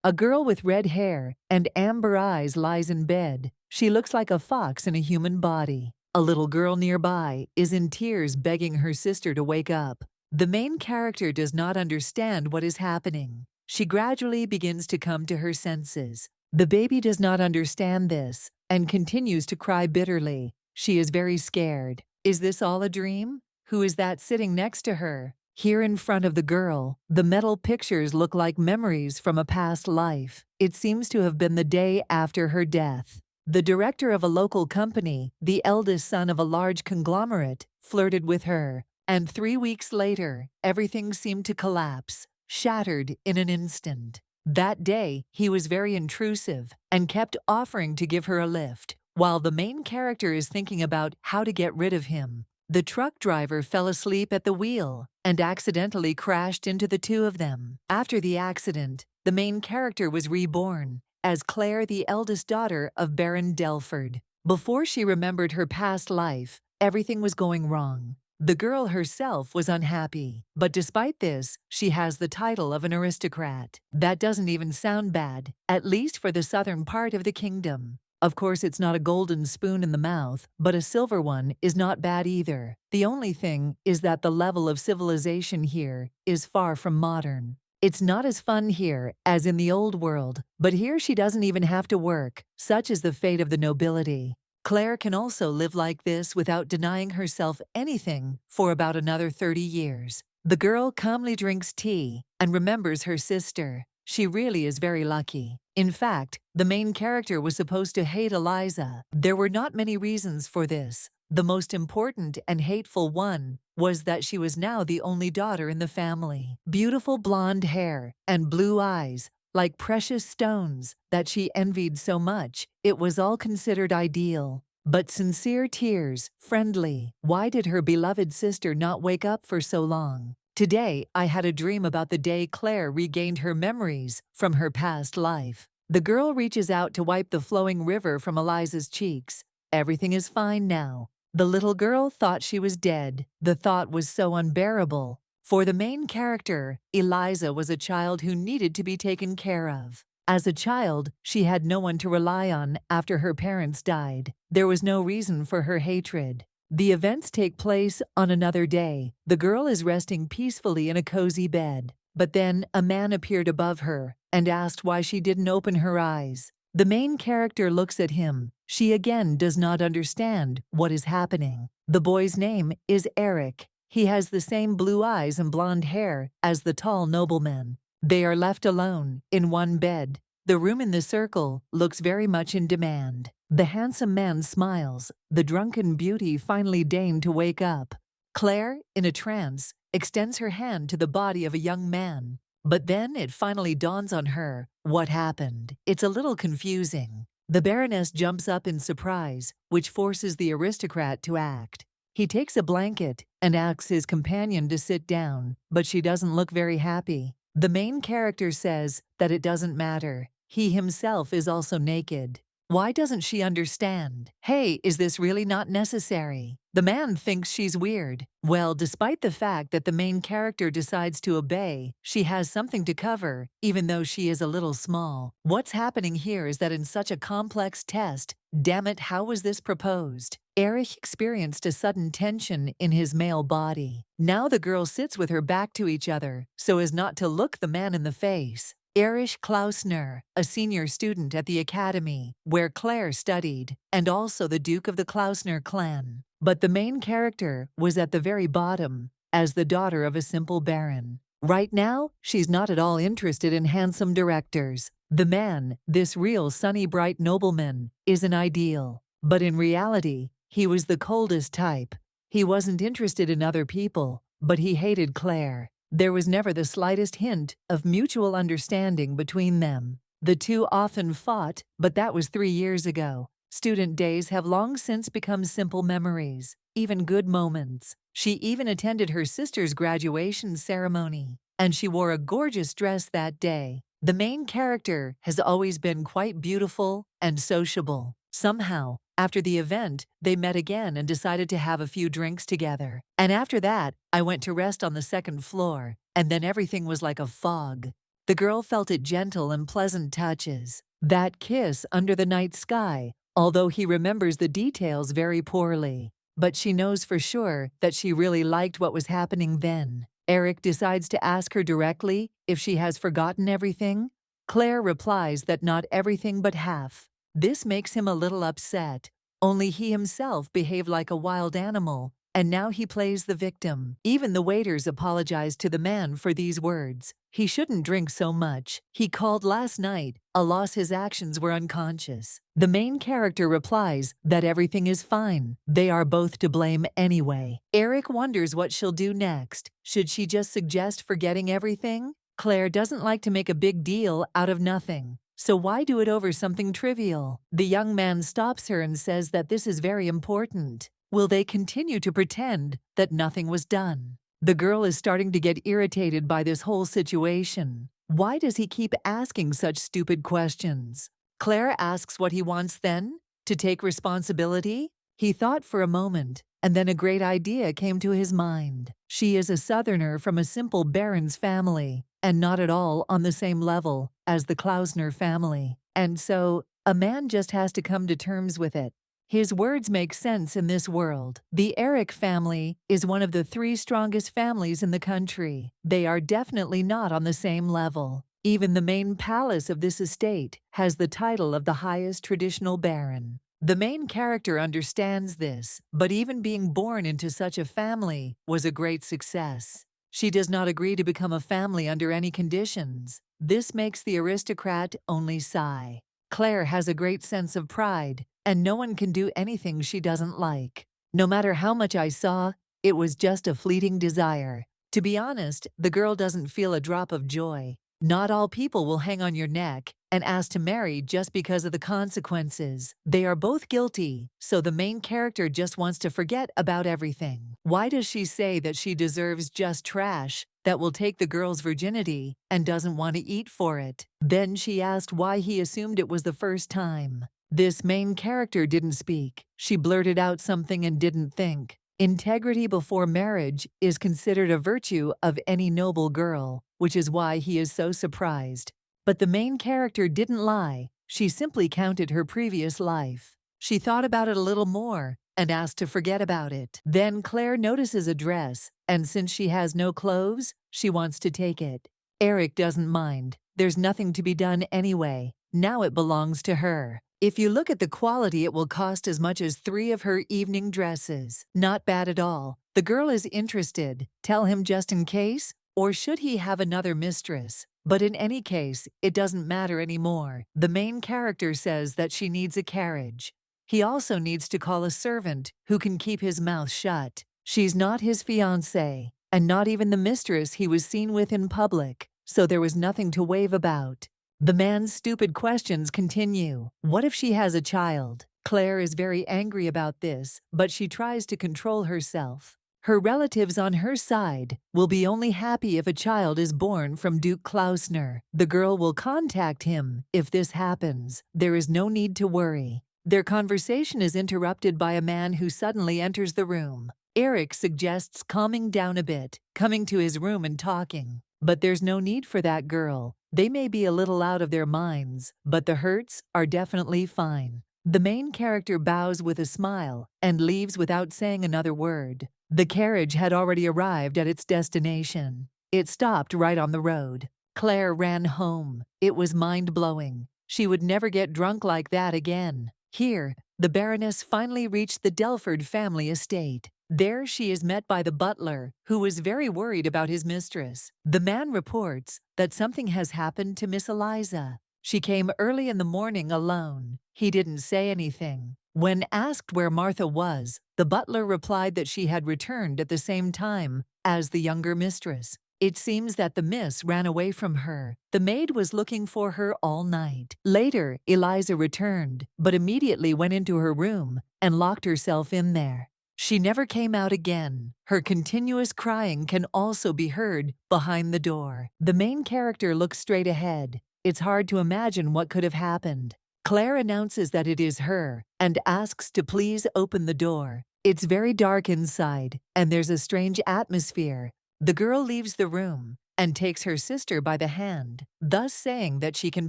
A girl with red hair and amber eyes lies in bed. She looks like a fox in a human body. A little girl nearby is in tears begging her sister to wake up. The main character does not understand what is happening. She gradually begins to come to her senses. The baby does not understand this and continues to cry bitterly. She is very scared. Is this all a dream? Who is that sitting next to her? Here in front of the girl, the metal pictures look like memories from a past life. It seems to have been the day after her death. The director of a local company, the eldest son of a large conglomerate, flirted with her, and 3 weeks later, everything seemed to collapse, shattered in an instant. That day, he was very intrusive and kept offering to give her a lift, while the main character is thinking about how to get rid of him. The truck driver fell asleep at the wheel and accidentally crashed into the two of them. After the accident, the main character was reborn as Claire, the eldest daughter of Baron Delford. Before she remembered her past life, everything was going wrong. The girl herself was unhappy, but despite this, she has the title of an aristocrat. That doesn't even sound bad, at least for the southern part of the kingdom. Of course, it's not a golden spoon in the mouth, but a silver one is not bad either. The only thing is that the level of civilization here is far from modern. It's not as fun here as in the old world, but here she doesn't even have to work. Such is the fate of the nobility. Claire can also live like this without denying herself anything for about another 30 years. The girl calmly drinks tea and remembers her sister. She really is very lucky. In fact, the main character was supposed to hate Eliza. There were not many reasons for this. The most important and hateful one was that she was now the only daughter in the family. Beautiful blonde hair and blue eyes, like precious stones, that she envied so much. It was all considered ideal. But sincere tears, friendly. Why did her beloved sister not wake up for so long? Today, I had a dream about the day Claire regained her memories from her past life. The girl reaches out to wipe the flowing river from Eliza's cheeks. Everything is fine now. The little girl thought she was dead. The thought was so unbearable. For the main character, Eliza was a child who needed to be taken care of. As a child, she had no one to rely on after her parents died. There was no reason for her hatred. The events take place on another day. The girl is resting peacefully in a cozy bed. But then a man appeared above her and asked why she didn't open her eyes. The main character looks at him. She again does not understand what is happening. The boy's name is Eric. He has the same blue eyes and blonde hair as the tall nobleman. They are left alone in one bed. The room in the circle looks very much in demand. The handsome man smiles. The drunken beauty finally deigned to wake up. Claire, in a trance, extends her hand to the body of a young man. But then it finally dawns on her what happened. It's a little confusing. The Baroness jumps up in surprise, which forces the aristocrat to act. He takes a blanket and asks his companion to sit down, but she doesn't look very happy. The main character says that it doesn't matter. He himself is also naked. Why doesn't she understand? Hey, is this really not necessary? The man thinks she's weird. Well, despite the fact that the main character decides to obey, she has something to cover, even though she is a little small. What's happening here is that in such a complex test, damn it, how was this proposed? Erich experienced a sudden tension in his male body. Now the girl sits with her back to each other, so as not to look the man in the face. Erich Klausner, a senior student at the academy where Claire studied, and also the Duke of the Klausner clan. But the main character was at the very bottom, as the daughter of a simple baron. Right now, she's not at all interested in handsome directors. The man, this real sunny bright nobleman, is an ideal. But in reality, he was the coldest type. He wasn't interested in other people, but he hated Claire. There was never the slightest hint of mutual understanding between them. The two often fought, but that was 3 years ago. Student days have long since become simple memories, even good moments. She even attended her sister's graduation ceremony, and she wore a gorgeous dress that day. The main character has always been quite beautiful and sociable. Somehow, after the event, they met again and decided to have a few drinks together. And after that, I went to rest on the second floor, and then everything was like a fog. The girl felt it gentle and pleasant touches. That kiss under the night sky, although he remembers the details very poorly. But she knows for sure that she really liked what was happening then. Eric decides to ask her directly if she has forgotten everything. Claire replies that not everything but half. This makes him a little upset. Only he himself behaved like a wild animal, and now he plays the victim. Even the waiters apologize to the man for these words. He shouldn't drink so much. He called last night, a loss his actions were unconscious. The main character replies that everything is fine. They are both to blame anyway. Eric wonders what she'll do next. Should she just suggest forgetting everything? Claire doesn't like to make a big deal out of nothing. So why do it over something trivial? The young man stops her and says that this is very important. Will they continue to pretend that nothing was done? The girl is starting to get irritated by this whole situation. Why does he keep asking such stupid questions? Claire asks what he wants then? To take responsibility? He thought for a moment, and then a great idea came to his mind. She is a Southerner from a simple baron's family, and not at all on the same level as the Klausner family. And so, a man just has to come to terms with it. His words make sense in this world. The Eric family is one of the 3 strongest families in the country. They are definitely not on the same level. Even the main palace of this estate has the title of the highest traditional baron. The main character understands this, but even being born into such a family was a great success. She does not agree to become a family under any conditions. This makes the aristocrat only sigh. Claire has a great sense of pride, and no one can do anything she doesn't like. No matter how much I saw, it was just a fleeting desire. To be honest, the girl doesn't feel a drop of joy. Not all people will hang on your neck and ask to marry just because of the consequences. They are both guilty, so the main character just wants to forget about everything. Why does she say that she deserves just trash that will take the girl's virginity and doesn't want to eat for it? Then she asked why he assumed it was the first time. This main character didn't speak. She blurted out something and didn't think. Integrity before marriage is considered a virtue of any noble girl, which is why he is so surprised. But the main character didn't lie. She simply counted her previous life. She thought about it a little more and asked to forget about it. Then Claire notices a dress, and since she has no clothes, she wants to take it. Eric doesn't mind. There's nothing to be done anyway. Now it belongs to her. If you look at the quality, it will cost as much as 3 of her evening dresses. Not bad at all. The girl is interested. Tell him just in case? Or should he have another mistress? But in any case, it doesn't matter anymore. The main character says that she needs a carriage. He also needs to call a servant who can keep his mouth shut. She's not his fiancée, and not even the mistress he was seen with in public, so there was nothing to wave about. The man's stupid questions continue. What if she has a child? Claire is very angry about this, but she tries to control herself. Her relatives on her side will be only happy if a child is born from Duke Klausner. The girl will contact him if this happens. There is no need to worry. Their conversation is interrupted by a man who suddenly enters the room. Eric suggests calming down a bit, coming to his room and talking. But there's no need for that girl. They may be a little out of their minds, but the hurts are definitely fine. The main character bows with a smile and leaves without saying another word. The carriage had already arrived at its destination. It stopped right on the road. Claire ran home. It was mind-blowing. She would never get drunk like that again. Here, the Baroness finally reached the Delford family estate. There she is met by the butler, who was very worried about his mistress. The man reports that something has happened to Miss Eliza. She came early in the morning alone. He didn't say anything. When asked where Martha was, the butler replied that she had returned at the same time as the younger mistress. It seems that the miss ran away from her. The maid was looking for her all night. Later, Eliza returned, but immediately went into her room and locked herself in there. She never came out again. Her continuous crying can also be heard behind the door. The main character looks straight ahead. It's hard to imagine what could have happened. Claire announces that it is her and asks to please open the door. It's very dark inside, and there's a strange atmosphere. The girl leaves the room and takes her sister by the hand, thus saying that she can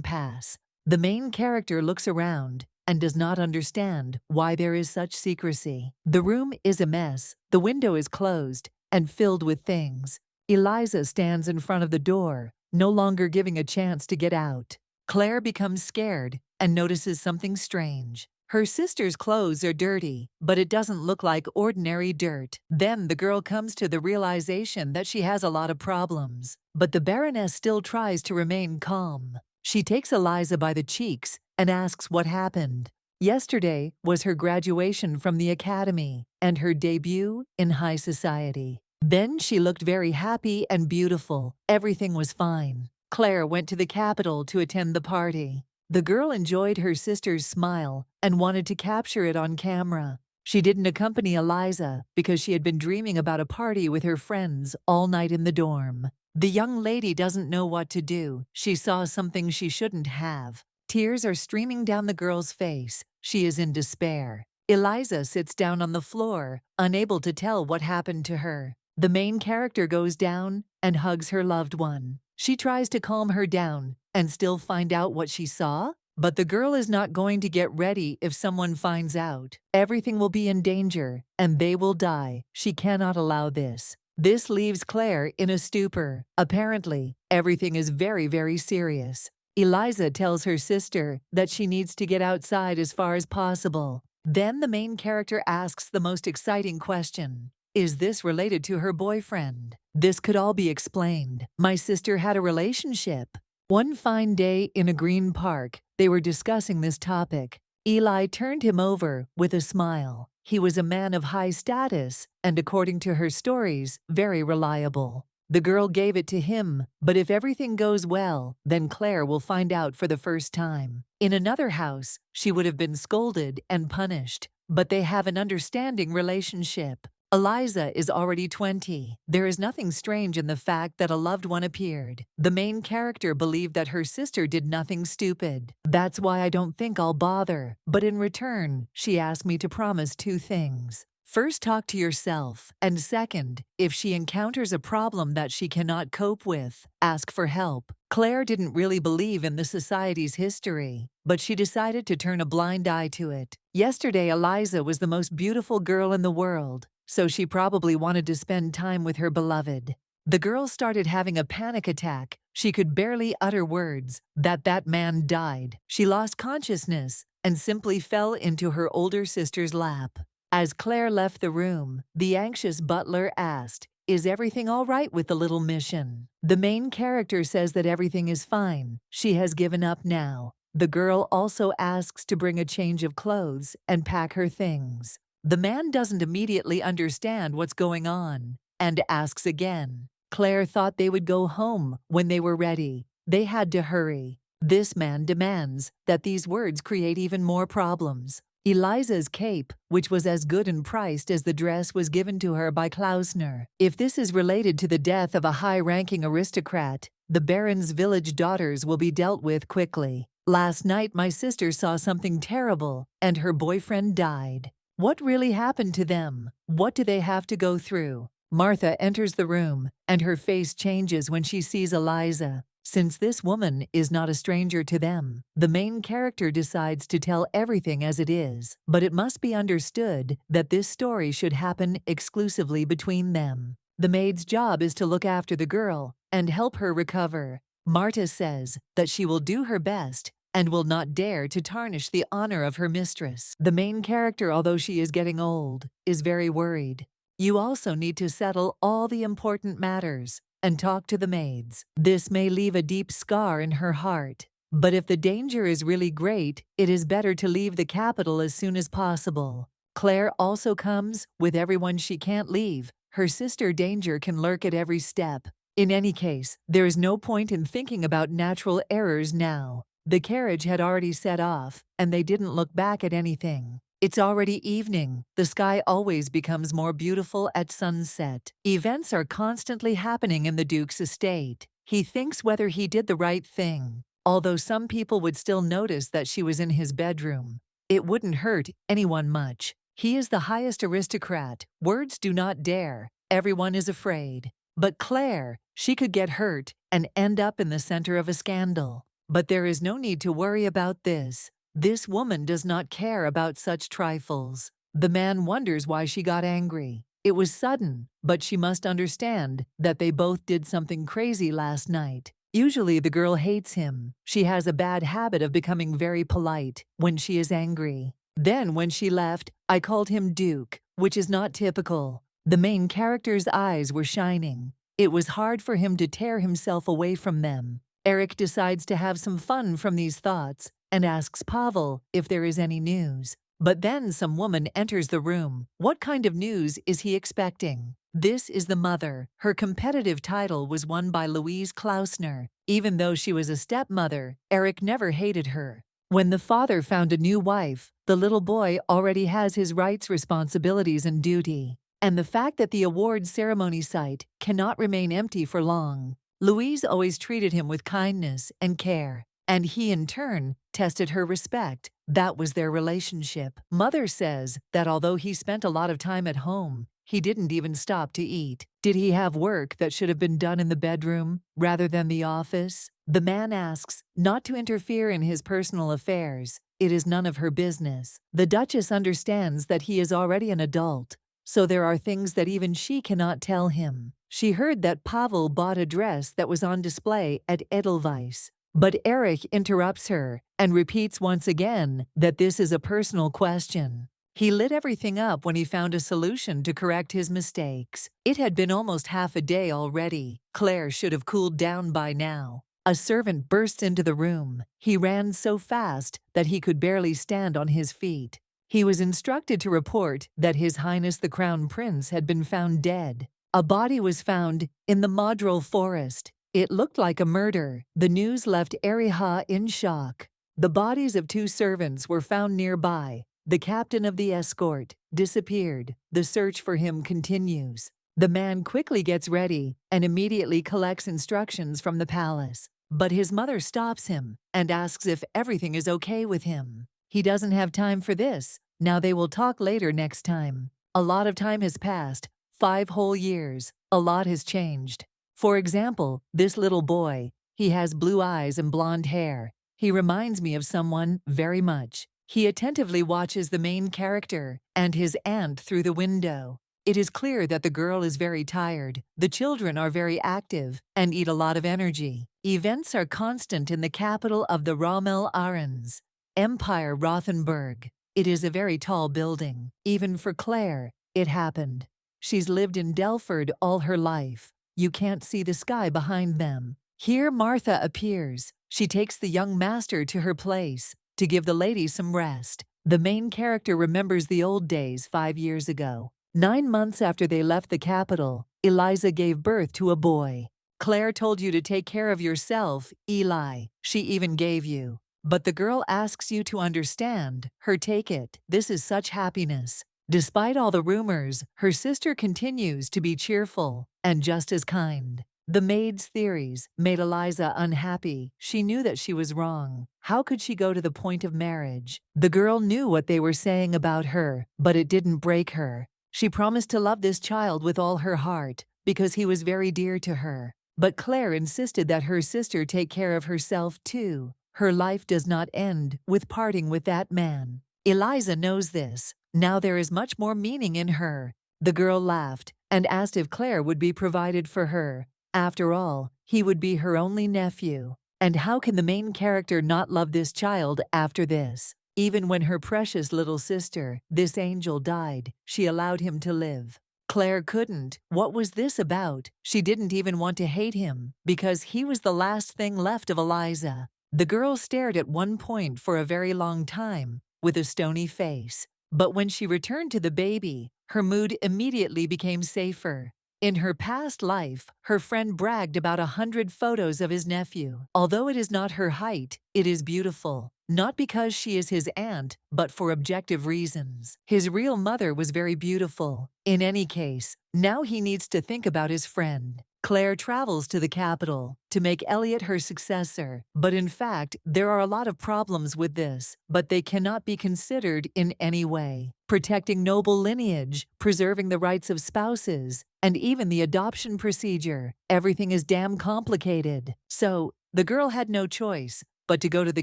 pass. The main character looks around and does not understand why there is such secrecy. The room is a mess, the window is closed and filled with things. Eliza stands in front of the door, no longer giving a chance to get out. Claire becomes scared and notices something strange. Her sister's clothes are dirty, but it doesn't look like ordinary dirt. Then the girl comes to the realization that she has a lot of problems. But the Baroness still tries to remain calm. She takes Eliza by the cheeks and asks what happened. Yesterday was her graduation from the academy and her debut in high society. Then she looked very happy and beautiful. Everything was fine. Claire went to the capital to attend the party. The girl enjoyed her sister's smile and wanted to capture it on camera. She didn't accompany Eliza because she had been dreaming about a party with her friends all night in the dorm. The young lady doesn't know what to do. She saw something she shouldn't have. Tears are streaming down the girl's face. She is in despair. Eliza sits down on the floor, unable to tell what happened to her. The main character goes down and hugs her loved one. She tries to calm her down and still find out what she saw, but the girl is not going to get ready if someone finds out. Everything will be in danger and they will die. She cannot allow this. This leaves Claire in a stupor. Apparently, everything is very, very serious. Eliza tells her sister that she needs to get outside as far as possible. Then the main character asks the most exciting question. Is this related to her boyfriend? This could all be explained. My sister had a relationship. One fine day in a green park, they were discussing this topic. Eli turned him over with a smile. He was a man of high status and, according to her stories, very reliable. The girl gave it to him, but if everything goes well, then Claire will find out for the first time. In another house, she would have been scolded and punished, but they have an understanding relationship. Eliza is already 20. There is nothing strange in the fact that a loved one appeared. The main character believed that her sister did nothing stupid. That's why I don't think I'll bother. But in return, she asked me to promise 2 things. First, talk to yourself. And second, if she encounters a problem that she cannot cope with, ask for help. Claire didn't really believe in the society's history, but she decided to turn a blind eye to it. Yesterday, Eliza was the most beautiful girl in the world, so she probably wanted to spend time with her beloved. The girl started having a panic attack. She could barely utter words. That man died. She lost consciousness and simply fell into her older sister's lap. As Claire left the room, the anxious butler asked, "Is everything all right with the little mission?" The main character says that everything is fine. She has given up now. The girl also asks to bring a change of clothes and pack her things. The man doesn't immediately understand what's going on and asks again. Claire thought they would go home when they were ready. They had to hurry. This man demands that these words create even more problems. Eliza's cape, which was as good and priced as the dress was given to her by Klausner. If this is related to the death of a high-ranking aristocrat, the Baron's village daughters will be dealt with quickly. Last night my sister saw something terrible, and her boyfriend died. What really happened to them? What do they have to go through? Martha enters the room, and her face changes when she sees Eliza. Since this woman is not a stranger to them, the main character decides to tell everything as it is, but it must be understood that this story should happen exclusively between them. The maid's job is to look after the girl and help her recover. Marta says that she will do her best and will not dare to tarnish the honor of her mistress. The main character, although she is getting old, is very worried. You also need to settle all the important matters and talk to the maids. This may leave a deep scar in her heart. But if the danger is really great, it is better to leave the capital as soon as possible. Claire also comes with everyone she can't leave. Her sister danger can lurk at every step. In any case, there is no point in thinking about natural errors now. The carriage had already set off, and they didn't look back at anything. It's already evening. The sky always becomes more beautiful at sunset. Events are constantly happening in the Duke's estate. He thinks whether he did the right thing. Although some people would still notice that she was in his bedroom, it wouldn't hurt anyone much. He is the highest aristocrat. Words do not dare. Everyone is afraid. But Claire, she could get hurt and end up in the center of a scandal. But there is no need to worry about this. This woman does not care about such trifles. The man wonders why she got angry. It was sudden, but she must understand that they both did something crazy last night. Usually the girl hates him. She has a bad habit of becoming very polite when she is angry. Then when she left, I called him Duke, which is not typical. The main character's eyes were shining. It was hard for him to tear himself away from them. Eric decides to have some fun from these thoughts and asks Pavel if there is any news. But then some woman enters the room. What kind of news is he expecting? This is the mother. Her competitive title was won by Louise Klausner. Even though she was a stepmother, Eric never hated her. When the father found a new wife, the little boy already has his rights, responsibilities, and duty. And the fact that the award ceremony site cannot remain empty for long. Louise always treated him with kindness and care, and he in turn tested her respect. That was their relationship. Mother says that although he spent a lot of time at home, he didn't even stop to eat. Did he have work that should have been done in the bedroom rather than the office? The man asks not to interfere in his personal affairs. It is none of her business. The Duchess understands that he is already an adult, so there are things that even she cannot tell him. She heard that Pavel bought a dress that was on display at Edelweiss. But Erich interrupts her and repeats once again that this is a personal question. He lit everything up when he found a solution to correct his mistakes. It had been almost half a day already. Claire should have cooled down by now. A servant bursts into the room. He ran so fast that he could barely stand on his feet. He was instructed to report that His Highness the Crown Prince had been found dead. A body was found in the Modrel forest. It looked like a murder. The news left Eriha in shock. The bodies of 2 servants were found nearby. The captain of the escort disappeared. The search for him continues. The man quickly gets ready and immediately collects instructions from the palace. But his mother stops him and asks if everything is okay with him. He doesn't have time for this. Now they will talk later next time. A lot of time has passed. 5 whole years. A lot has changed. For example, this little boy. He has blue eyes and blonde hair. He reminds me of someone very much. He attentively watches the main character and his aunt through the window. It is clear that the girl is very tired. The children are very active and eat a lot of energy. Events are constant in the capital of the Rommel Arens, Empire Rothenburg. It is a very tall building. Even for Claire, it happened. She's lived in Delford all her life. You can't see the sky behind them. Here Martha appears. She takes the young master to her place to give the lady some rest. The main character remembers the old days 5 years ago. 9 months after they left the capital, Eliza gave birth to a boy. Claire told you to take care of yourself, Eli. She even gave you. But the girl asks you to understand her. Take it. This is such happiness. Despite all the rumors, her sister continues to be cheerful and just as kind. The maid's theories made Eliza unhappy. She knew that she was wrong. How could she go to the point of marriage? The girl knew what they were saying about her, but it didn't break her. She promised to love this child with all her heart because he was very dear to her. But Claire insisted that her sister take care of herself too. Her life does not end with parting with that man. Eliza knows this. Now there is much more meaning in her. The girl laughed and asked if Claire would be provided for her. After all, he would be her only nephew. And how can the main character not love this child after this? Even when her precious little sister, this angel, died, she allowed him to live. Claire couldn't. What was this about? She didn't even want to hate him because he was the last thing left of Eliza. The girl stared at one point for a very long time with a stony face. But when she returned to the baby, her mood immediately became safer. In her past life, her friend bragged about 100 photos of his nephew. Although it is not her height, it is beautiful. Not because she is his aunt, but for objective reasons. His real mother was very beautiful. In any case, now he needs to think about his friend. Claire travels to the capital to make Elliot her successor, but in fact, there are a lot of problems with this, but they cannot be considered in any way. protecting noble lineage, preserving the rights of spouses, and even the adoption procedure. Everything is damn complicated. So, the girl had no choice but to go to the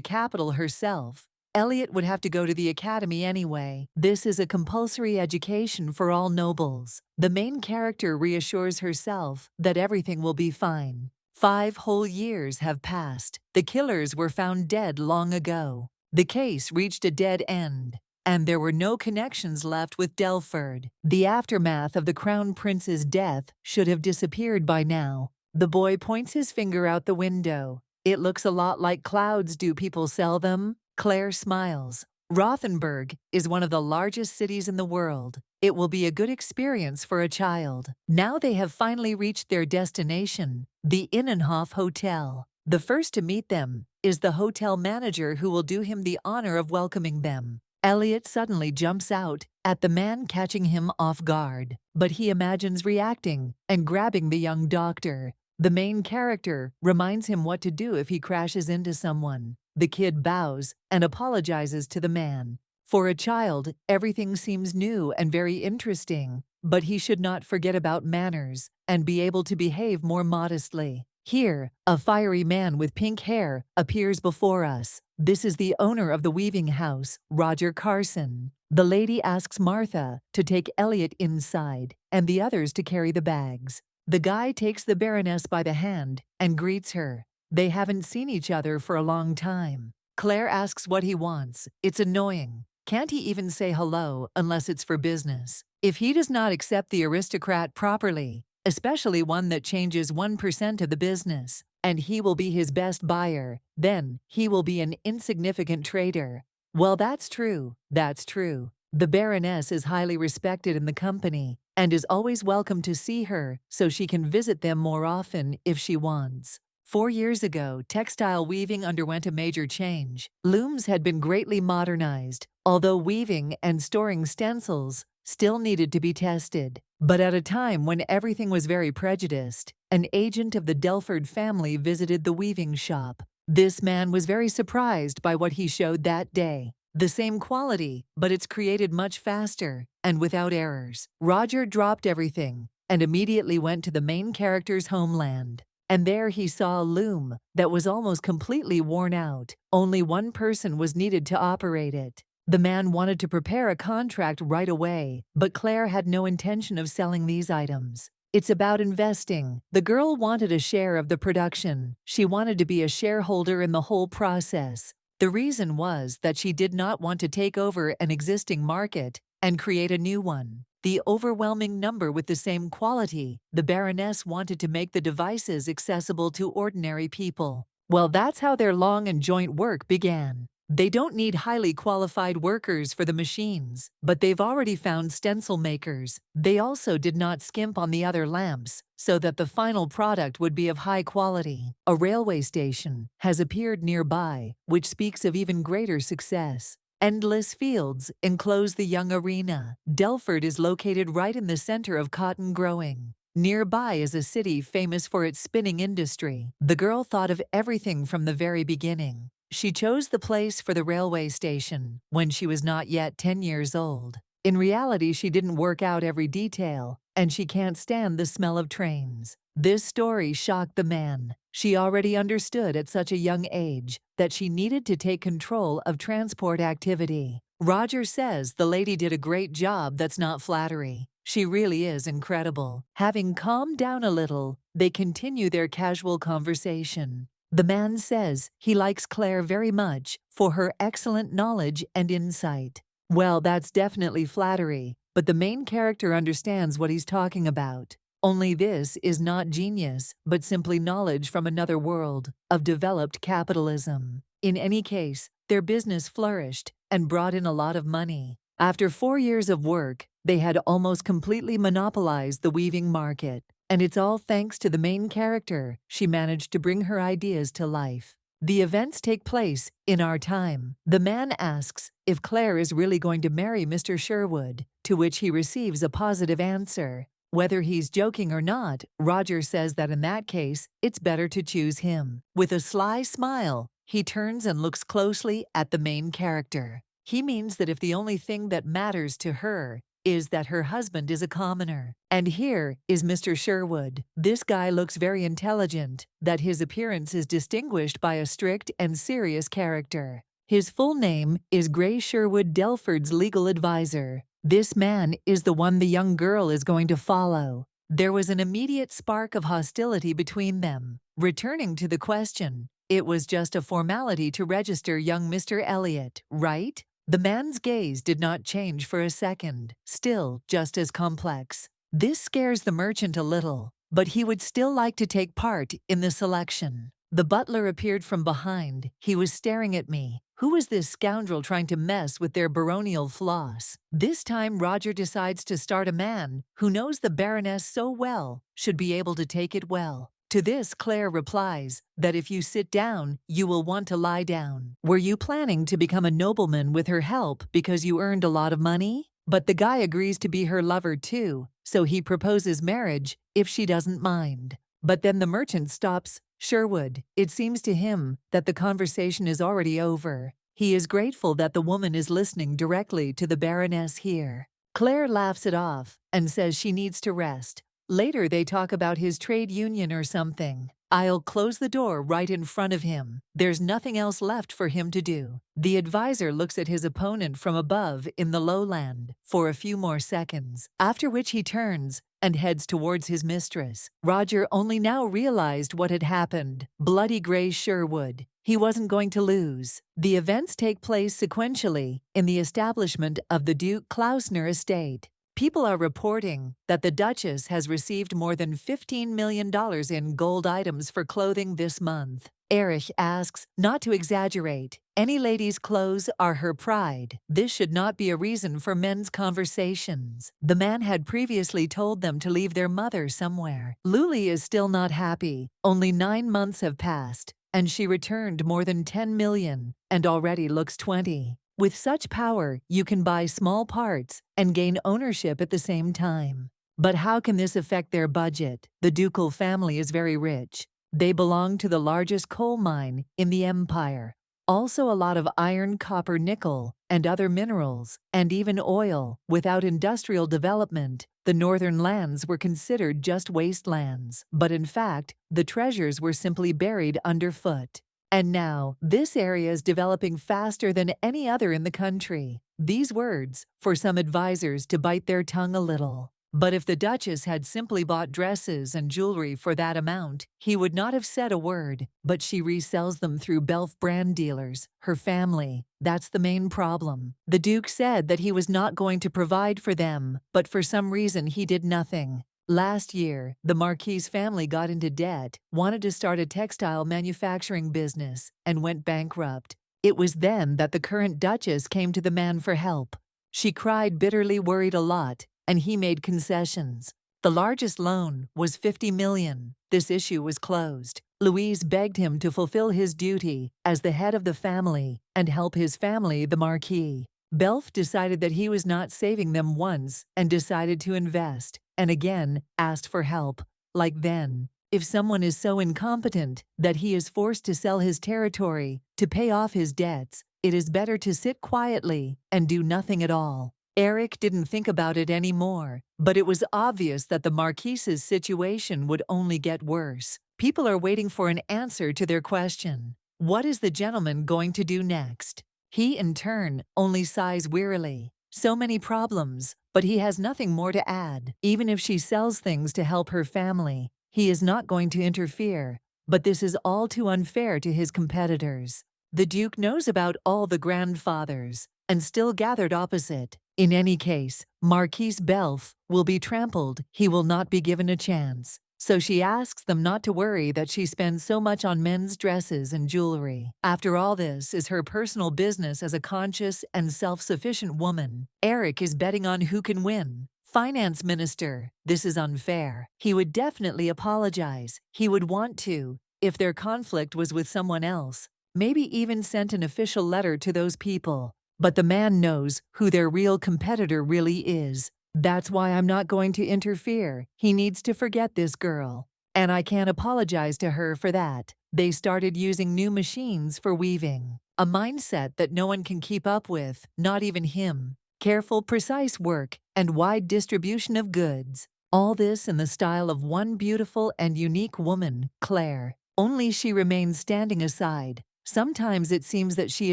capital herself. Elliot would have to go to the academy anyway. This is a compulsory education for all nobles. The main character reassures herself that everything will be fine. 5 whole years have passed. The killers were found dead long ago. The case reached a dead end, and there were no connections left with Delford. The aftermath of the Crown Prince's death should have disappeared by now. The boy points his finger out the window. It looks a lot like clouds. Do people sell them? Claire smiles. Rothenburg is one of the largest cities in the world. It will be a good experience for a child. Now they have finally reached their destination, the Innenhof Hotel. The first to meet them is the hotel manager, who will do him the honor of welcoming them. Elliot suddenly jumps out at the man, catching him off guard, but he imagines reacting and grabbing the young doctor. The main character reminds him what to do if he crashes into someone. The kid bows and apologizes to the man. For a child, everything seems new and very interesting, but he should not forget about manners and be able to behave more modestly. Here, a fiery man with pink hair appears before us. This is the owner of the weaving house, Roger Carson. The lady asks Martha to take Elliot inside and the others to carry the bags. The guy takes the Baroness by the hand and greets her. They haven't seen each other for a long time. Claire asks what he wants. It's annoying. Can't he even say hello unless it's for business? If he does not accept the aristocrat properly, especially one that changes 1% of the business, and he will be his best buyer, then he will be an insignificant trader. Well, that's true. That's true. The Baroness is highly respected in the company and is always welcome to see her, so she can visit them more often if she wants. 4 years ago, textile weaving underwent a major change. Looms had been greatly modernized, although weaving and storing stencils still needed to be tested. But at a time when everything was very prejudiced, an agent of the Delford family visited the weaving shop. This man was very surprised by what he showed that day. The same quality, but it's created much faster and without errors. Roger dropped everything and immediately went to the main character's homeland. And there he saw a loom that was almost completely worn out. Only one person was needed to operate it. The man wanted to prepare a contract right away, but Claire had no intention of selling these items. It's about investing. The girl wanted a share of the production. She wanted to be a shareholder in the whole process. The reason was that she did not want to take over an existing market and create a new one. The overwhelming number with the same quality. The Baroness wanted to make the devices accessible to ordinary people. Well, that's how their long and joint work began. They don't need highly qualified workers for the machines, but they've already found stencil makers. They also did not skimp on the other lamps, so that the final product would be of high quality. A railway station has appeared nearby, which speaks of even greater success. Endless fields enclose the young arena. Delford is located right in the center of cotton growing. Nearby is a city famous for its spinning industry. The girl thought of everything from the very beginning. She chose the place for the railway station when she was not yet 10 years old. In reality, she didn't work out every detail, and she can't stand the smell of trains. This story shocked the man. She already understood at such a young age that she needed to take control of transport activity. Roger says the lady did a great job. That's not flattery. She really is incredible. Having calmed down a little, they continue their casual conversation. The man says he likes Claire very much for her excellent knowledge and insight. Well, that's definitely flattery, but the main character understands what he's talking about. Only this is not genius, but simply knowledge from another world of developed capitalism. In any case, their business flourished and brought in a lot of money. After 4 years of work, they had almost completely monopolized the weaving market. And it's all thanks to the main character. She managed to bring her ideas to life. The events take place in our time. The man asks if Claire is really going to marry Mr. Sherwood, to which he receives a positive answer. Whether he's joking or not, Roger says that in that case, it's better to choose him. With a sly smile, he turns and looks closely at the main character. He means that if the only thing that matters to her is that her husband is a commoner. And here is Mr. Sherwood. This guy looks very intelligent, that his appearance is distinguished by a strict and serious character. His full name is Gray Sherwood Delford's legal advisor. This man is the one the young girl is going to follow. There was an immediate spark of hostility between them. Returning to the question, it was just a formality to register young Mr. Elliot, right? The man's gaze did not change for a second, still just as complex. This scares the merchant a little, but he would still like to take part in the selection. The butler appeared from behind. He was staring at me. Who is this scoundrel trying to mess with their baronial floss? This time Roger decides to start a man who knows the Baroness so well should be able to take it well. To this, Claire replies that if you sit down, you will want to lie down. Were you planning to become a nobleman with her help because you earned a lot of money? But the guy agrees to be her lover too, so he proposes marriage if she doesn't mind. But then the merchant stops Sherwood. It seems to him that the conversation is already over. He is grateful that the woman is listening directly to the Baroness here. Claire laughs it off and says she needs to rest. Later they talk about his trade union or something. I'll close the door right in front of him. There's nothing else left for him to do. The advisor looks at his opponent from above in the lowland for a few more seconds, after which he turns and heads towards his mistress. Roger only now realized what had happened. Bloody Gray Sherwood. He wasn't going to lose. The events take place sequentially in the establishment of the Duke Klausner estate. People are reporting that the Duchess has received more than $15 million in gold items for clothing this month. Erich asks not to exaggerate. Any lady's clothes are her pride. This should not be a reason for men's conversations. The man had previously told them to leave their mother somewhere. Luli is still not happy. Only 9 months have passed, and she returned more than 10 million and already looks 20. With such power, you can buy small parts and gain ownership at the same time. But how can this affect their budget? The ducal family is very rich. They belong to the largest coal mine in the empire. Also a lot of iron, copper, nickel, and other minerals, and even oil. Without industrial development, the northern lands were considered just wastelands. But in fact, the treasures were simply buried underfoot. And now, this area is developing faster than any other in the country. These words, for some advisors to bite their tongue a little. But if the Duchess had simply bought dresses and jewelry for that amount, he would not have said a word. But she resells them through Belf brand dealers, her family. That's the main problem. The Duke said that he was not going to provide for them, but for some reason he did nothing. Last year, the Marquis family got into debt, wanted to start a textile manufacturing business, and went bankrupt. It was then that the current Duchess came to the man for help. She cried bitterly, worried a lot, and he made concessions. The largest loan was 50 million. This issue was closed. Louise begged him to fulfill his duty as the head of the family and help his family, the Marquis. Belf decided that he was not saving them once and decided to invest, and again asked for help. Like then, if someone is so incompetent that he is forced to sell his territory to pay off his debts, it is better to sit quietly and do nothing at all. Eric didn't think about it anymore, but it was obvious that the Marquise's situation would only get worse. People are waiting for an answer to their question. What is the gentleman going to do next? He, in turn, only sighs wearily. So many problems, but he has nothing more to add. Even if she sells things to help her family, he is not going to interfere. But this is all too unfair to his competitors. The Duke knows about all the grandfathers, and still gathered opposite. In any case, Marquis Belf will be trampled. He will not be given a chance. So she asks them not to worry that she spends so much on men's dresses and jewelry. After all, this is her personal business as a conscious and self-sufficient woman. Eric is betting on who can win. Finance Minister, this is unfair. He would definitely apologize. He would want to, if their conflict was with someone else. Maybe even sent an official letter to those people. But the man knows who their real competitor really is. That's why I'm not going to interfere. He needs to forget this girl. And I can't apologize to her for that. They started using new machines for weaving. a mindset that no one can keep up with, not even him. Careful, precise work, and wide distribution of goods. All this in the style of one beautiful and unique woman, Claire. Only she remains standing aside. Sometimes it seems that she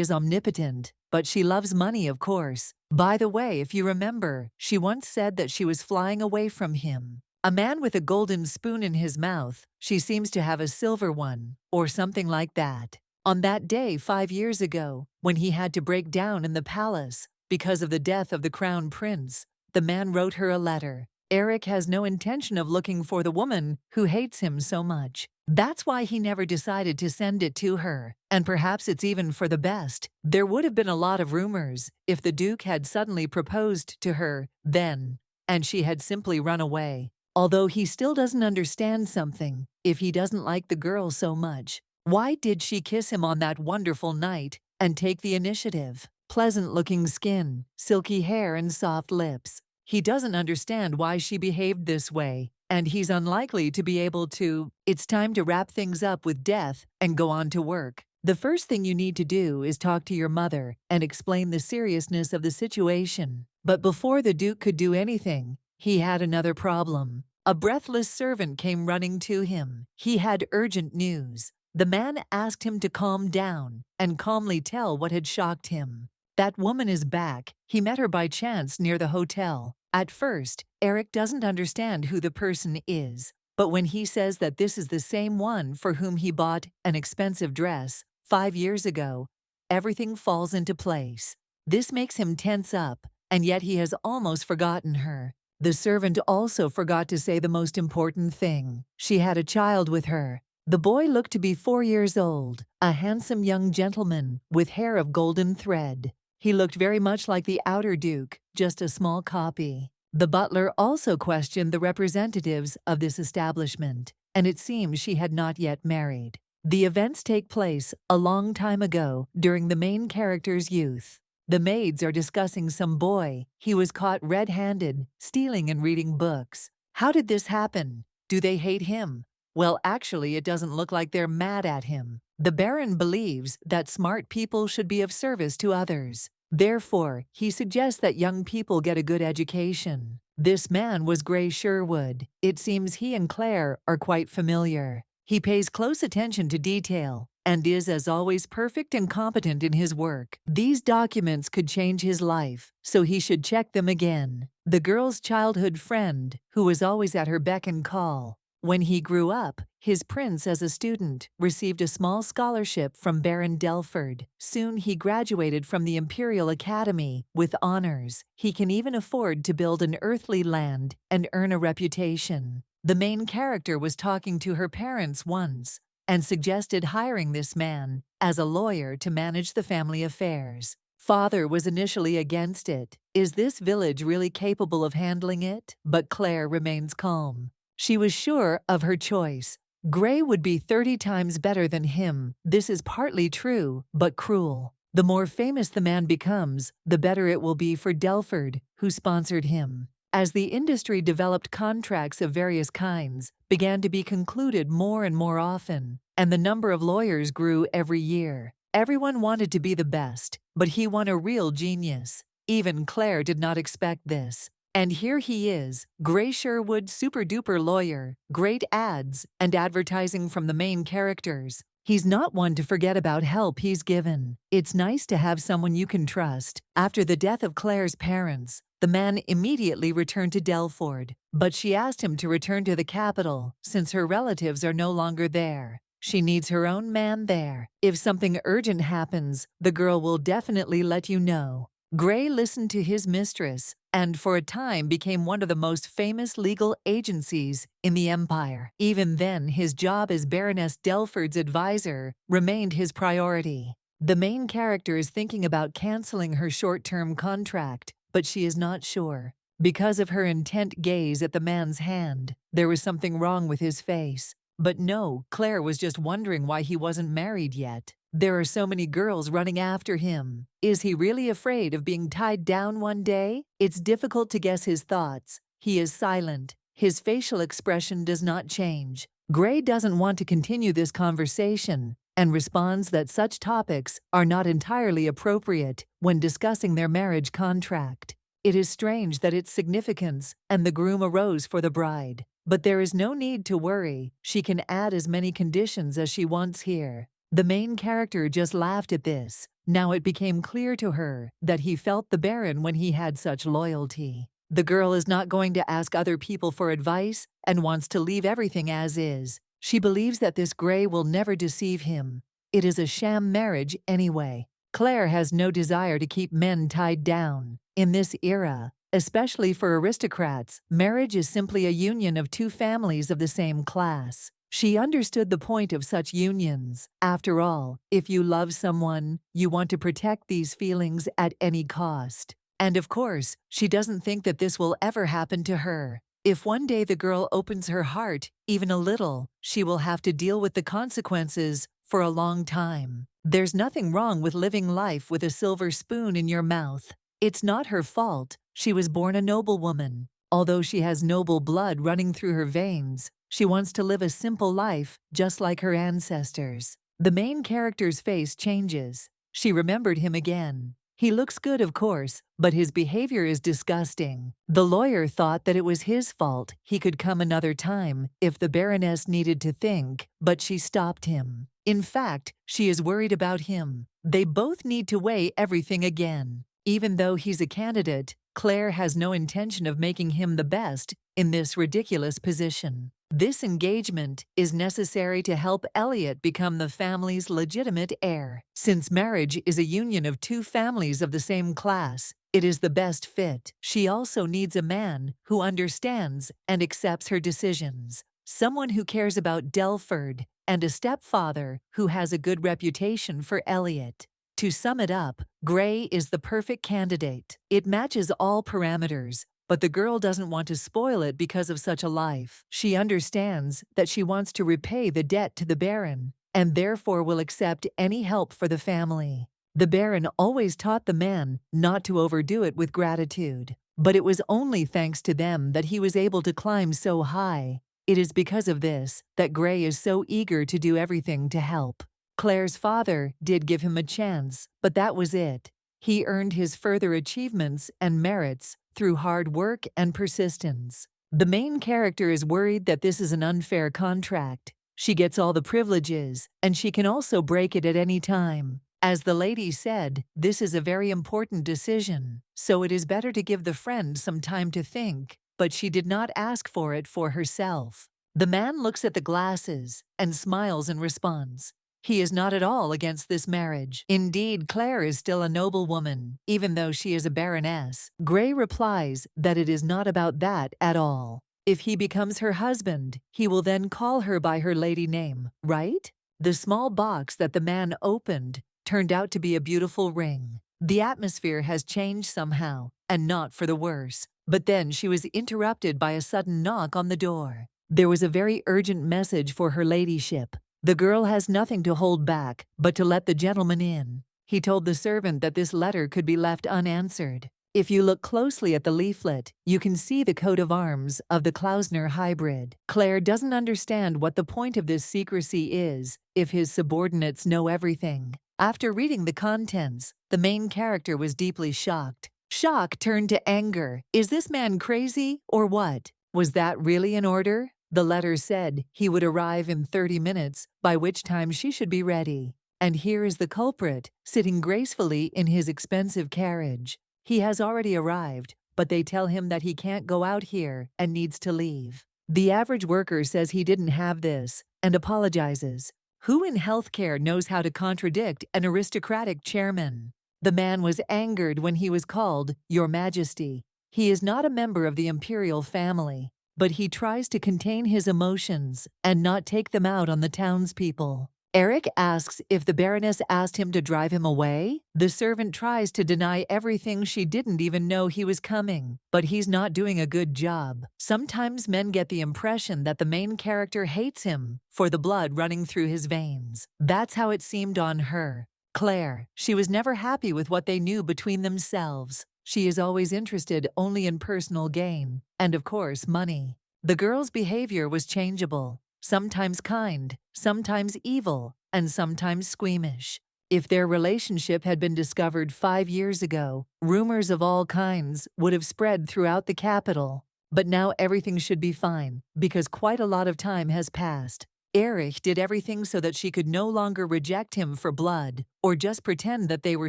is omnipotent, but she loves money, of course. By the way, if you remember, she once said that she was flying away from him. A man with a golden spoon in his mouth, she seems to have a silver one, or something like that. On that day 5 years ago, when he had to break down in the palace because of the death of the crown prince, the man wrote her a letter. Eric has no intention of looking for the woman who hates him so much. That's why he never decided to send it to her, and perhaps it's even for the best. There would have been a lot of rumors if the Duke had suddenly proposed to her then, and she had simply run away. Although he still doesn't understand something, if he doesn't like the girl so much, why did she kiss him on that wonderful night and take the initiative? Pleasant-looking skin, silky hair, and soft lips. He doesn't understand why she behaved this way, and he's unlikely to be able to. It's time to wrap things up with death and go on to work. The first thing you need to do is talk to your mother and explain the seriousness of the situation. But before the Duke could do anything, he had another problem. A breathless servant came running to him. He had urgent news. The man asked him to calm down and calmly tell what had shocked him. That woman is back. He met her by chance near the hotel. At first, Eric doesn't understand who the person is, but when he says that this is the same one for whom he bought an expensive dress 5 years ago, everything falls into place. This makes him tense up, and yet he has almost forgotten her. The servant also forgot to say the most important thing. She had a child with her. The boy looked to be 4 years old, a handsome young gentleman with hair of golden thread. He looked very much like the outer Duke, just a small copy. The butler also questioned the representatives of this establishment, and it seems she had not yet married. The events take place a long time ago during the main character's youth. The maids are discussing some boy. He was caught red-handed, stealing and reading books. How did this happen? Do they hate him? Well, actually, it doesn't look like they're mad at him. The Baron believes that smart people should be of service to others. Therefore, he suggests that young people get a good education. This man was Gray Sherwood. It seems he and Claire are quite familiar. He pays close attention to detail and is, as always, perfect and competent in his work. These documents could change his life, so he should check them again. The girl's childhood friend, who was always at her beck and call. When he grew up, his prince as a student received a small scholarship from Baron Delford. Soon he graduated from the Imperial Academy with honors. He can even afford to build an earthly land and earn a reputation. The main character was talking to her parents once and suggested hiring this man as a lawyer to manage the family affairs. Father was initially against it. Is this village really capable of handling it? But Claire remains calm. She was sure of her choice. Gray would be 30 times better than him. This is partly true, but cruel. The more famous the man becomes, the better it will be for Delford, who sponsored him. As the industry developed, contracts of various kinds began to be concluded more and more often, and the number of lawyers grew every year. Everyone wanted to be the best, but he won a real genius. Even Claire did not expect this. And here he is, Gray Sherwood, super-duper lawyer, great ads and advertising from the main characters. He's not one to forget about help he's given. It's nice to have someone you can trust. After the death of Claire's parents, the man immediately returned to Delford, but she asked him to return to the capital since her relatives are no longer there. She needs her own man there. If something urgent happens, the girl will definitely let you know. Gray listened to his mistress and for a time became one of the most famous legal agencies in the empire. Even then, his job as Baroness Delford's advisor remained his priority. The main character is thinking about canceling her short-term contract, but she is not sure. Because of her intent gaze at the man's hand, there was something wrong with his face. But no, Claire was just wondering why he wasn't married yet. There are so many girls running after him. Is he really afraid of being tied down one day? It's difficult to guess his thoughts. He is silent. His facial expression does not change. Gray doesn't want to continue this conversation, and responds that such topics are not entirely appropriate when discussing their marriage contract. It is strange that its significance and the groom arose for the bride. But there is no need to worry, she can add as many conditions as she wants here. The main character just laughed at this. Now it became clear to her that he felt the Baron when he had such loyalty. The girl is not going to ask other people for advice and wants to leave everything as is. She believes that this Gray will never deceive him. It is a sham marriage anyway. Claire has no desire to keep men tied down. In this era, especially for aristocrats, marriage is simply a union of two families of the same class. She understood the point of such unions. After all, if you love someone, you want to protect these feelings at any cost. And of course, she doesn't think that this will ever happen to her. If one day the girl opens her heart, even a little, she will have to deal with the consequences for a long time. There's nothing wrong with living life with a silver spoon in your mouth. It's not her fault. She was born a noblewoman. Although she has noble blood running through her veins, she wants to live a simple life, just like her ancestors. The main character's face changes. She remembered him again. He looks good, of course, but his behavior is disgusting. The lawyer thought that it was his fault. He could come another time if the Baroness needed to think, but she stopped him. In fact, she is worried about him. They both need to weigh everything again. Even though he's a candidate, Claire has no intention of making him the best in this ridiculous position. This engagement is necessary to help Elliot become the family's legitimate heir. Since marriage is a union of two families of the same class, it is the best fit. She also needs a man who understands and accepts her decisions, someone who cares about Delford, and a stepfather who has a good reputation for Elliot. To sum it up, Gray is the perfect candidate. It matches all parameters, but the girl doesn't want to spoil it because of such a life. She understands that she wants to repay the debt to the Baron, and therefore will accept any help for the family. The Baron always taught the man not to overdo it with gratitude, but it was only thanks to them that he was able to climb so high. It is because of this that Gray is so eager to do everything to help. Claire's father did give him a chance, but that was it. He earned his further achievements and merits through hard work and persistence. The main character is worried that this is an unfair contract. She gets all the privileges, and she can also break it at any time. As the lady said, this is a very important decision, so it is better to give the friend some time to think, but she did not ask for it for herself. The man looks at the glasses and smiles in response. He is not at all against this marriage. Indeed, Claire is still a noblewoman, even though she is a baroness. Gray replies that it is not about that at all. If he becomes her husband, he will then call her by her lady name, right? The small box that the man opened turned out to be a beautiful ring. The atmosphere has changed somehow, and not for the worse. But then she was interrupted by a sudden knock on the door. There was a very urgent message for her ladyship. The girl has nothing to hold back but to let the gentleman in. He told the servant that this letter could be left unanswered. If you look closely at the leaflet, you can see the coat of arms of the Klausner hybrid. Claire doesn't understand what the point of this secrecy is if his subordinates know everything. After reading the contents, the main character was deeply shocked. Shock turned to anger. Is this man crazy or what? Was that really an order? The letter said he would arrive in 30 minutes, by which time she should be ready. And here is the culprit, sitting gracefully in his expensive carriage. He has already arrived, but they tell him that he can't go out here and needs to leave. The average worker says he didn't have this and apologizes. Who in healthcare knows how to contradict an aristocratic chairman? The man was angered when he was called Your Majesty. He is not a member of the imperial family, but he tries to contain his emotions and not take them out on the townspeople. Eric asks if the Baroness asked him to drive him away. The servant tries to deny everything. She didn't even know he was coming, but he's not doing a good job. Sometimes men get the impression that the main character hates him for the blood running through his veins. That's how it seemed on her. Claire, she was never happy with what they knew between themselves. She is always interested only in personal gain, and of course money. The girl's behavior was changeable, sometimes kind, sometimes evil, and sometimes squeamish. If their relationship had been discovered 5 years ago, rumors of all kinds would have spread throughout the capital. But now everything should be fine, because quite a lot of time has passed. Erich did everything so that she could no longer reject him for blood, or just pretend that they were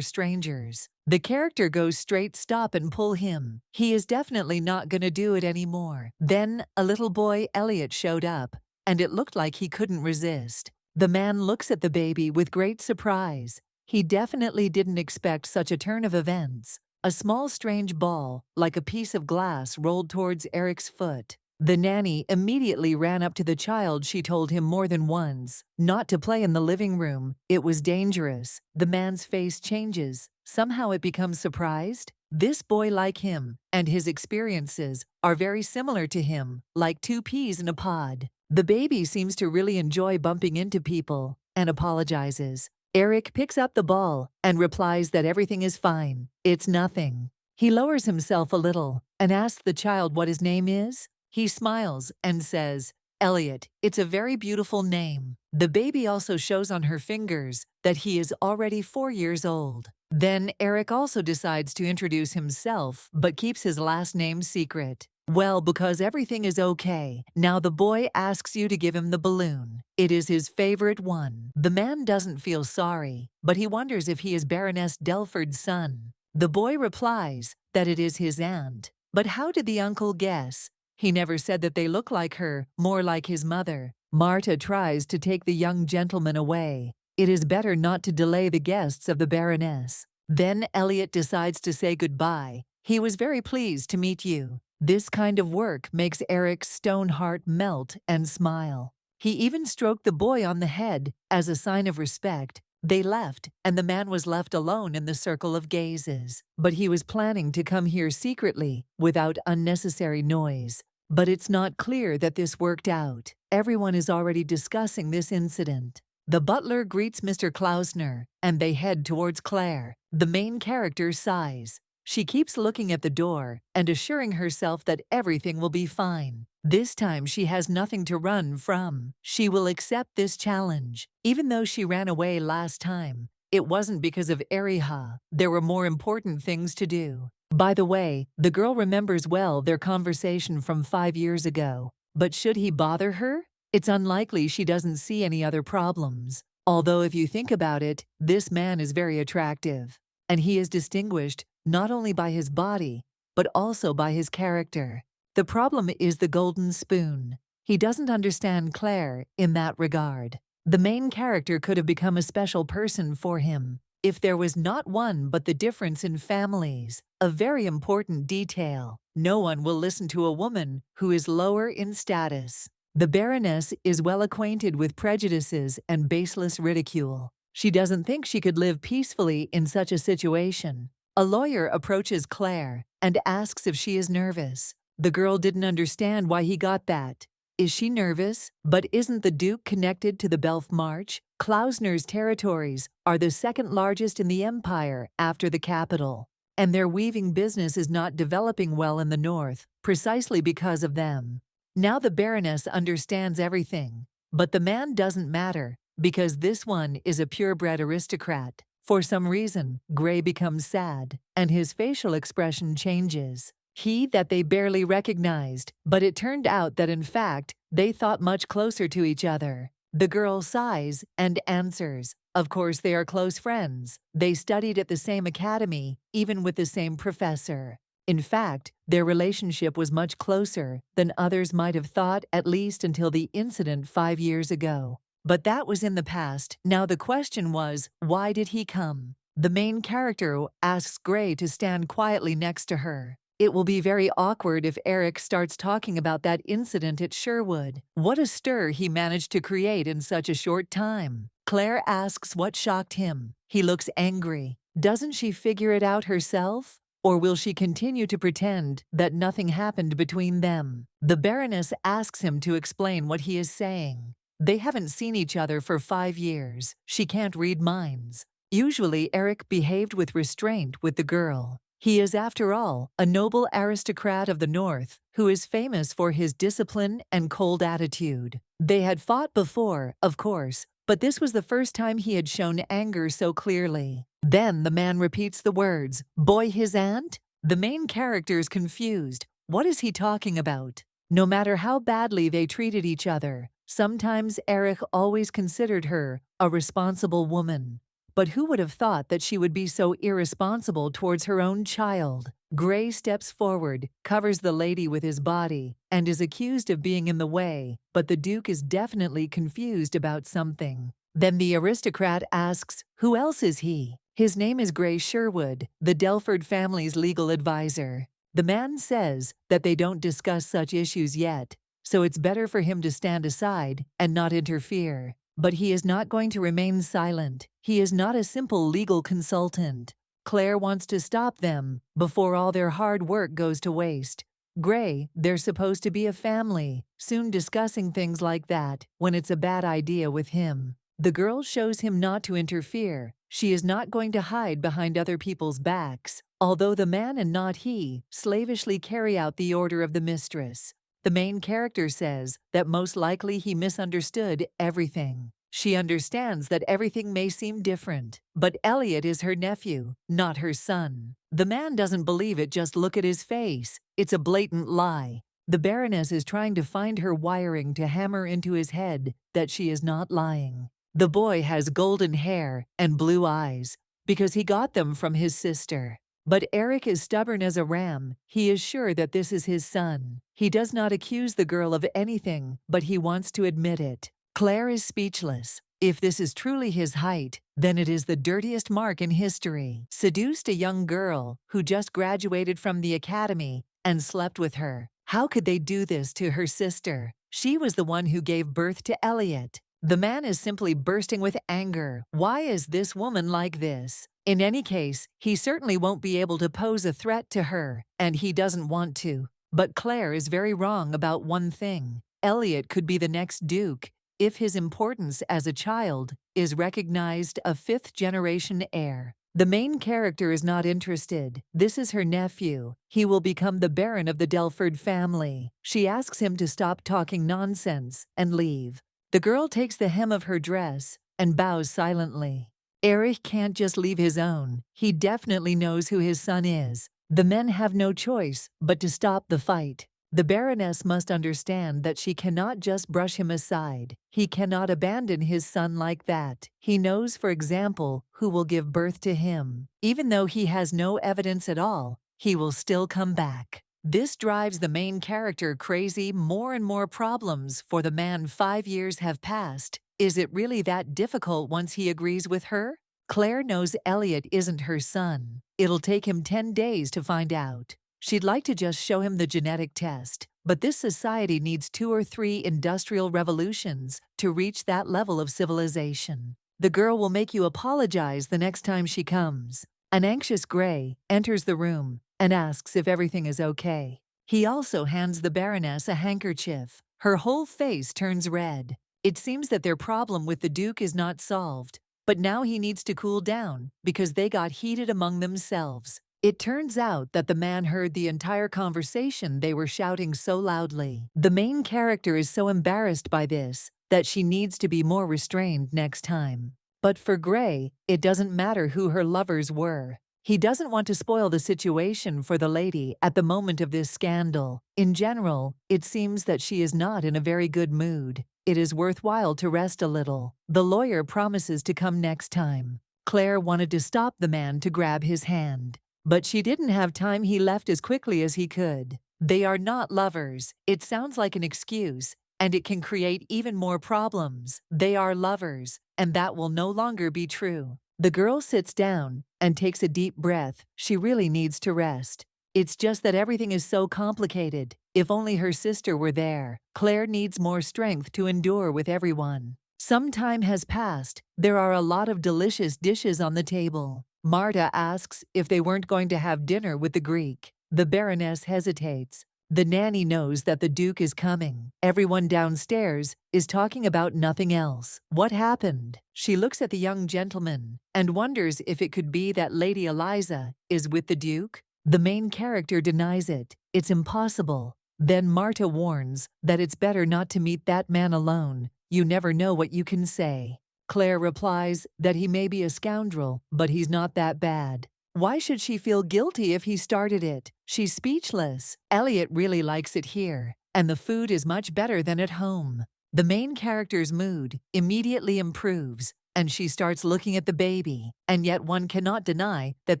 strangers. The character goes straight stop and pull him. He is definitely not gonna do it anymore. Then, a little boy, Elliot, showed up, and it looked like he couldn't resist. The man looks at the baby with great surprise. He definitely didn't expect such a turn of events. A small strange ball, like a piece of glass, rolled towards Eric's foot. The nanny immediately ran up to the child. She told him more than once not to play in the living room. It was dangerous. The man's face changes. Somehow it becomes surprised. This boy, like him, and his experiences are very similar to him, like two peas in a pod. The baby seems to really enjoy bumping into people and apologizes. Eric picks up the ball and replies that everything is fine. It's nothing. He lowers himself a little and asks the child what his name is. He smiles and says, Elliot, it's a very beautiful name. The baby also shows on her fingers that he is already 4 years old. Then Eric also decides to introduce himself, but keeps his last name secret. Well, because everything is okay, now the boy asks you to give him the balloon. It is his favorite one. The man doesn't feel sorry, but he wonders if he is Baroness Delford's son. The boy replies that it is his aunt. But how did the uncle guess? He never said that they look like her, more like his mother. Marta tries to take the young gentleman away. It is better not to delay the guests of the Baroness. Then Elliot decides to say goodbye. He was very pleased to meet you. This kind of work makes Eric's stone heart melt and smile. He even stroked the boy on the head as a sign of respect. They left, and the man was left alone in the circle of gazes. But he was planning to come here secretly, without unnecessary noise. But it's not clear that this worked out. Everyone is already discussing this incident. The butler greets Mr. Klausner, and they head towards Claire. The main character sighs. She keeps looking at the door and assuring herself that everything will be fine. This time she has nothing to run from. She will accept this challenge. Even though she ran away last time, it wasn't because of Eriha. There were more important things to do. By the way, the girl remembers well their conversation from 5 years ago. But should he bother her? It's unlikely. She doesn't see any other problems. Although if you think about it, this man is very attractive. And he is distinguished not only by his body, but also by his character. The problem is the golden spoon. He doesn't understand Claire in that regard. The main character could have become a special person for him if there was not one but the difference in families, a very important detail. No one will listen to a woman who is lower in status. The Baroness is well acquainted with prejudices and baseless ridicule. She doesn't think she could live peacefully in such a situation. A lawyer approaches Claire and asks if she is nervous. The girl didn't understand why he got that. Is she nervous? But isn't the Duke connected to the Belf March? Klausner's territories are the second largest in the empire after the capital, and their weaving business is not developing well in the north, precisely because of them. Now the Baroness understands everything, but the man doesn't matter, because this one is a purebred aristocrat. For some reason, Gray becomes sad, and his facial expression changes. He that they barely recognized, but it turned out that in fact, they thought much closer to each other. The girl sighs and answers. Of course they are close friends. They studied at the same academy, even with the same professor. In fact, their relationship was much closer than others might have thought, at least until the incident 5 years ago. But that was in the past. Now the question was, why did he come? The main character asks Gray to stand quietly next to her. It will be very awkward if Eric starts talking about that incident at Sherwood. What a stir he managed to create in such a short time. Claire asks what shocked him. He looks angry. Doesn't she figure it out herself? Or will she continue to pretend that nothing happened between them? The Baroness asks him to explain what he is saying. They haven't seen each other for 5 years. She can't read minds. Usually Eric behaved with restraint with the girl. He is, after all, a noble aristocrat of the North who is famous for his discipline and cold attitude. They had fought before, of course, but this was the first time he had shown anger so clearly. Then the man repeats the words, "Boy, his aunt?" The main character is confused. What is he talking about? No matter how badly they treated each other, sometimes Erich always considered her a responsible woman. But who would have thought that she would be so irresponsible towards her own child? Gray steps forward, covers the lady with his body, and is accused of being in the way, but the Duke is definitely confused about something. Then the aristocrat asks, "Who else is he?" His name is Gray Sherwood, the Delford family's legal advisor. The man says that they don't discuss such issues yet, so it's better for him to stand aside and not interfere. But he is not going to remain silent. He is not a simple legal consultant. Claire wants to stop them before all their hard work goes to waste. Gray, they're supposed to be a family, soon discussing things like that when it's a bad idea with him. The girl shows him not to interfere. She is not going to hide behind other people's backs, although the man and not he slavishly carry out the order of the mistress. The main character says that most likely he misunderstood everything. She understands that everything may seem different, but Elliot is her nephew, not her son. The man doesn't believe it, just look at his face. It's a blatant lie. The Baroness is trying to find her wiring to hammer into his head that she is not lying. The boy has golden hair and blue eyes because he got them from his sister. But Erich is stubborn as a ram. He is sure that this is his son. He does not accuse the girl of anything, but he wants to admit it. Claire is speechless. If this is truly his height, then it is the dirtiest mark in history. Seduced a young girl who just graduated from the academy and slept with her. How could they do this to her sister? She was the one who gave birth to Elliot. The man is simply bursting with anger. Why is this woman like this? In any case, he certainly won't be able to pose a threat to her, and he doesn't want to. But Claire is very wrong about one thing. Elliot could be the next Duke if his importance as a child is recognized a fifth-generation heir. The main character is not interested. This is her nephew. He will become the Baron of the Delford family. She asks him to stop talking nonsense and leave. The girl takes the hem of her dress and bows silently. Erich can't just leave his own. He definitely knows who his son is. The men have no choice but to stop the fight. The Baroness must understand that she cannot just brush him aside. He cannot abandon his son like that. He knows, for example, who will give birth to him. Even though he has no evidence at all, he will still come back. This drives the main character crazy. More and more problems for the man. 5 years have passed. Is it really that difficult once he agrees with her? Claire knows Elliot isn't her son. It'll take him 10 days to find out. She'd like to just show him the genetic test, but this society needs 2 or 3 industrial revolutions to reach that level of civilization. The girl will make you apologize the next time she comes. An anxious Gray enters the room and asks if everything is okay. He also hands the Baroness a handkerchief. Her whole face turns red. It seems that their problem with the Duke is not solved, but now he needs to cool down because they got heated among themselves. It turns out that the man heard the entire conversation. They were shouting so loudly. The main character is so embarrassed by this that she needs to be more restrained next time. But for Gray, it doesn't matter who her lovers were. He doesn't want to spoil the situation for the lady at the moment of this scandal. In general, it seems that she is not in a very good mood. It is worthwhile to rest a little. The lawyer promises to come next time. Claire wanted to stop the man to grab his hand, but she didn't have time. He left as quickly as he could. They are not lovers. It sounds like an excuse, and it can create even more problems. They are lovers, and that will no longer be true. The girl sits down and takes a deep breath. She really needs to rest. It's just that everything is so complicated. If only her sister were there. Claire needs more strength to endure with everyone. Some time has passed. There are a lot of delicious dishes on the table. Marta asks if they weren't going to have dinner with the Greek. The Baroness hesitates. The nanny knows that the Duke is coming. Everyone downstairs is talking about nothing else. What happened? She looks at the young gentleman and wonders if it could be that Lady Eliza is with the Duke. The main character denies it. It's impossible. Then Marta warns that it's better not to meet that man alone. You never know what you can say. Claire replies that he may be a scoundrel, but he's not that bad. Why should she feel guilty if he started it? She's speechless. Elliot really likes it here, and the food is much better than at home. The main character's mood immediately improves, and she starts looking at the baby, and yet one cannot deny that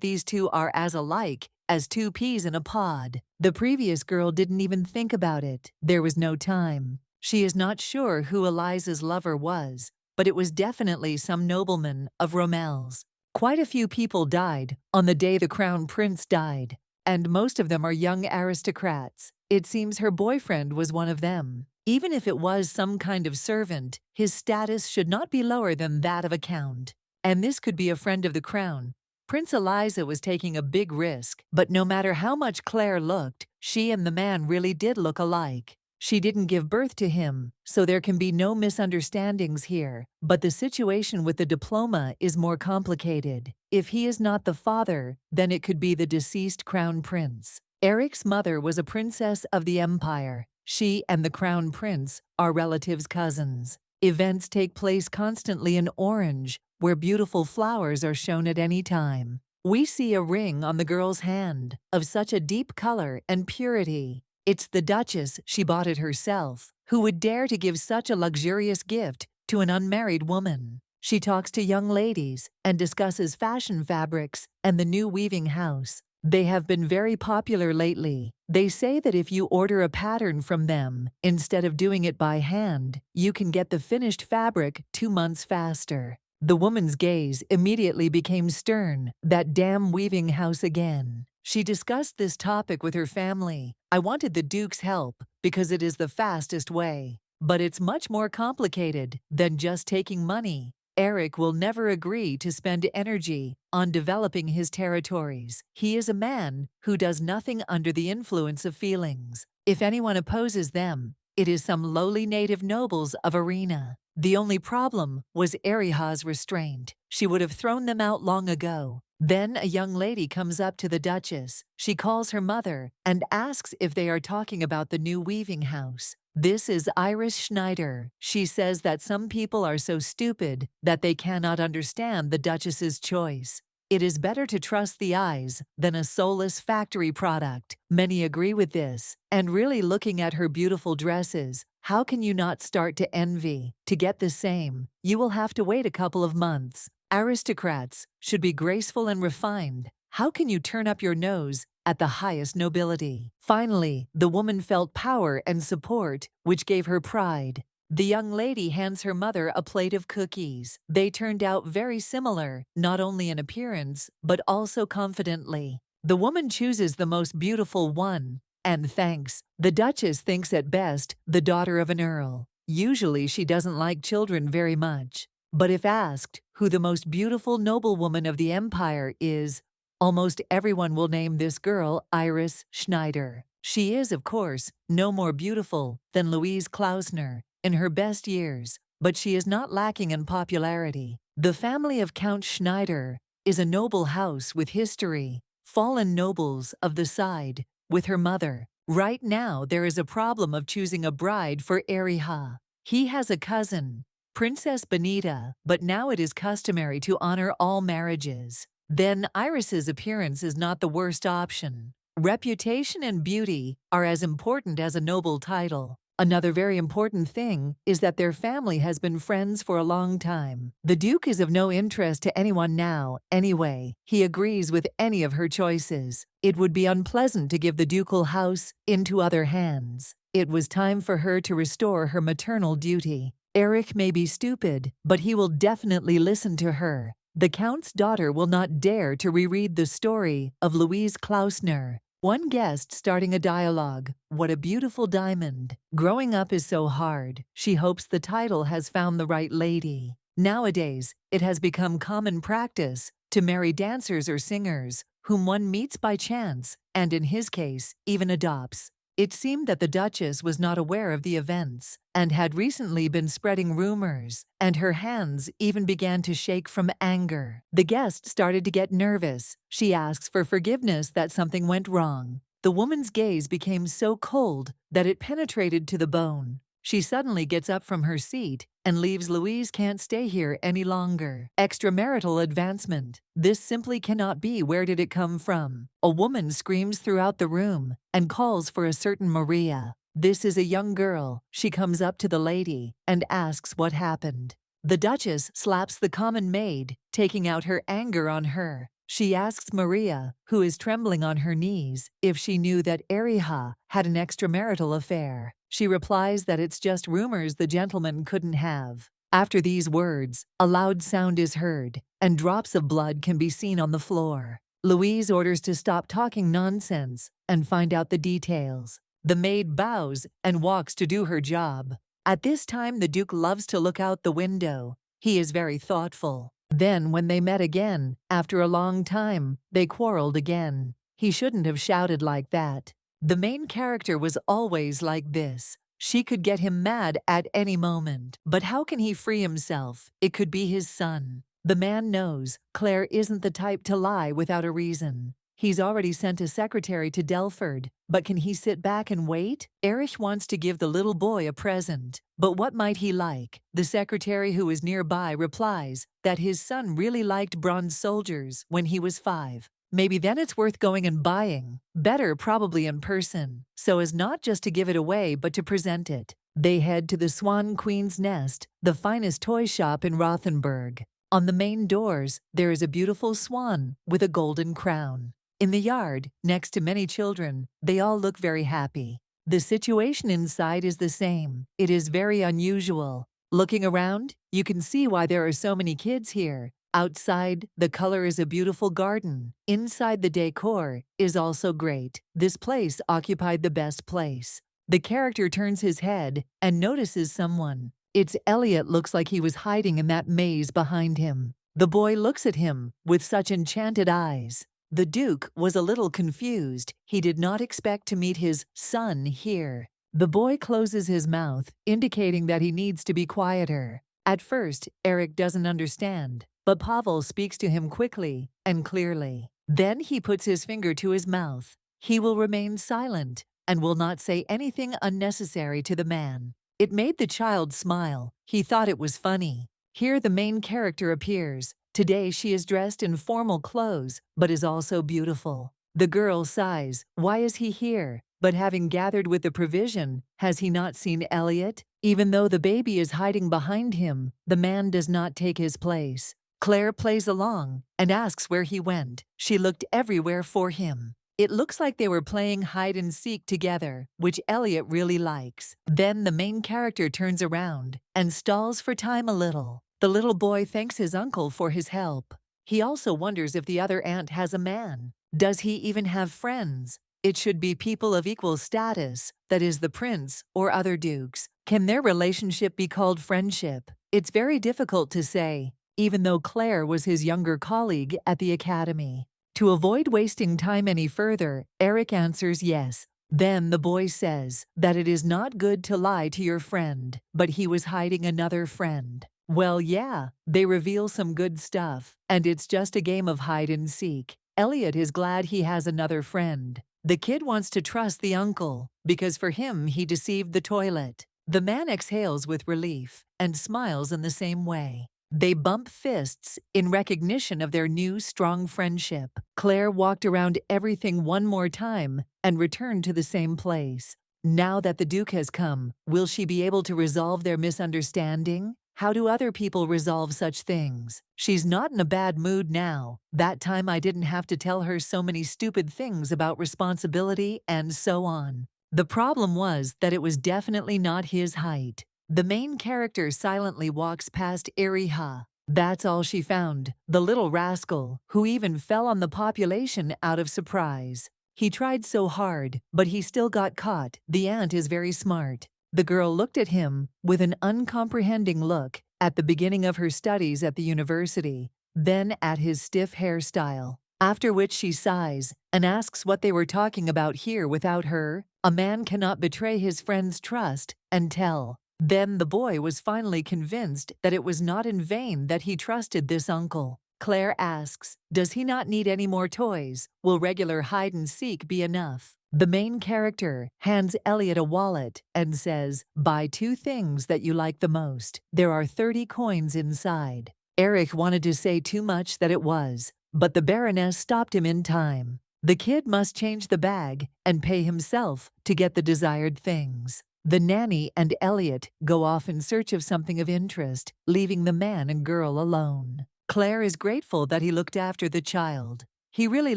these two are as alike as two peas in a pod. The previous girl didn't even think about it. There was no time. She is not sure who Eliza's lover was, but it was definitely some nobleman of Romel's. Quite a few people died on the day the crown prince died, and most of them are young aristocrats. It seems her boyfriend was one of them. Even if it was some kind of servant, his status should not be lower than that of a count. And this could be a friend of the crown. Prince Eliza was taking a big risk, but no matter how much Claire looked, she and the man really did look alike. She didn't give birth to him, so there can be no misunderstandings here. But the situation with the diploma is more complicated. If he is not the father, then it could be the deceased crown prince. Eric's mother was a princess of the empire. She and the crown prince are relatives cousins. Events take place constantly in Orange, where beautiful flowers are shown at any time. We see a ring on the girl's hand, of such a deep color and purity. It's the duchess, she bought it herself, who would dare to give such a luxurious gift to an unmarried woman. She talks to young ladies and discusses fashion fabrics and the new weaving house. They have been very popular lately. They say that if you order a pattern from them, instead of doing it by hand, you can get the finished fabric 2 months faster. The woman's gaze immediately became stern. That damn weaving house again. She discussed this topic with her family. I wanted the Duke's help because it is the fastest way. But it's much more complicated than just taking money. Eric will never agree to spend energy on developing his territories. He is a man who does nothing under the influence of feelings. If anyone opposes them, it is some lowly native nobles of Arena. The only problem was Eriha's restraint. She would have thrown them out long ago. Then a young lady comes up to the Duchess. She calls her mother and asks if they are talking about the new weaving house. This is Iris Schneider. She says that some people are so stupid that they cannot understand the Duchess's choice. It is better to trust the eyes than a soulless factory product. Many agree with this. And really looking at her beautiful dresses, how can you not start to envy? To get the same, you will have to wait a couple of months. Aristocrats should be graceful and refined. How can you turn up your nose at the highest nobility? Finally, the woman felt power and support, which gave her pride. The young lady hands her mother a plate of cookies. They turned out very similar, not only in appearance, but also confidently. The woman chooses the most beautiful one, and thanks. The Duchess thinks at best the daughter of an earl. Usually she doesn't like children very much. But if asked who the most beautiful noblewoman of the empire is, almost everyone will name this girl Iris Schneider. She is, of course, no more beautiful than Louise Klausner in her best years, but she is not lacking in popularity. The family of Count Schneider is a noble house with history, fallen nobles of the side, with her mother. Right now there is a problem of choosing a bride for Eriha. He has a cousin, Princess Benita, but now it is customary to honor all marriages. Then Iris's appearance is not the worst option. Reputation and beauty are as important as a noble title. Another very important thing is that their family has been friends for a long time. The Duke is of no interest to anyone now, anyway. He agrees with any of her choices. It would be unpleasant to give the ducal house into other hands. It was time for her to restore her maternal duty. Eric may be stupid, but he will definitely listen to her. The Count's daughter will not dare to reread the story of Louise Klausner. One guest starting a dialogue. What a beautiful diamond. Growing up is so hard. She hopes the title has found the right lady. Nowadays, it has become common practice to marry dancers or singers whom one meets by chance and, in his case, even adopts. It seemed that the Duchess was not aware of the events and had recently been spreading rumors, and her hands even began to shake from anger. The guest started to get nervous. She asks for forgiveness that something went wrong. The woman's gaze became so cold that it penetrated to the bone. She suddenly gets up from her seat and leaves. Louise can't stay here any longer. Extramarital advancement. This simply cannot be. Where did it come from? A woman screams throughout the room and calls for a certain Maria. This is a young girl. She comes up to the lady and asks what happened. The Duchess slaps the common maid, taking out her anger on her. She asks Maria, who is trembling on her knees, if she knew that Eriha had an extramarital affair. She replies that it's just rumors the gentleman couldn't have. After these words, a loud sound is heard, and drops of blood can be seen on the floor. Louise orders to stop talking nonsense and find out the details. The maid bows and walks to do her job. At this time, the Duke loves to look out the window. He is very thoughtful. Then, when they met again, after a long time, they quarreled again. He shouldn't have shouted like that. The main character was always like this. She could get him mad at any moment. But how can he free himself? It could be his son. The man knows Claire isn't the type to lie without a reason. He's already sent a secretary to Delford, but can he sit back and wait? Erich wants to give the little boy a present, but what might he like? The secretary who is nearby replies that his son really liked bronze soldiers when he was 5. Maybe then it's worth going and buying. Better probably in person, so as not just to give it away but to present it. They head to the Swan Queen's Nest, the finest toy shop in Rothenburg. On the main doors, there is a beautiful swan with a golden crown. In the yard, next to many children, they all look very happy. The situation inside is the same. It is very unusual. Looking around, you can see why there are so many kids here. Outside, the color is a beautiful garden. Inside, the decor is also great. This place occupied the best place. The character turns his head and notices someone. It's Elliot. Looks like he was hiding in that maze behind him. The boy looks at him with such enchanted eyes. The Duke was a little confused. He did not expect to meet his son here. The boy closes his mouth, indicating that he needs to be quieter. At first, Eric doesn't understand, but Pavel speaks to him quickly and clearly. Then he puts his finger to his mouth. He will remain silent and will not say anything unnecessary to the man. It made the child smile. He thought it was funny. Here the main character appears. Today she is dressed in formal clothes, but is also beautiful. The girl sighs. Why is he here? But having gathered with the provision, has he not seen Elliot? Even though the baby is hiding behind him, the man does not take his place. Claire plays along and asks where he went. She looked everywhere for him. It looks like they were playing hide and seek together, which Elliot really likes. Then the main character turns around and stalls for time a little. The little boy thanks his uncle for his help. He also wonders if the other aunt has a man. Does he even have friends? It should be people of equal status, that is the prince or other dukes. Can their relationship be called friendship? It's very difficult to say, even though Claire was his younger colleague at the academy. To avoid wasting time any further, Eric answers yes. Then the boy says that it is not good to lie to your friend, but he was hiding another friend. Well, yeah, they reveal some good stuff, and it's just a game of hide and seek. Elliot is glad he has another friend. The kid wants to trust the uncle, because for him he deceived the toilet. The man exhales with relief and smiles in the same way. They bump fists in recognition of their new strong friendship. Claire walked around everything one more time and returned to the same place. Now that the Duke has come, will she be able to resolve their misunderstanding? How do other people resolve such things? She's not in a bad mood now. That time I didn't have to tell her so many stupid things about responsibility and so on. The problem was that it was definitely not his height. The main character silently walks past Eriha. That's all she found, the little rascal, who even fell on the population out of surprise. He tried so hard, but he still got caught. The aunt is very smart. The girl looked at him with an uncomprehending look at the beginning of her studies at the university, then at his stiff hairstyle, after which she sighs and asks what they were talking about here without her. A man cannot betray his friend's trust and tell. Then the boy was finally convinced that it was not in vain that he trusted this uncle. Claire asks, does he not need any more toys? Will regular hide and seek be enough? The main character hands Elliot a wallet and says, buy 2 things that you like the most. There are 30 coins inside. Eric wanted to say too much that it was, but the Baroness stopped him in time. The kid must change the bag and pay himself to get the desired things. The nanny and Elliot go off in search of something of interest, leaving the man and girl alone. Claire is grateful that he looked after the child. He really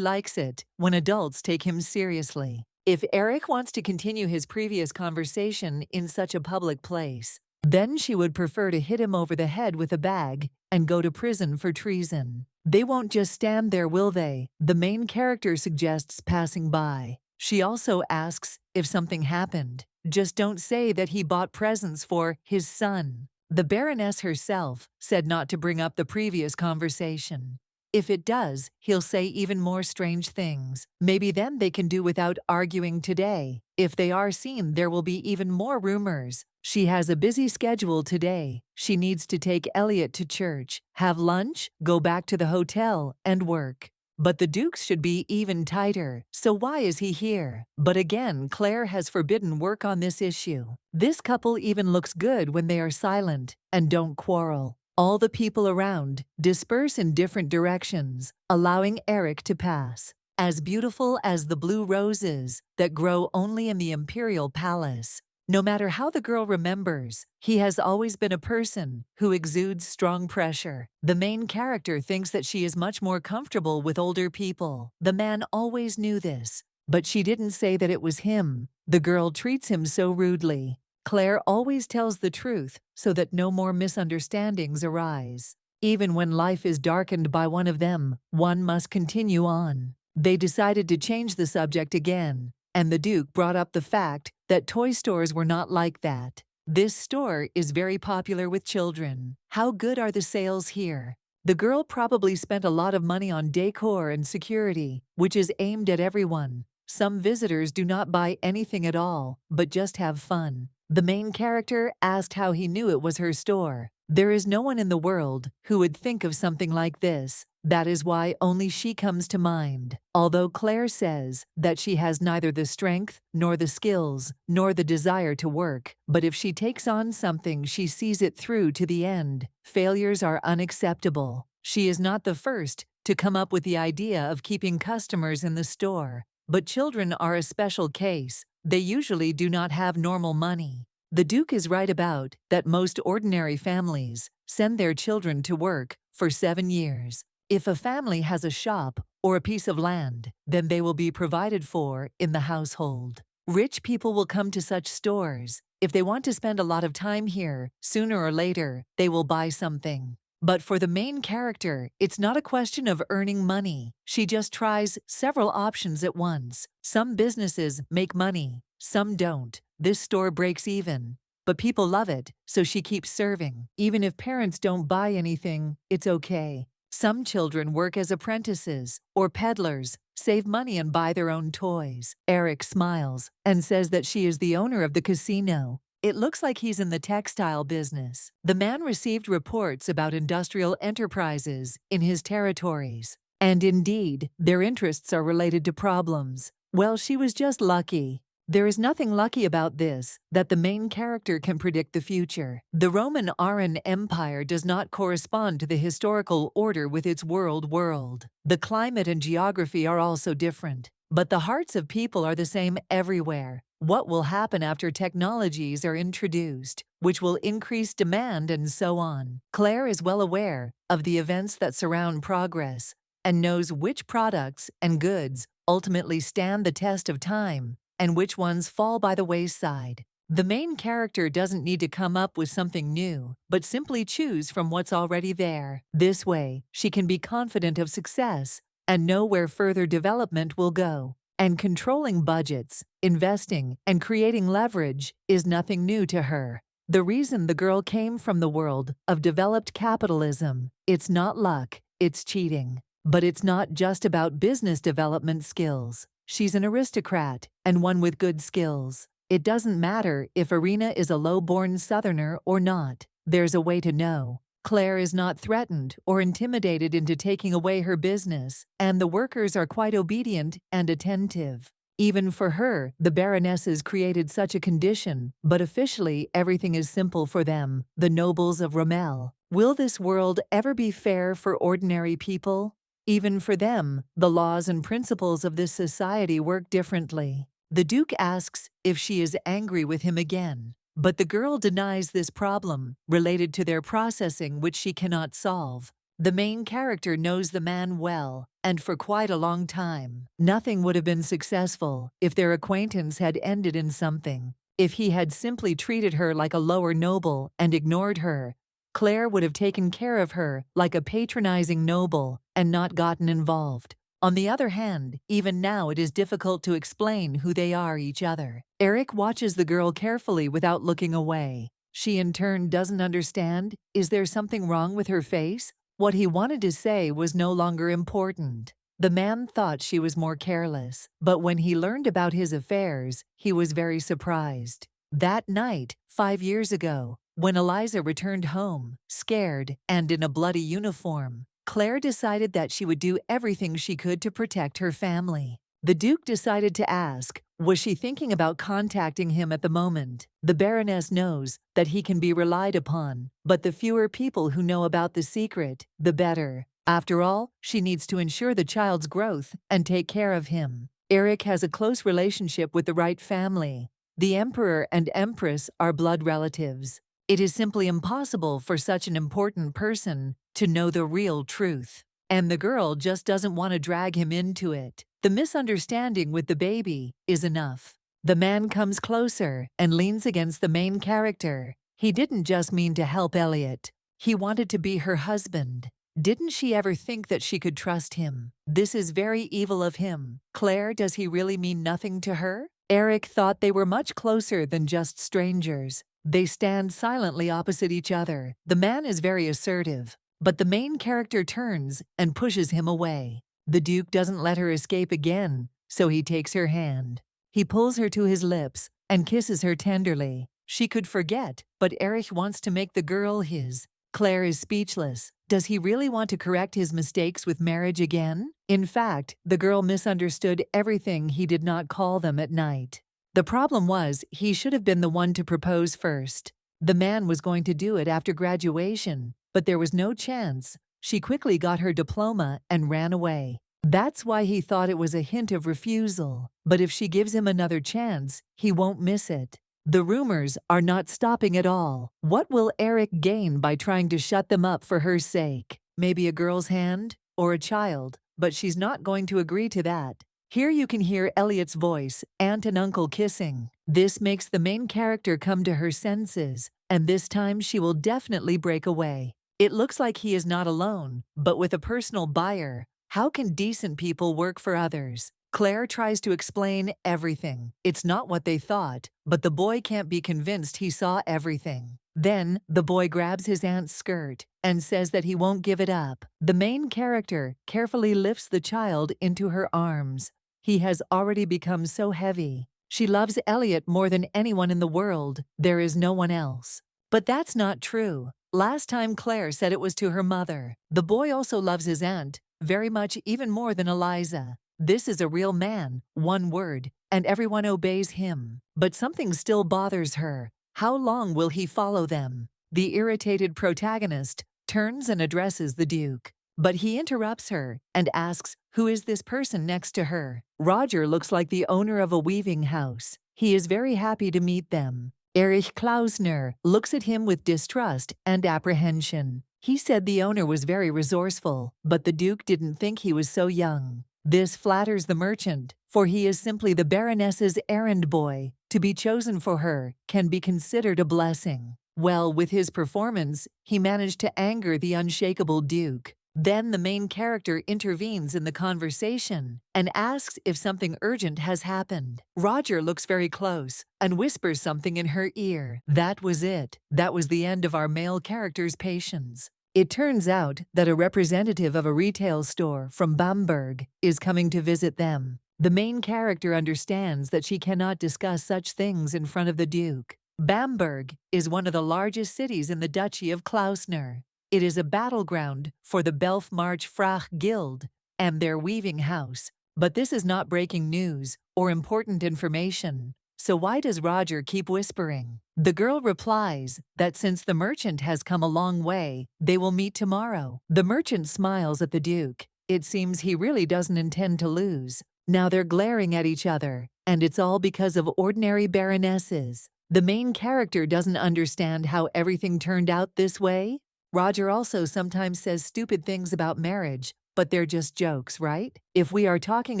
likes it when adults take him seriously. If Eric wants to continue his previous conversation in such a public place, then she would prefer to hit him over the head with a bag and go to prison for treason. They won't just stand there, will they? The main character suggests passing by. She also asks if something happened. Just don't say that he bought presents for his son. The Baroness herself said not to bring up the previous conversation. If it does, he'll say even more strange things. Maybe then they can do without arguing today. If they are seen, there will be even more rumors. She has a busy schedule today. She needs to take Elliot to church, have lunch, go back to the hotel, and work. But the Duke's should be even tighter, so why is he here? But again, Claire has forbidden work on this issue. This couple even looks good when they are silent and don't quarrel. All the people around disperse in different directions, allowing Eric to pass. As beautiful as the blue roses that grow only in the imperial palace. No matter how the girl remembers, he has always been a person who exudes strong pressure. The main character thinks that she is much more comfortable with older people. The man always knew this, but she didn't say that it was him. The girl treats him so rudely. Claire always tells the truth so that no more misunderstandings arise. Even when life is darkened by one of them, one must continue on. They decided to change the subject again, and the Duke brought up the fact that toy stores were not like that. This store is very popular with children. How good are the sales here? The girl probably spent a lot of money on decor and security, which is aimed at everyone. Some visitors do not buy anything at all, but just have fun. The main character asked how he knew it was her store. There is no one in the world who would think of something like this. That is why only she comes to mind. Although Claire says that she has neither the strength, nor the skills, nor the desire to work, but if she takes on something, she sees it through to the end. Failures are unacceptable. She is not the first to come up with the idea of keeping customers in the store. But children are a special case. They usually do not have normal money. The Duke is right about that most ordinary families send their children to work for 7 years. If a family has a shop or a piece of land, then they will be provided for in the household. Rich people will come to such stores. If they want to spend a lot of time here, sooner or later, they will buy something. But for the main character, it's not a question of earning money. She just tries several options at once. Some businesses make money, some don't. This store breaks even. But people love it, so she keeps serving. Even if parents don't buy anything, it's okay. Some children work as apprentices or peddlers, save money and buy their own toys. Eric smiles and says that she is the owner of the casino. It looks like he's in the textile business. The man received reports about industrial enterprises in his territories. And indeed, their interests are related to problems. Well, she was just lucky. There is nothing lucky about this, that the main character can predict the future. The Roman Aran Empire does not correspond to the historical order with its world. The climate and geography are also different. But the hearts of people are the same everywhere. What will happen after technologies are introduced, which will increase demand and so on? Claire is well aware of the events that surround progress and knows which products and goods ultimately stand the test of time and which ones fall by the wayside. The main character doesn't need to come up with something new, but simply choose from what's already there. This way, she can be confident of success and know where further development will go. And controlling budgets, investing, and creating leverage is nothing new to her. The reason the girl came from the world of developed capitalism, it's not luck, it's cheating. But it's not just about business development skills. She's an aristocrat and one with good skills. It doesn't matter if Irina is a low-born southerner or not. There's a way to know. Claire is not threatened or intimidated into taking away her business, and the workers are quite obedient and attentive. Even for her, the baronesses created such a condition, but officially everything is simple for them, the nobles of Rommel. Will this world ever be fair for ordinary people? Even for them, the laws and principles of this society work differently. The Duke asks if she is angry with him again, but the girl denies this problem, related to their processing which she cannot solve. The main character knows the man well, and for quite a long time. Nothing would have been successful if their acquaintance had ended in something. If he had simply treated her like a lower noble and ignored her, Claire would have taken care of her like a patronizing noble and not gotten involved. On the other hand, even now it is difficult to explain who they are each other. Eric watches the girl carefully without looking away. She in turn doesn't understand. Is there something wrong with her face? What he wanted to say was no longer important. The man thought she was more careless, but when he learned about his affairs, he was very surprised. That night, 5 years ago, when Eliza returned home, scared and in a bloody uniform, Claire decided that she would do everything she could to protect her family. The Duke decided to ask, was she thinking about contacting him at the moment? The Baroness knows that he can be relied upon, but the fewer people who know about the secret, the better. After all, she needs to ensure the child's growth and take care of him. Eric has a close relationship with the right family. The Emperor and Empress are blood relatives. It is simply impossible for such an important person to know the real truth. And the girl just doesn't want to drag him into it. The misunderstanding with the baby is enough. The man comes closer and leans against the main character. He didn't just mean to help Elliot. He wanted to be her husband. Didn't she ever think that she could trust him? This is very evil of him. Claire, does he really mean nothing to her? Eric thought they were much closer than just strangers. They stand silently opposite each other. The man is very assertive, but the main character turns and pushes him away. The Duke doesn't let her escape again, so he takes her hand. He pulls her to his lips and kisses her tenderly. She could forget, but Erich wants to make the girl his. Claire is speechless. Does he really want to correct his mistakes with marriage again? In fact, the girl misunderstood everything he did not call them at night. The problem was, he should have been the one to propose first. The man was going to do it after graduation, but there was no chance. She quickly got her diploma and ran away. That's why he thought it was a hint of refusal. But if she gives him another chance, he won't miss it. The rumors are not stopping at all. What will Eric gain by trying to shut them up for her sake? Maybe a girl's hand? Or a child? But she's not going to agree to that. Here you can hear Elliot's voice, aunt and uncle kissing. This makes the main character come to her senses, and this time she will definitely break away. It looks like he is not alone, but with a personal buyer. How can decent people work for others? Claire tries to explain everything. It's not what they thought, but the boy can't be convinced he saw everything. Then, the boy grabs his aunt's skirt and says that he won't give it up. The main character carefully lifts the child into her arms. He has already become so heavy. She loves Elliot more than anyone in the world. There is no one else. But that's not true. Last time Claire said it was to her mother. The boy also loves his aunt very much, even more than Eliza. This is a real man, one word, and everyone obeys him. But something still bothers her. How long will he follow them? The irritated protagonist turns and addresses the Duke. But he interrupts her and asks, who is this person next to her? Roger looks like the owner of a weaving house. He is very happy to meet them. Erich Klausner looks at him with distrust and apprehension. He said the owner was very resourceful, but the Duke didn't think he was so young. This flatters the merchant, for he is simply the Baroness's errand boy. To be chosen for her can be considered a blessing. Well, with his performance, he managed to anger the unshakable Duke. Then the main character intervenes in the conversation and asks if something urgent has happened. Roger looks very close and whispers something in her ear. That was it. That was the end of our male character's patience. It turns out that a representative of a retail store from Bamberg is coming to visit them. The main character understands that she cannot discuss such things in front of the Duke. Bamberg is one of the largest cities in the Duchy of Klausner. It is a battleground for the Belfmarch Frach Guild and their weaving house. But this is not breaking news or important information. So why does Roger keep whispering? The girl replies that since the merchant has come a long way, they will meet tomorrow. The merchant smiles at the Duke. It seems he really doesn't intend to lose. Now they're glaring at each other, and it's all because of ordinary baronesses. The main character doesn't understand how everything turned out this way. Roger also sometimes says stupid things about marriage, but they're just jokes, right? If we are talking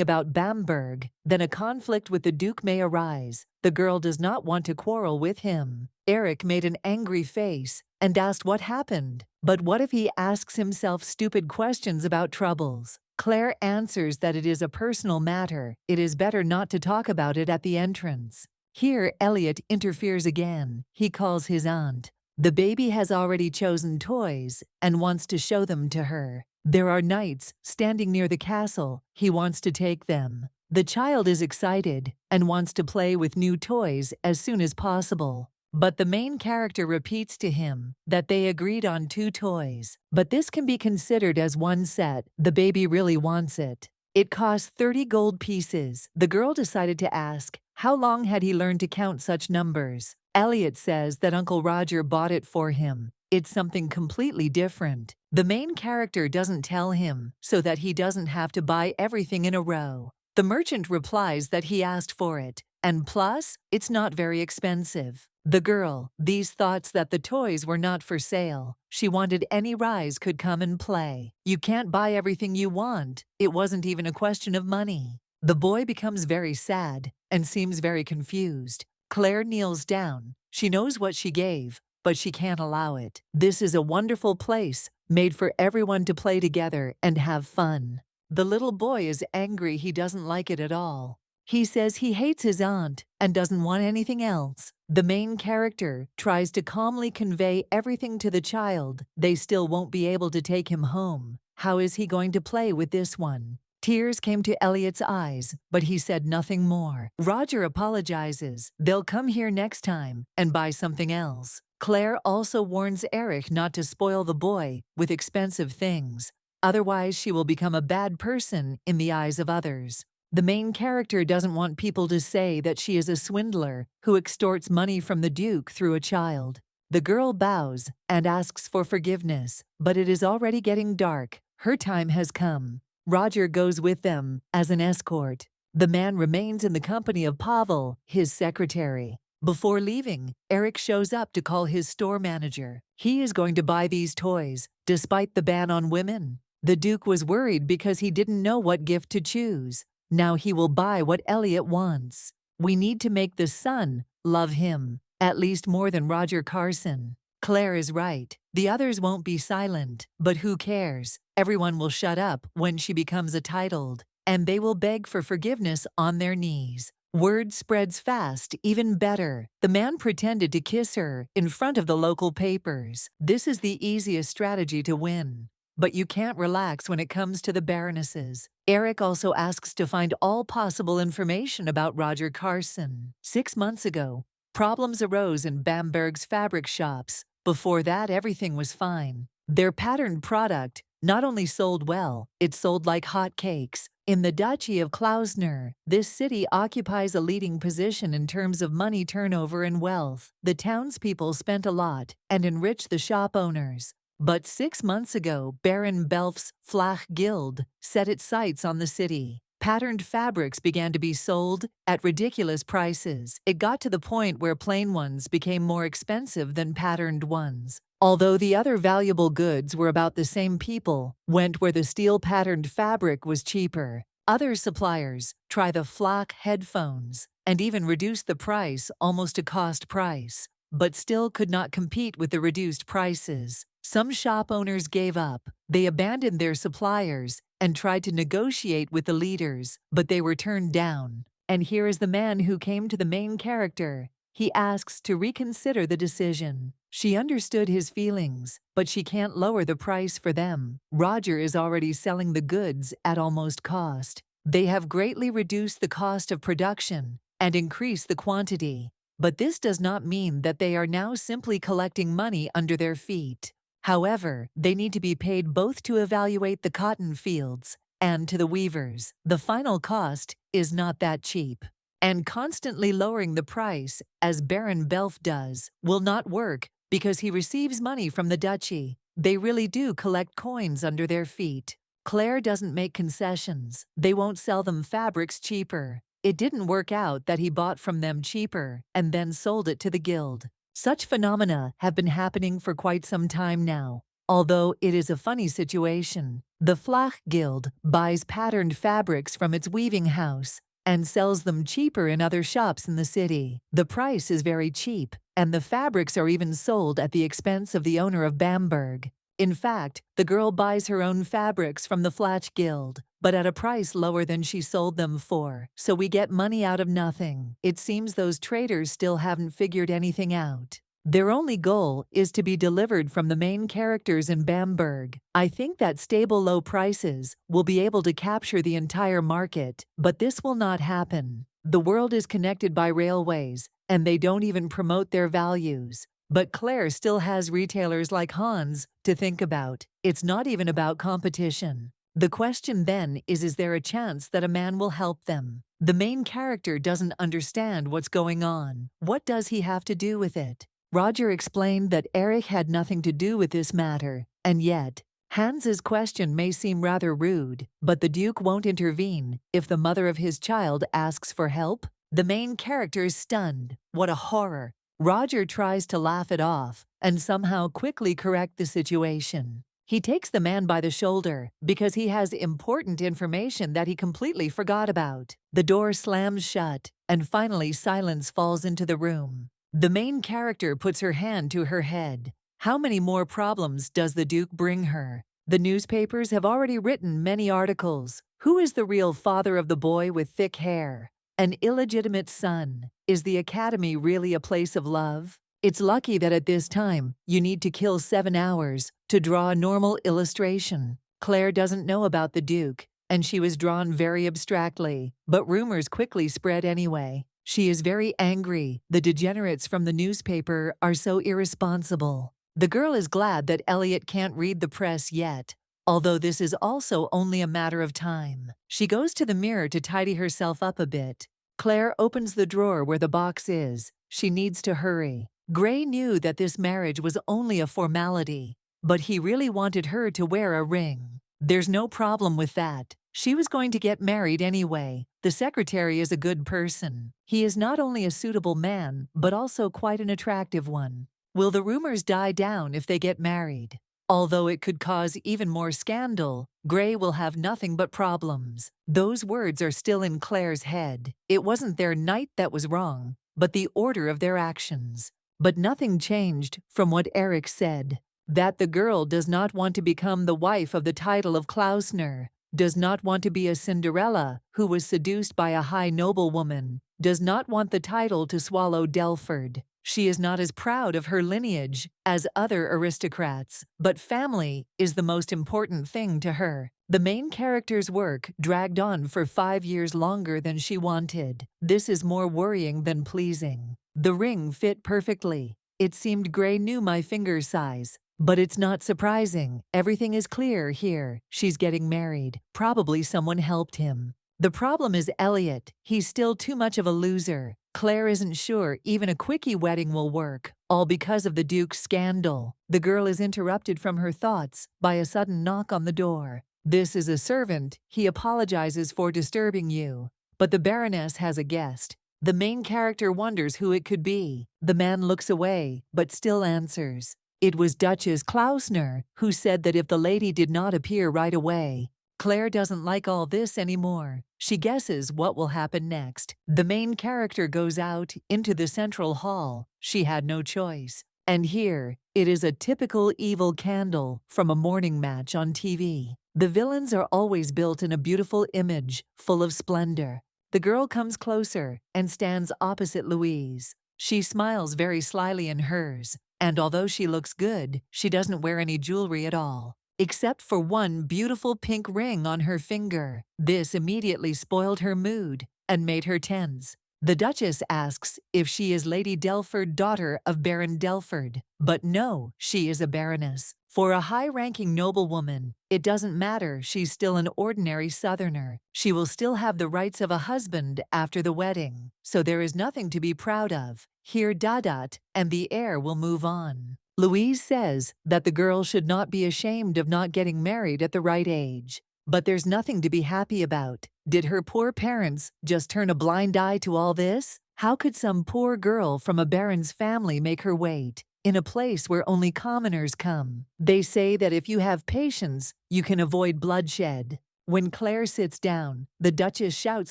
about Bamberg, then a conflict with the Duke may arise. The girl does not want to quarrel with him. Eric made an angry face and asked what happened. But what if he asks himself stupid questions about troubles? Claire answers that it is a personal matter. It is better not to talk about it at the entrance. Here, Elliot interferes again. He calls his aunt. The baby has already chosen toys and wants to show them to her. There are knights standing near the castle. He wants to take them. The child is excited and wants to play with new toys as soon as possible. But the main character repeats to him that they agreed on 2 toys. But this can be considered as one set. The baby really wants it. It costs 30 gold pieces. The girl decided to ask, how long had he learned to count such numbers? Elliot says that Uncle Roger bought it for him. It's something completely different. The main character doesn't tell him so that he doesn't have to buy everything in a row. The merchant replies that he asked for it, and plus, it's not very expensive. The girl, these thoughts that the toys were not for sale. She wanted any rise could come and play. You can't buy everything you want. It wasn't even a question of money. The boy becomes very sad and seems very confused. Claire kneels down. She knows what she gave, but she can't allow it. This is a wonderful place, made for everyone to play together and have fun. The little boy is angry. He doesn't like it at all. He says he hates his aunt and doesn't want anything else. The main character tries to calmly convey everything to the child. They still won't be able to take him home. How is he going to play with this one? Tears came to Elliot's eyes, but he said nothing more. Roger apologizes. They'll come here next time and buy something else. Claire also warns Eric not to spoil the boy with expensive things. Otherwise, she will become a bad person in the eyes of others. The main character doesn't want people to say that she is a swindler who extorts money from the Duke through a child. The girl bows and asks for forgiveness, but it is already getting dark. Her time has come. Roger goes with them as an escort. The man remains in the company of Pavel, his secretary. Before leaving, Eric shows up to call his store manager. He is going to buy these toys, despite the ban on women. The Duke was worried because he didn't know what gift to choose. Now he will buy what Elliot wants. We need to make the son love him, at least more than Roger Carson. Claire is right. The others won't be silent, but who cares? Everyone will shut up when she becomes a titled, and they will beg for forgiveness on their knees. Word spreads fast, even better. The man pretended to kiss her in front of the local papers. This is the easiest strategy to win. But you can't relax when it comes to the baronesses. Eric also asks to find all possible information about Roger Carson. 6 months ago, problems arose in Bamberg's fabric shops. Before that, everything was fine. Their patterned product not only sold well, it sold like hotcakes. In the Duchy of Klausner, this city occupies a leading position in terms of money turnover and wealth. The townspeople spent a lot and enriched the shop owners. But 6 months ago, Baron Belf's Flach Guild set its sights on the city. Patterned fabrics began to be sold at ridiculous prices. It got to the point where plain ones became more expensive than patterned ones. Although the other valuable goods were about the same, people went where the steel-patterned fabric was cheaper. Other suppliers try the Flach headphones and even reduced the price almost to cost price, but still could not compete with the reduced prices. Some shop owners gave up. They abandoned their suppliers and tried to negotiate with the leaders, but they were turned down. And here is the man who came to the main character. He asks to reconsider the decision. She understood his feelings, but she can't lower the price for them. Roger is already selling the goods at almost cost. They have greatly reduced the cost of production and increased the quantity. But this does not mean that they are now simply collecting money under their feet. However, they need to be paid both to evaluate the cotton fields and to the weavers. The final cost is not that cheap. And constantly lowering the price, as Baron Belf does, will not work because he receives money from the duchy. They really do collect coins under their feet. Claire doesn't make concessions. They won't sell them fabrics cheaper. It didn't work out that he bought from them cheaper and then sold it to the guild. Such phenomena have been happening for quite some time now. Although it is a funny situation, the Flach Guild buys patterned fabrics from its weaving house and sells them cheaper in other shops in the city. The price is very cheap, and the fabrics are even sold at the expense of the owner of Bamberg. In fact, the girl buys her own fabrics from the Flach Guild, but at a price lower than she sold them for, so we get money out of nothing. It seems those traders still haven't figured anything out. Their only goal is to be delivered from the main characters in Bamberg. I think that stable low prices will be able to capture the entire market, but this will not happen. The world is connected by railways, and they don't even promote their values. But Claire still has retailers like Hans to think about. It's not even about competition. The question then is there a chance that a man will help them? The main character doesn't understand what's going on. What does he have to do with it? Roger explained that Erich had nothing to do with this matter, and yet, Hans's question may seem rather rude, but the Duke won't intervene if the mother of his child asks for help? The main character is stunned. What a horror! Roger tries to laugh it off and somehow quickly correct the situation. He takes the man by the shoulder because he has important information that he completely forgot about. The door slams shut, and finally silence falls into the room. The main character puts her hand to her head. How many more problems does the Duke bring her? The newspapers have already written many articles. Who is the real father of the boy with thick hair? An illegitimate son. Is the academy really a place of love? It's lucky that at this time, you need to kill 7 hours to draw a normal illustration. Claire doesn't know about the Duke, and she was drawn very abstractly, but rumors quickly spread anyway. She is very angry. The degenerates from the newspaper are so irresponsible. The girl is glad that Elliot can't read the press yet, although this is also only a matter of time. She goes to the mirror to tidy herself up a bit. Claire opens the drawer where the box is. She needs to hurry. Gray knew that this marriage was only a formality, but he really wanted her to wear a ring. There's no problem with that. She was going to get married anyway. The secretary is a good person. He is not only a suitable man, but also quite an attractive one. Will the rumors die down if they get married? Although it could cause even more scandal, Gray will have nothing but problems. Those words are still in Claire's head. It wasn't their night that was wrong, but the order of their actions. But nothing changed from what Erich said. That the girl does not want to become the wife of the title of Klausner, does not want to be a Cinderella who was seduced by a high noblewoman, does not want the title to swallow Delford. She is not as proud of her lineage as other aristocrats, but family is the most important thing to her. The main character's work dragged on for 5 years longer than she wanted. This is more worrying than pleasing. The ring fit perfectly. It seemed Gray knew my finger size. But it's not surprising. Everything is clear here. She's getting married. Probably someone helped him. The problem is Elliot. He's still too much of a loser. Claire isn't sure even a quickie wedding will work, all because of the Duke's scandal. The girl is interrupted from her thoughts by a sudden knock on the door. This is a servant. He apologizes for disturbing you. But the Baroness has a guest. The main character wonders who it could be. The man looks away, but still answers. It was Duchess Klausner who said that if the lady did not appear right away. Claire doesn't like all this anymore. She guesses what will happen next. The main character goes out into the central hall. She had no choice. And here, it is a typical evil candle from a morning match on TV. The villains are always built in a beautiful image, full of splendor. The girl comes closer and stands opposite Louise. She smiles very slyly in hers. And although she looks good, she doesn't wear any jewelry at all, except for one beautiful pink ring on her finger. This immediately spoiled her mood and made her tense. The Duchess asks if she is Lady Delford, daughter of Baron Delford. But no, she is a Baroness. For a high-ranking noblewoman, it doesn't matter, she's still an ordinary Southerner. She will still have the rights of a husband after the wedding, so there is nothing to be proud of. Here Dadat and the heir will move on. Louise says that the girl should not be ashamed of not getting married at the right age. But there's nothing to be happy about. Did her poor parents just turn a blind eye to all this? How could some poor girl from a baron's family make her wait in a place where only commoners come? They say that if you have patience, you can avoid bloodshed. When Claire sits down, the Duchess shouts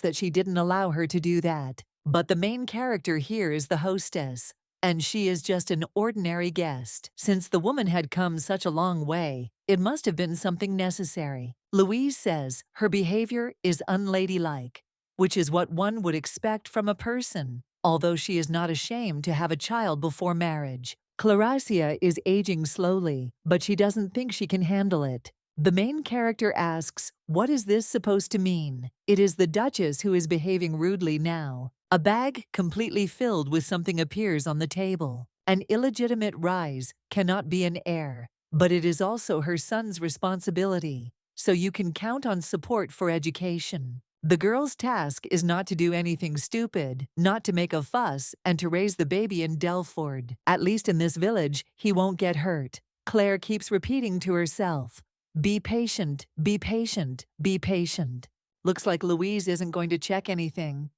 that she didn't allow her to do that. But the main character here is the hostess, and she is just an ordinary guest. Since the woman had come such a long way, it must have been something necessary. Louise says her behavior is unladylike, which is what one would expect from a person, although she is not ashamed to have a child before marriage. Claracia is aging slowly, but she doesn't think she can handle it. The main character asks, "What is this supposed to mean?" It is the Duchess who is behaving rudely now. A bag completely filled with something appears on the table. An illegitimate rise cannot be an heir, but it is also her son's responsibility, so you can count on support for education. The girl's task is not to do anything stupid, not to make a fuss, and to raise the baby in Delford. At least in this village, he won't get hurt. Claire keeps repeating to herself, "Be patient, be patient, be patient." Looks like Louise isn't going to check anything.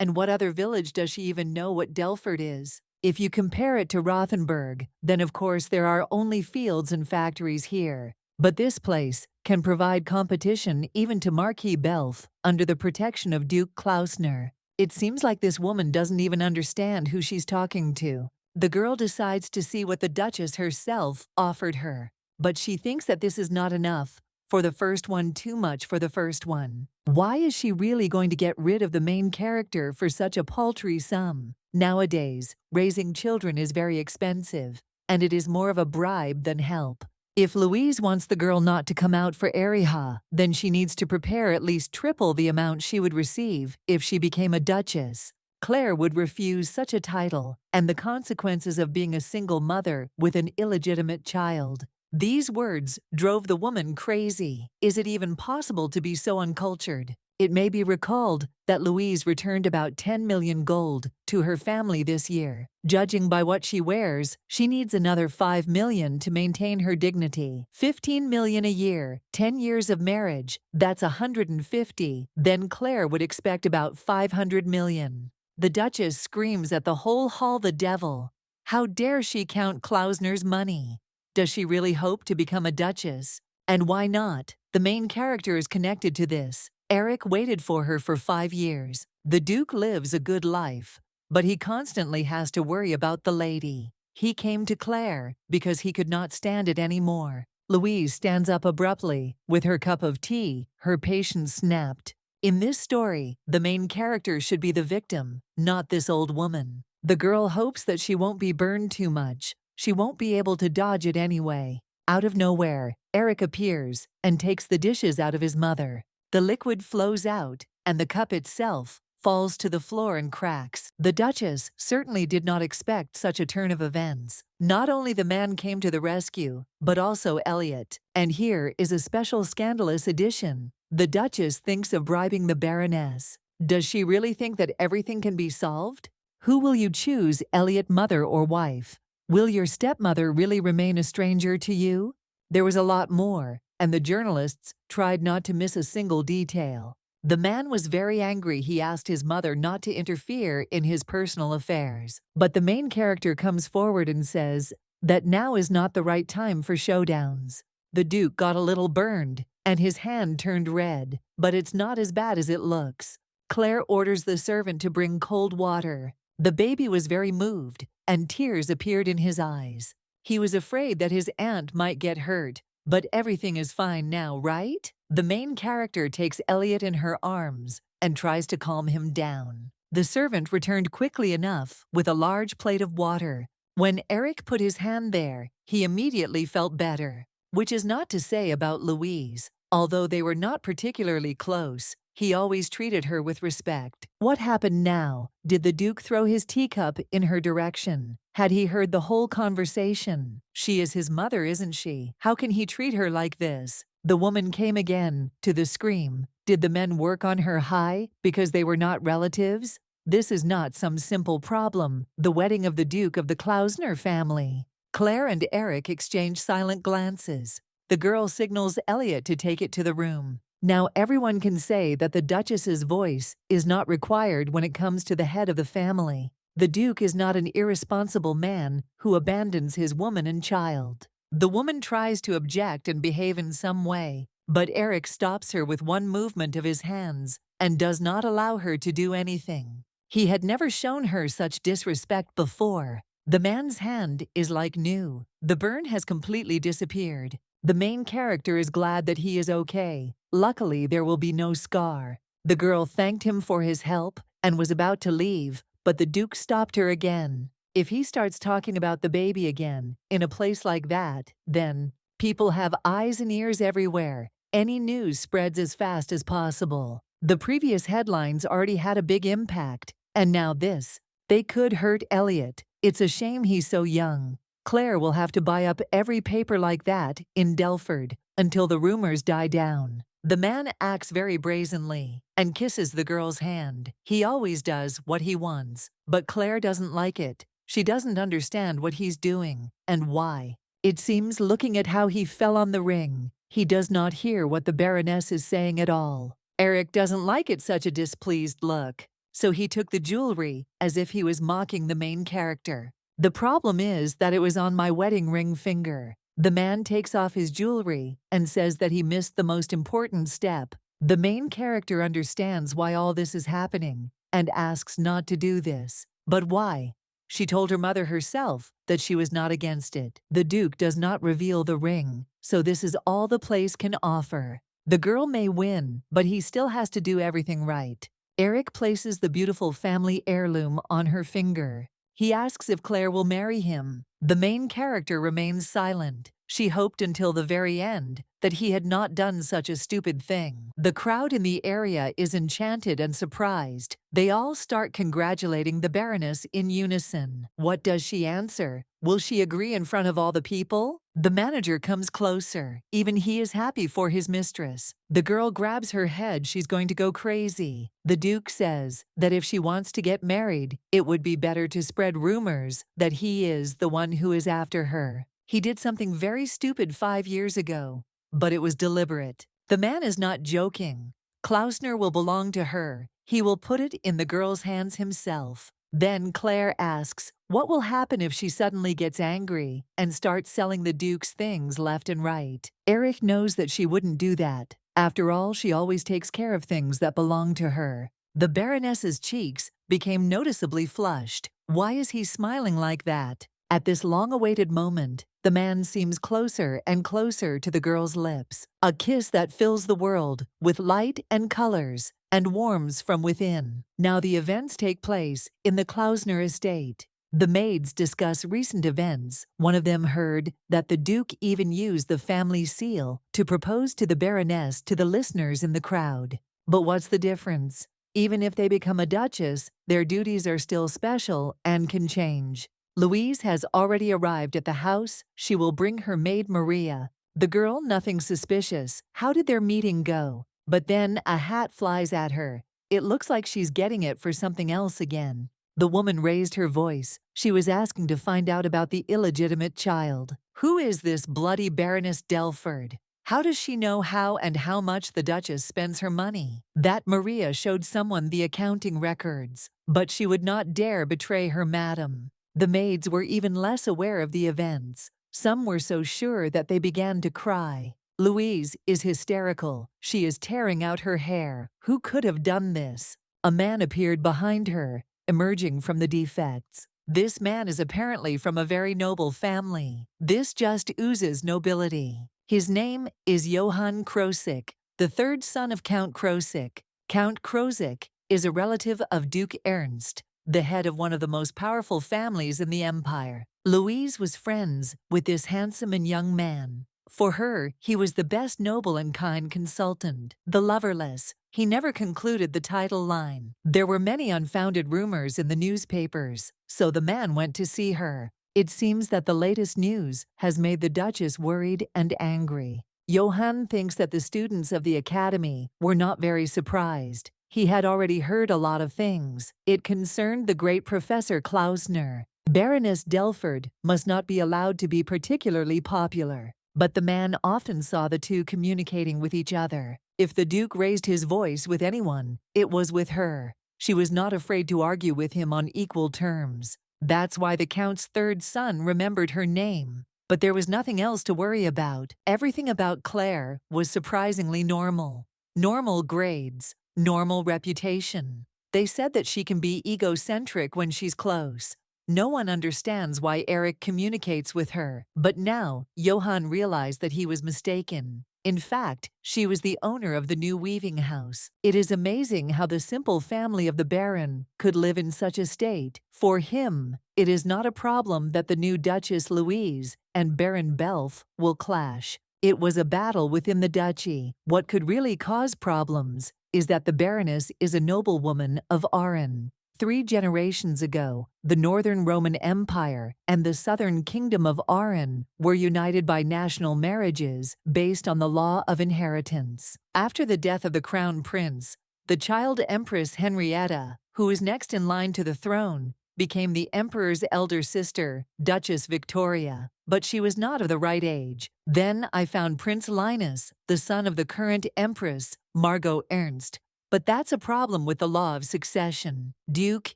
And what other village does she even know what Delford is? If you compare it to Rothenburg, then of course there are only fields and factories here. But this place can provide competition even to Marquis Belf under the protection of Duke Klausner. It seems like this woman doesn't even understand who she's talking to. The girl decides to see what the Duchess herself offered her, but she thinks that this is not enough. For the first one, too much for the first one. Why is she really going to get rid of the main character for such a paltry sum? Nowadays, raising children is very expensive, and it is more of a bribe than help. If Louise wants the girl not to come out for Ariha, then she needs to prepare at least triple the amount she would receive if she became a duchess. Claire would refuse such a title, and the consequences of being a single mother with an illegitimate child. These words drove the woman crazy. Is it even possible to be so uncultured? It may be recalled that Louise returned about 10 million gold to her family this year. Judging by what she wears, she needs another 5 million to maintain her dignity. 15 million a year, 10 years of marriage, that's 150. Then Claire would expect about 500 million. The Duchess screams at the whole hall the devil. How dare she count Klausner's money? Does she really hope to become a duchess? And why not? The main character is connected to this. Eric waited for her for 5 years. The Duke lives a good life, but he constantly has to worry about the lady. He came to Claire because he could not stand it anymore. Louise stands up abruptly. With her cup of tea, her patience snapped. In this story, the main character should be the victim, not this old woman. The girl hopes that she won't be burned too much. She won't be able to dodge it anyway. Out of nowhere, Eric appears and takes the dishes out of his mother. The liquid flows out, and the cup itself falls to the floor and cracks. The Duchess certainly did not expect such a turn of events. Not only the man came to the rescue, but also Elliot. And here is a special scandalous addition. The Duchess thinks of bribing the Baroness. Does she really think that everything can be solved? Who will you choose, Elliot, mother or wife? Will your stepmother really remain a stranger to you? There was a lot more, and the journalists tried not to miss a single detail. The man was very angry. He asked his mother not to interfere in his personal affairs. But the main character comes forward and says that now is not the right time for showdowns. The Duke got a little burned, and his hand turned red, but it's not as bad as it looks. Claire orders the servant to bring cold water. The baby was very moved, and tears appeared in his eyes. He was afraid that his aunt might get hurt, but everything is fine now, right? The main character takes Elliot in her arms and tries to calm him down. The servant returned quickly enough with a large plate of water. When Eric put his hand there, he immediately felt better, which is not to say about Louise. Although they were not particularly close, He always treated her with respect. What happened now? Did the Duke throw his teacup in her direction? Had he heard the whole conversation? She is his mother, isn't she? How can he treat her like this? The woman came again, to the scream. Did the men work on her high because they were not relatives? This is not some simple problem. The wedding of the Duke of the Klausner family. Claire and Eric exchange silent glances. The girl signals Elliot to take it to the room. Now everyone can say that the Duchess's voice is not required when it comes to the head of the family. The Duke is not an irresponsible man who abandons his woman and child. The woman tries to object and behave in some way, but Eric stops her with one movement of his hands and does not allow her to do anything. He had never shown her such disrespect before. The man's hand is like new. The burn has completely disappeared. The main character is glad that he is okay. Luckily, there will be no scar. The girl thanked him for his help and was about to leave, but the Duke stopped her again. If he starts talking about the baby again, in a place like that, then people have eyes and ears everywhere. Any news spreads as fast as possible. The previous headlines already had a big impact, and now this. They could hurt Elliot. It's a shame he's so young. Claire will have to buy up every paper like that in Delford until the rumors die down. The man acts very brazenly and kisses the girl's hand. He always does what he wants, but Claire doesn't like it. She doesn't understand what he's doing and why. It seems, looking at how he fell on the ring, he does not hear what the Baroness is saying at all. Eric doesn't like it, such a displeased look, so he took the jewelry as if he was mocking the main character. The problem is that it was on my wedding ring finger. The man takes off his jewelry and says that he missed the most important step. The main character understands why all this is happening and asks not to do this. But why? She told her mother herself that she was not against it. The Duke does not reveal the ring, so this is all the place can offer. The girl may win, but he still has to do everything right. Eric places the beautiful family heirloom on her finger. He asks if Claire will marry him. The main character remains silent. She hoped until the very end that he had not done such a stupid thing. The crowd in the area is enchanted and surprised. They all start congratulating the Baroness in unison. What does she answer? Will she agree in front of all the people? The manager comes closer. Even he is happy for his mistress. The girl grabs her head. She's going to go crazy. The Duke says that if she wants to get married, it would be better to spread rumors that he is the one who is after her. He did something very stupid 5 years ago, but it was deliberate. The man is not joking. Klausner will belong to her. He will put it in the girl's hands himself. Then Claire asks, what will happen if she suddenly gets angry and starts selling the Duke's things left and right? Eric knows that she wouldn't do that. After all, she always takes care of things that belong to her. The Baroness's cheeks became noticeably flushed. Why is he smiling like that? At this long-awaited moment, the man seems closer and closer to the girl's lips, a kiss that fills the world with light and colors and warms from within. Now the events take place in the Klausner estate. The maids discuss recent events. One of them heard that the Duke even used the family seal to propose to the Baroness to the listeners in the crowd. But what's the difference? Even if they become a duchess, their duties are still special and can change. Louise has already arrived at the house. She will bring her maid Maria. The girl, nothing suspicious. How did their meeting go? But then a hat flies at her. It looks like she's getting it for something else again. The woman raised her voice. She was asking to find out about the illegitimate child. Who is this bloody Baroness Delford? How does she know how and how much the Duchess spends her money? That Maria showed someone the accounting records, but she would not dare betray her madam. The maids were even less aware of the events. Some were so sure that they began to cry. Louise is hysterical. She is tearing out her hair. Who could have done this? A man appeared behind her, emerging from the defects. This man is apparently from a very noble family. This just oozes nobility. His name is Johann Krosigk, the third son of Count Krosigk. Count Krosigk is a relative of Duke Ernst, the head of one of the most powerful families in the empire. Louise was friends with this handsome and young man. For her, he was the best noble and kind consultant. The loverless. He never concluded the title line. There were many unfounded rumors in the newspapers, so the man went to see her. It seems that the latest news has made the Duchess worried and angry. Johann thinks that the students of the academy were not very surprised. He had already heard a lot of things. It concerned the great Professor Klausner. Baroness Delford must not be allowed to be particularly popular. But the man often saw the two communicating with each other. If the Duke raised his voice with anyone, it was with her. She was not afraid to argue with him on equal terms. That's why the Count's third son remembered her name. But there was nothing else to worry about. Everything about Claire was surprisingly normal. Normal grades, normal reputation. They said that she can be egocentric when she's close. No one understands why Eric communicates with her, but now Johann realized that he was mistaken. In fact, she was the owner of the new weaving house. It is amazing how the simple family of the Baron could live in such a state. For him, it is not a problem that the new Duchess Louise and Baron Belf will clash. It was a battle within the duchy. What could really cause problems is that the Baroness is a noblewoman of Aran. 3 generations ago, the Northern Roman Empire and the Southern Kingdom of Aran were united by national marriages based on the law of inheritance. After the death of the crown prince, the child Empress Henrietta, who is next in line to the throne, became the emperor's elder sister, Duchess Victoria, but she was not of the right age. Then I found Prince Linus, the son of the current empress, Margot Ernst. But that's a problem with the law of succession. Duke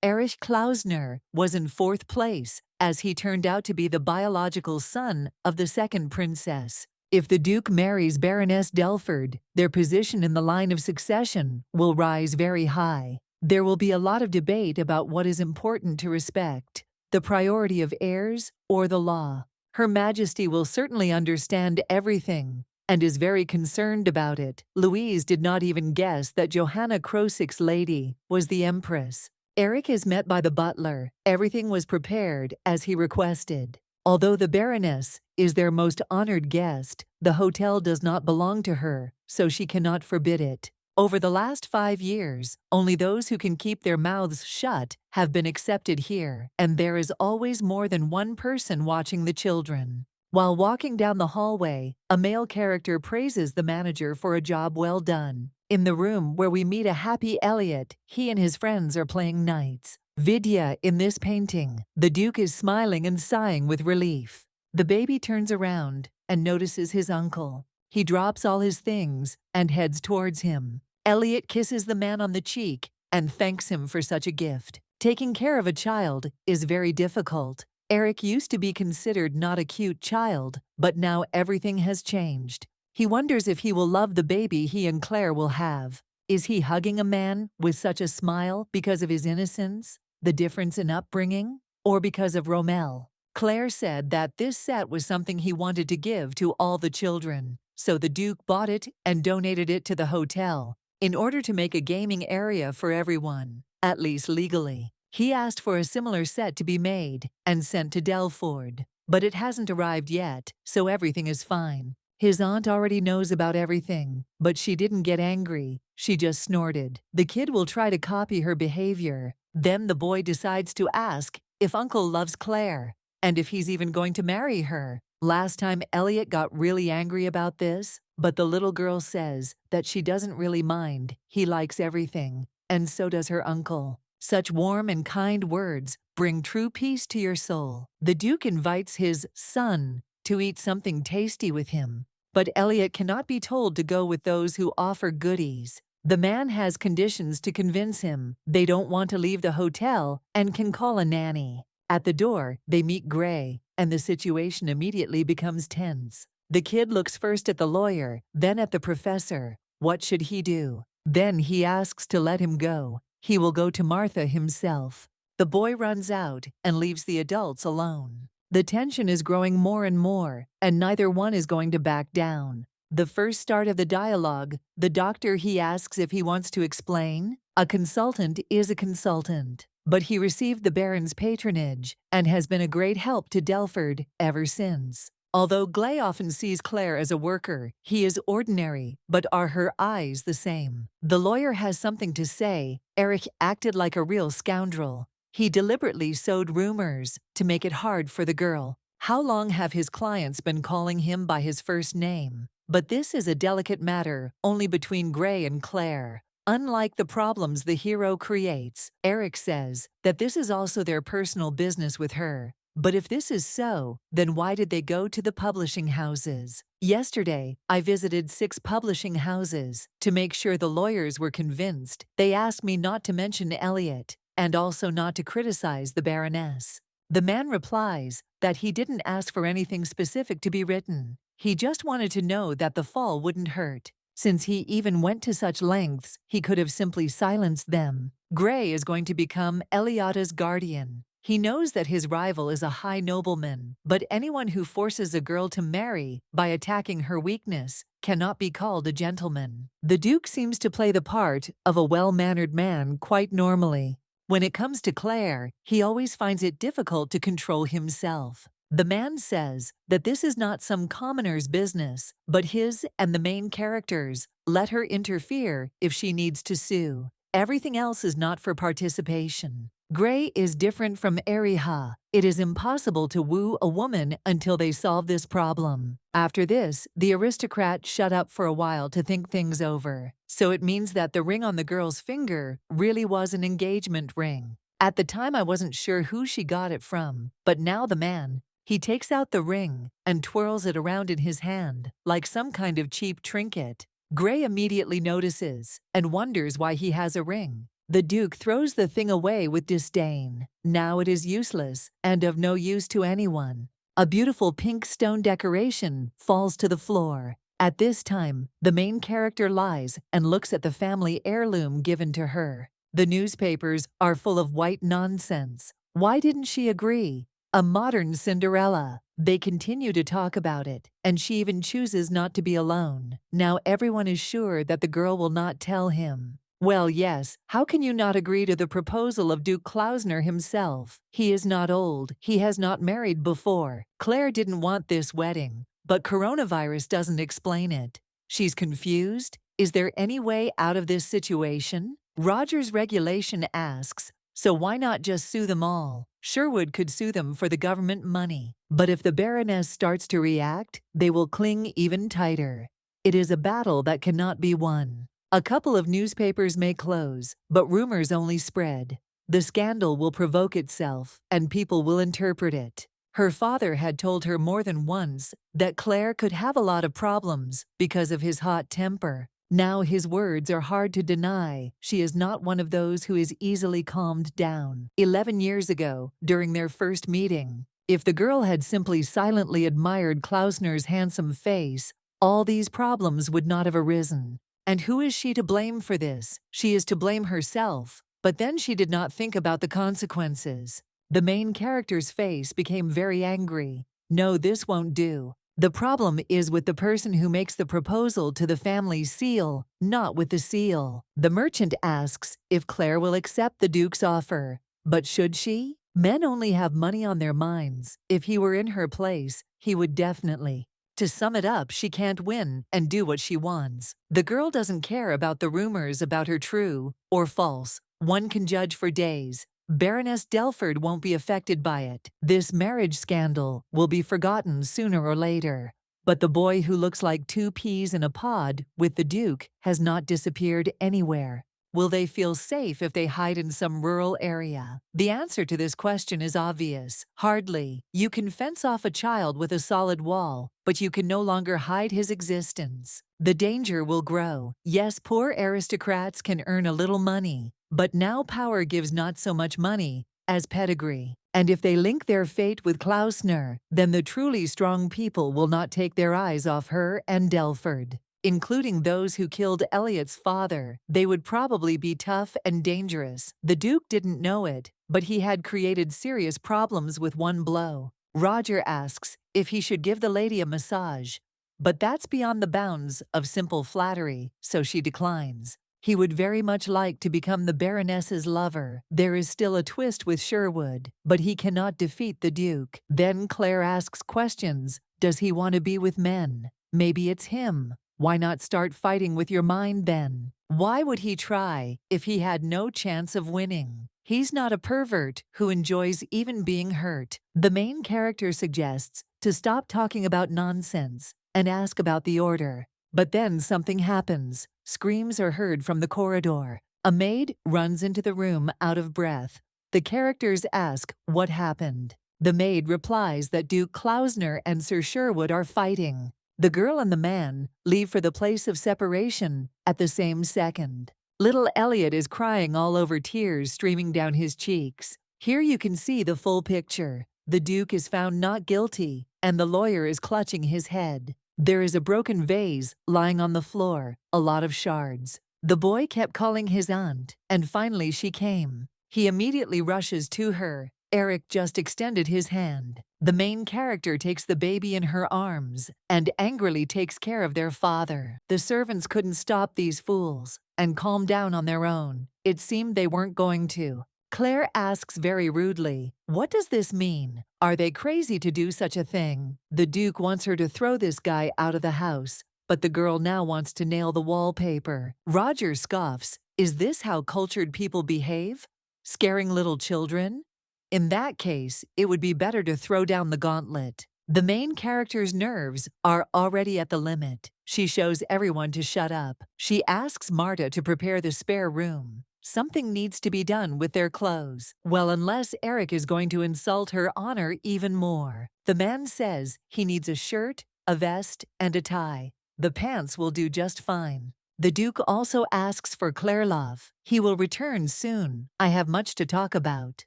Erich Klausner was in 4th place, as he turned out to be the biological son of the second princess. If the Duke marries Baroness Delford, their position in the line of succession will rise very high. There will be a lot of debate about what is important to respect, the priority of heirs or the law. Her Majesty will certainly understand everything and is very concerned about it. Louise did not even guess that Johanna Krosigk's lady was the Empress. Eric is met by the butler. Everything was prepared as he requested. Although the Baroness is their most honored guest, the hotel does not belong to her, so she cannot forbid it. Over the last 5 years, only those who can keep their mouths shut have been accepted here, and there is always more than one person watching the children. While walking down the hallway, a male character praises the manager for a job well done. In the room where we meet a happy Elliot, he and his friends are playing knights. Vidya in this painting, the Duke is smiling and sighing with relief. The baby turns around and notices his uncle. He drops all his things and heads towards him. Elliot kisses the man on the cheek and thanks him for such a gift. Taking care of a child is very difficult. Eric used to be considered not a cute child, but now everything has changed. He wonders if he will love the baby he and Claire will have. Is he hugging a man with such a smile because of his innocence, the difference in upbringing, or because of Rommel? Claire said that this set was something he wanted to give to all the children, so the Duke bought it and donated it to the hotel, in order to make a gaming area for everyone, at least legally. He asked for a similar set to be made and sent to Delford, but it hasn't arrived yet, so everything is fine. His aunt already knows about everything, but she didn't get angry, she just snorted. The kid will try to copy her behavior. Then the boy decides to ask if Uncle loves Claire, and if he's even going to marry her. Last time Elliot got really angry about this, but the little girl says that she doesn't really mind. He likes everything, and so does her uncle. Such warm and kind words bring true peace to your soul. The Duke invites his son to eat something tasty with him, but Elliot cannot be told to go with those who offer goodies. The man has conditions to convince him they don't want to leave the hotel and can call a nanny. At the door, they meet Gray, and the situation immediately becomes tense. The kid looks first at the lawyer, then at the professor. What should he do? Then he asks to let him go. He will go to Martha himself. The boy runs out and leaves the adults alone. The tension is growing more and more, and neither one is going to back down. The first start of the dialogue, the doctor he asks if he wants to explain. A consultant is a consultant, but he received the Baron's patronage and has been a great help to Delford ever since. Although Glay often sees Claire as a worker, he is ordinary, but are her eyes the same? The lawyer has something to say. Eric acted like a real scoundrel. He deliberately sowed rumors to make it hard for the girl. How long have his clients been calling him by his first name? But this is a delicate matter, only between Gray and Claire. Unlike the problems the hero creates, Eric says that this is also their personal business with her. But if this is so, then why did they go to the publishing houses? Yesterday, I visited 6 publishing houses to make sure the lawyers were convinced. They asked me not to mention Elliot, and also not to criticize the Baroness. The man replies that he didn't ask for anything specific to be written. He just wanted to know that the fall wouldn't hurt. Since he even went to such lengths, he could have simply silenced them. Gray is going to become Eliada's guardian. He knows that his rival is a high nobleman, but anyone who forces a girl to marry by attacking her weakness cannot be called a gentleman. The Duke seems to play the part of a well-mannered man quite normally. When it comes to Claire, he always finds it difficult to control himself. The man says that this is not some commoner's business, but his and the main character's. Let her interfere if she needs to sue. Everything else is not for participation. Gray is different from Eriha. It is impossible to woo a woman until they solve this problem. After this, the aristocrat shut up for a while to think things over. So it means that the ring on the girl's finger really was an engagement ring. At the time I wasn't sure who she got it from, but now the man, he takes out the ring and twirls it around in his hand, like some kind of cheap trinket. Gray immediately notices and wonders why he has a ring. The Duke throws the thing away with disdain. Now it is useless and of no use to anyone. A beautiful pink stone decoration falls to the floor. At this time, the main character lies and looks at the family heirloom given to her. The newspapers are full of white nonsense. Why didn't she agree? A modern Cinderella. They continue to talk about it, and she even chooses not to be alone. Now everyone is sure that the girl will not tell him. Well, yes, how can you not agree to the proposal of Duke Klausner himself? He is not old, he has not married before. Claire didn't want this wedding, but coronavirus doesn't explain it. She's confused. Is there any way out of this situation? Roger's regulation asks, so why not just sue them all? Sherwood could sue them for the government money. But if the Baroness starts to react, they will cling even tighter. It is a battle that cannot be won. A couple of newspapers may close, but rumors only spread. The scandal will provoke itself, and people will interpret it. Her father had told her more than once that Claire could have a lot of problems because of his hot temper. Now his words are hard to deny. She is not one of those who is easily calmed down. 11 years ago, during their first meeting, if the girl had simply silently admired Klausner's handsome face, all these problems would not have arisen. And who is she to blame for this? She is to blame herself. But then she did not think about the consequences. The main character's face became very angry. No, this won't do. The problem is with the person who makes the proposal to the family's seal, not with the seal. The merchant asks if Claire will accept the Duke's offer. But should she? Men only have money on their minds. If he were in her place, he would definitely. To sum it up, she can't win and do what she wants. The girl doesn't care about the rumors about her true or false. One can judge for days. Baroness Delford won't be affected by it. This marriage scandal will be forgotten sooner or later. But the boy who looks like 2 peas in a pod with the Duke has not disappeared anywhere. Will they feel safe if they hide in some rural area? The answer to this question is obvious. Hardly. You can fence off a child with a solid wall, but you can no longer hide his existence. The danger will grow. Yes, poor aristocrats can earn a little money, but now power gives not so much money as pedigree. And if they link their fate with Klausner, then the truly strong people will not take their eyes off her and Delford. Including those who killed Elliot's father. They would probably be tough and dangerous. The Duke didn't know it, but he had created serious problems with one blow. Roger asks if he should give the lady a massage, but that's beyond the bounds of simple flattery, so she declines. He would very much like to become the Baroness's lover. There is still a twist with Sherwood, but he cannot defeat the Duke. Then Claire asks questions Does he want to be with men? Maybe it's him. Why not start fighting with your mind then? Why would he try if he had no chance of winning? He's not a pervert who enjoys even being hurt. The main character suggests to stop talking about nonsense and ask about the order. But then something happens. Screams are heard from the corridor. A maid runs into the room out of breath. The characters ask what happened. The maid replies that Duke Klausner and Sir Sherwood are fighting. The girl and the man leave for the place of separation at the same second. Little Elliot is crying all over, tears streaming down his cheeks. Here you can see the full picture. The Duke is found not guilty, and the lawyer is clutching his head. There is a broken vase lying on the floor, a lot of shards. The boy kept calling his aunt, and finally she came. He immediately rushes to her. Eric just extended his hand. The main character takes the baby in her arms and angrily takes care of their father. The servants couldn't stop these fools and calm down on their own. It seemed they weren't going to. Claire asks very rudely, "What does this mean? Are they crazy to do such a thing?" The Duke wants her to throw this guy out of the house, but the girl now wants to nail the wallpaper. Roger scoffs, "Is this how cultured people behave? Scaring little children? In that case, it would be better to throw down the gauntlet." The main character's nerves are already at the limit. She shows everyone to shut up. She asks Marta to prepare the spare room. Something needs to be done with their clothes. Well, unless Eric is going to insult her honor even more. The man says he needs a shirt, a vest, and a tie. The pants will do just fine. The Duke also asks for Clairlove. He will return soon. I have much to talk about.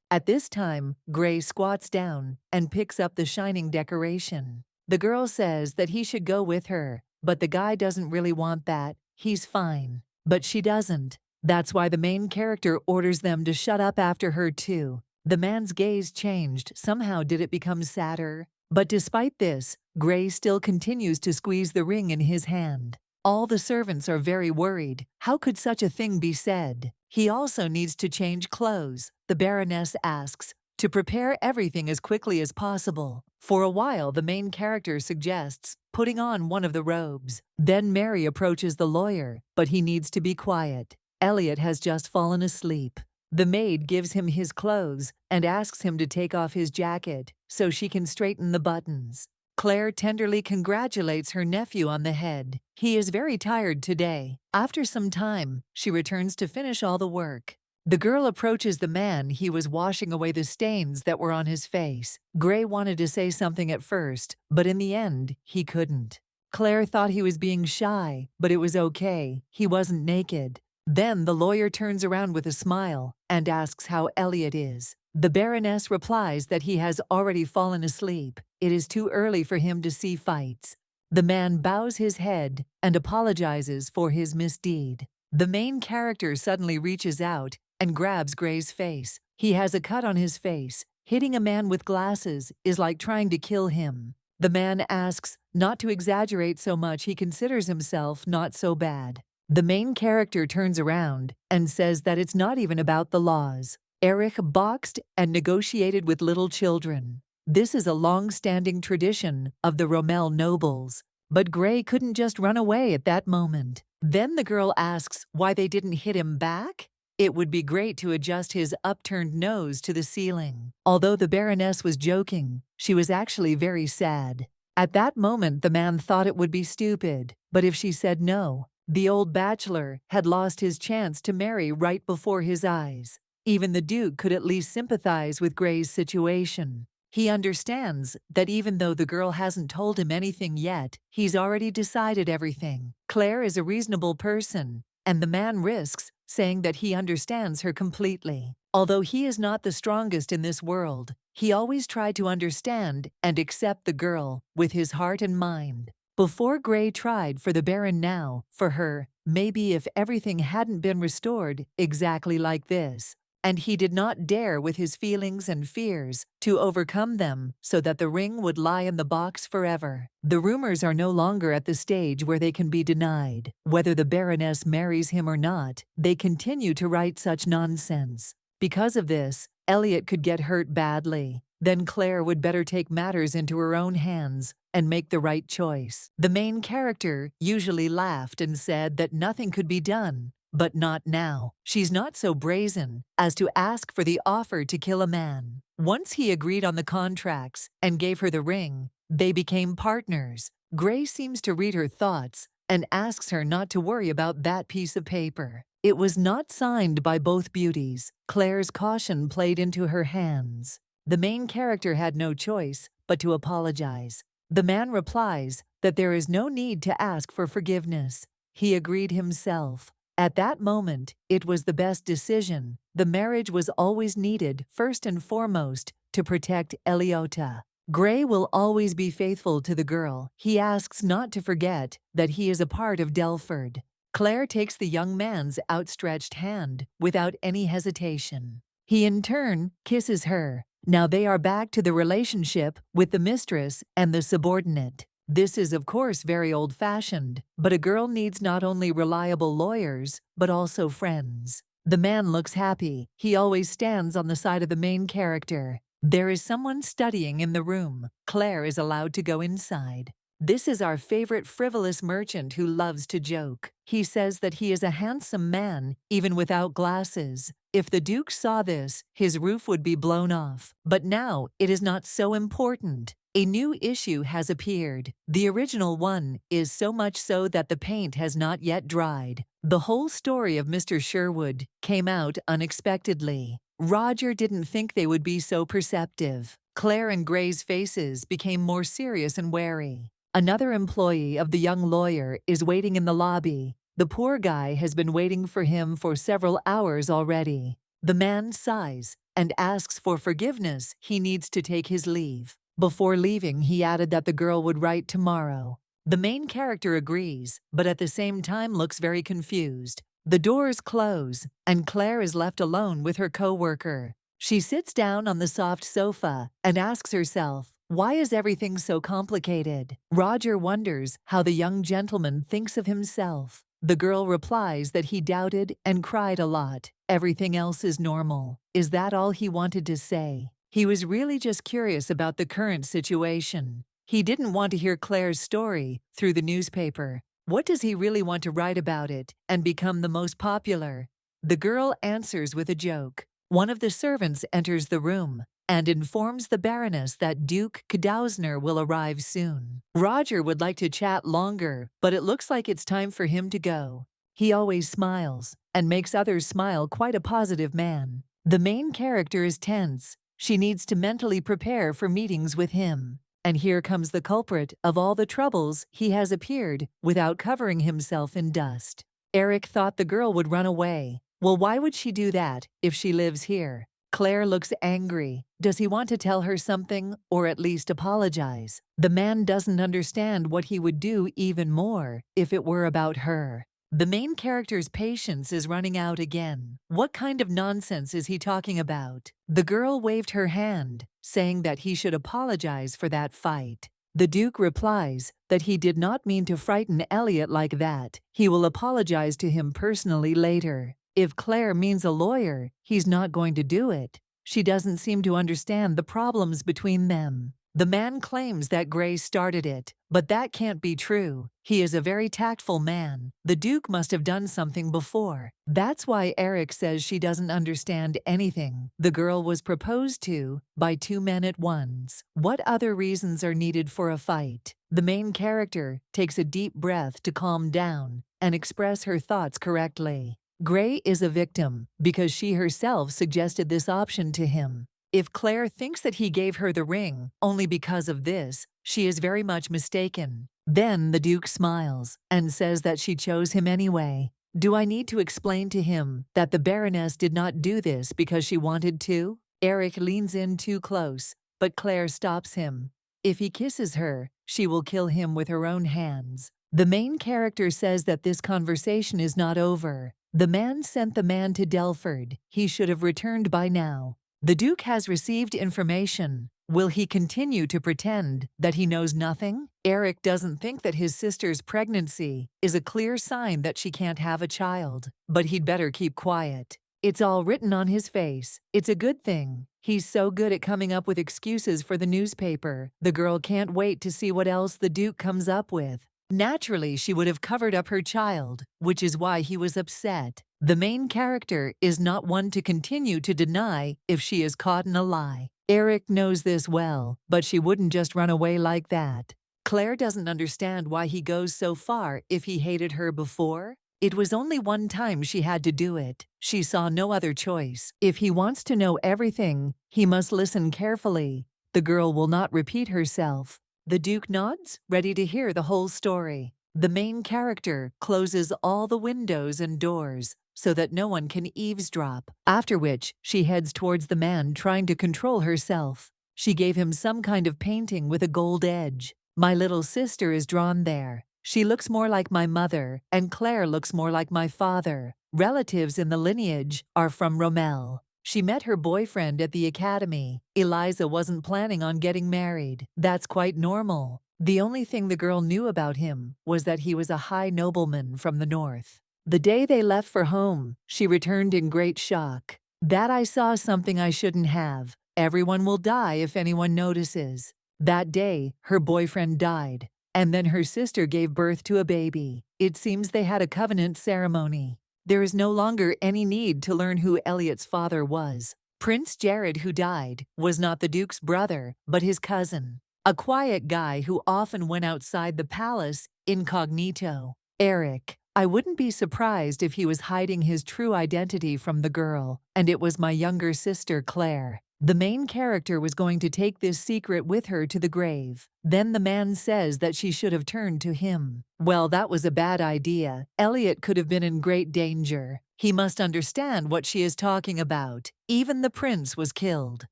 At this time, Gray squats down and picks up the shining decoration. The girl says that he should go with her, but the guy doesn't really want that. He's fine. But she doesn't. That's why the main character orders them to shut up after her too. The man's gaze changed. Somehow did it become sadder? But despite this, Gray still continues to squeeze the ring in his hand. All the servants are very worried. How could such a thing be said? He also needs to change clothes. The Baroness asks to prepare everything as quickly as possible. For a while, the main character suggests putting on one of the robes. Then Mary approaches the lawyer, but he needs to be quiet. Elliot has just fallen asleep. The maid gives him his clothes and asks him to take off his jacket so she can straighten the buttons. Claire tenderly congratulates her nephew on the head. He is very tired today. After some time, she returns to finish all the work. The girl approaches the man he was washing away the stains that were on his face. Gray wanted to say something at first, but in the end, he couldn't. Claire thought he was being shy, but it was okay. He wasn't naked. Then the lawyer turns around with a smile and asks how Elliot is. The Baroness replies that he has already fallen asleep. It is too early for him to see fights. The man bows his head and apologizes for his misdeed. The main character suddenly reaches out and grabs Gray's face. He has a cut on his face. Hitting a man with glasses is like trying to kill him. The man asks not to exaggerate so much. He considers himself not so bad. The main character turns around and says that it's not even about the laws. Erich boxed and negotiated with little children. This is a long-standing tradition of the Rommel nobles. But Gray couldn't just run away at that moment. Then the girl asks why they didn't hit him back. It would be great to adjust his upturned nose to the ceiling. Although the Baroness was joking, she was actually very sad. At that moment, the man thought it would be stupid. But if she said no, the old bachelor had lost his chance to marry right before his eyes. Even the Duke could at least sympathize with Gray's situation. He understands that even though the girl hasn't told him anything yet, he's already decided everything. Claire is a reasonable person, and the man risks saying that he understands her completely. Although he is not the strongest in this world, he always tried to understand and accept the girl with his heart and mind. Before Gray tried for the Baron, now for her, maybe if everything hadn't been restored exactly like this. And he did not dare with his feelings and fears to overcome them so that the ring would lie in the box forever. The rumors are no longer at the stage where they can be denied. Whether the Baroness marries him or not, they continue to write such nonsense. Because of this, Elliot could get hurt badly. then Claire would better take matters into her own hands and make the right choice. The main character usually laughed and said that nothing could be done, but not now. She's not so brazen as to ask for the offer to kill a man. Once he agreed on the contracts and gave her the ring, they became partners. Gray seems to read her thoughts and asks her not to worry about that piece of paper. It was not signed by both beauties. Claire's caution played into her hands. The main character had no choice but to apologize. The man replies that there is no need to ask for forgiveness. He agreed himself. At that moment, it was the best decision. The marriage was always needed, first and foremost, to protect Eliza. Gray will always be faithful to the girl. He asks not to forget that he is a part of Delford. Claire takes the young man's outstretched hand without any hesitation. He in turn kisses her. Now they are back to the relationship with the mistress and the subordinate. This is of course very old-fashioned, but a girl needs not only reliable lawyers, but also friends. The man looks happy. He always stands on the side of the main character. There is someone studying in the room. Claire is allowed to go inside. This is our favorite frivolous merchant who loves to joke. He says that he is a handsome man, even without glasses. If the Duke saw this, his roof would be blown off. But now it is not so important. A new issue has appeared. The original one is so much so that the paint has not yet dried. The whole story of Mr. Sherwood came out unexpectedly. Roger didn't think they would be so perceptive. Claire and Gray's faces became more serious and wary. Another employee of the young lawyer is waiting in the lobby. The poor guy has been waiting for him for several hours already. The man sighs and asks for forgiveness. He needs to take his leave. Before leaving, he added that the girl would write tomorrow. The main character agrees, but at the same time looks very confused. The doors close, and Claire is left alone with her co-worker. She sits down on the soft sofa and asks herself, why is everything so complicated? Roger wonders how the young gentleman thinks of himself. The girl replies that he doubted and cried a lot. Everything else is normal. Is that all he wanted to say? He was really just curious about the current situation. He didn't want to hear Claire's story through the newspaper. What does he really want to write about it and become the most popular? The girl answers with a joke. One of the servants enters the room and informs the Baroness that Duke Kadausner will arrive soon. Roger would like to chat longer, but it looks like it's time for him to go. He always smiles and makes others smile, quite a positive man. The main character is tense. She needs to mentally prepare for meetings with him. And here comes the culprit of all the troubles. He has appeared without covering himself in dust. Eric thought the girl would run away. Well, why would she do that if she lives here? Claire looks angry. Does he want to tell her something, or at least apologize? The man doesn't understand what he would do even more if it were about her. The main character's patience is running out again. What kind of nonsense is he talking about? The girl waved her hand, saying that he should apologize for that fight. The Duke replies that he did not mean to frighten Elliot like that. He will apologize to him personally later. If Claire means a lawyer, he's not going to do it. She doesn't seem to understand the problems between them. The man claims that Gray started it, but that can't be true. He is a very tactful man. The Duke must have done something before. That's why Eric says she doesn't understand anything. The girl was proposed to by two men at once. What other reasons are needed for a fight? The main character takes a deep breath to calm down and express her thoughts correctly. Gray is a victim because she herself suggested this option to him. If Claire thinks that he gave her the ring only because of this, she is very much mistaken. Then the Duke smiles and says that she chose him anyway. Do I need to explain to him that the Baroness did not do this because she wanted to? Eric leans in too close, but Claire stops him. If he kisses her, she will kill him with her own hands. The main character says that this conversation is not over. The man sent the man to Delford. He should have returned by now. The Duke has received information. Will he continue to pretend that he knows nothing? Eric doesn't think that his sister's pregnancy is a clear sign that she can't have a child, but he'd better keep quiet. It's all written on his face. It's a good thing. He's so good at coming up with excuses for the newspaper. The girl can't wait to see what else the Duke comes up with. Naturally, she would have covered up her child, which is why he was upset. The main character is not one to continue to deny if she is caught in a lie. Eric knows this well, but she wouldn't just run away like that. Claire doesn't understand why he goes so far if he hated her before. It was only one time she had to do it. She saw no other choice. If he wants to know everything, he must listen carefully. The girl will not repeat herself. The Duke nods, ready to hear the whole story. The main character closes all the windows and doors so that no one can eavesdrop, after which she heads towards the man trying to control herself. She gave him some kind of painting with a gold edge. My little sister is drawn there. She looks more like my mother, and Claire looks more like my father. Relatives in the lineage are from Rommel. She met her boyfriend at the academy. Eliza wasn't planning on getting married. That's quite normal. The only thing the girl knew about him was that he was a high nobleman from the north. The day they left for home, she returned in great shock. That I saw something I shouldn't have. Everyone will die if anyone notices. That day, her boyfriend died. And then her sister gave birth to a baby. It seems they had a covenant ceremony. There is no longer any need to learn who Elliot's father was. Prince Jared, who died, was not the Duke's brother, but his cousin. A quiet guy who often went outside the palace incognito. Eric. I wouldn't be surprised if he was hiding his true identity from the girl, and it was my younger sister Claire. The main character was going to take this secret with her to the grave. Then the man says that she should have turned to him. Well, that was a bad idea. Elliot could have been in great danger. He must understand what she is talking about. Even the prince was killed.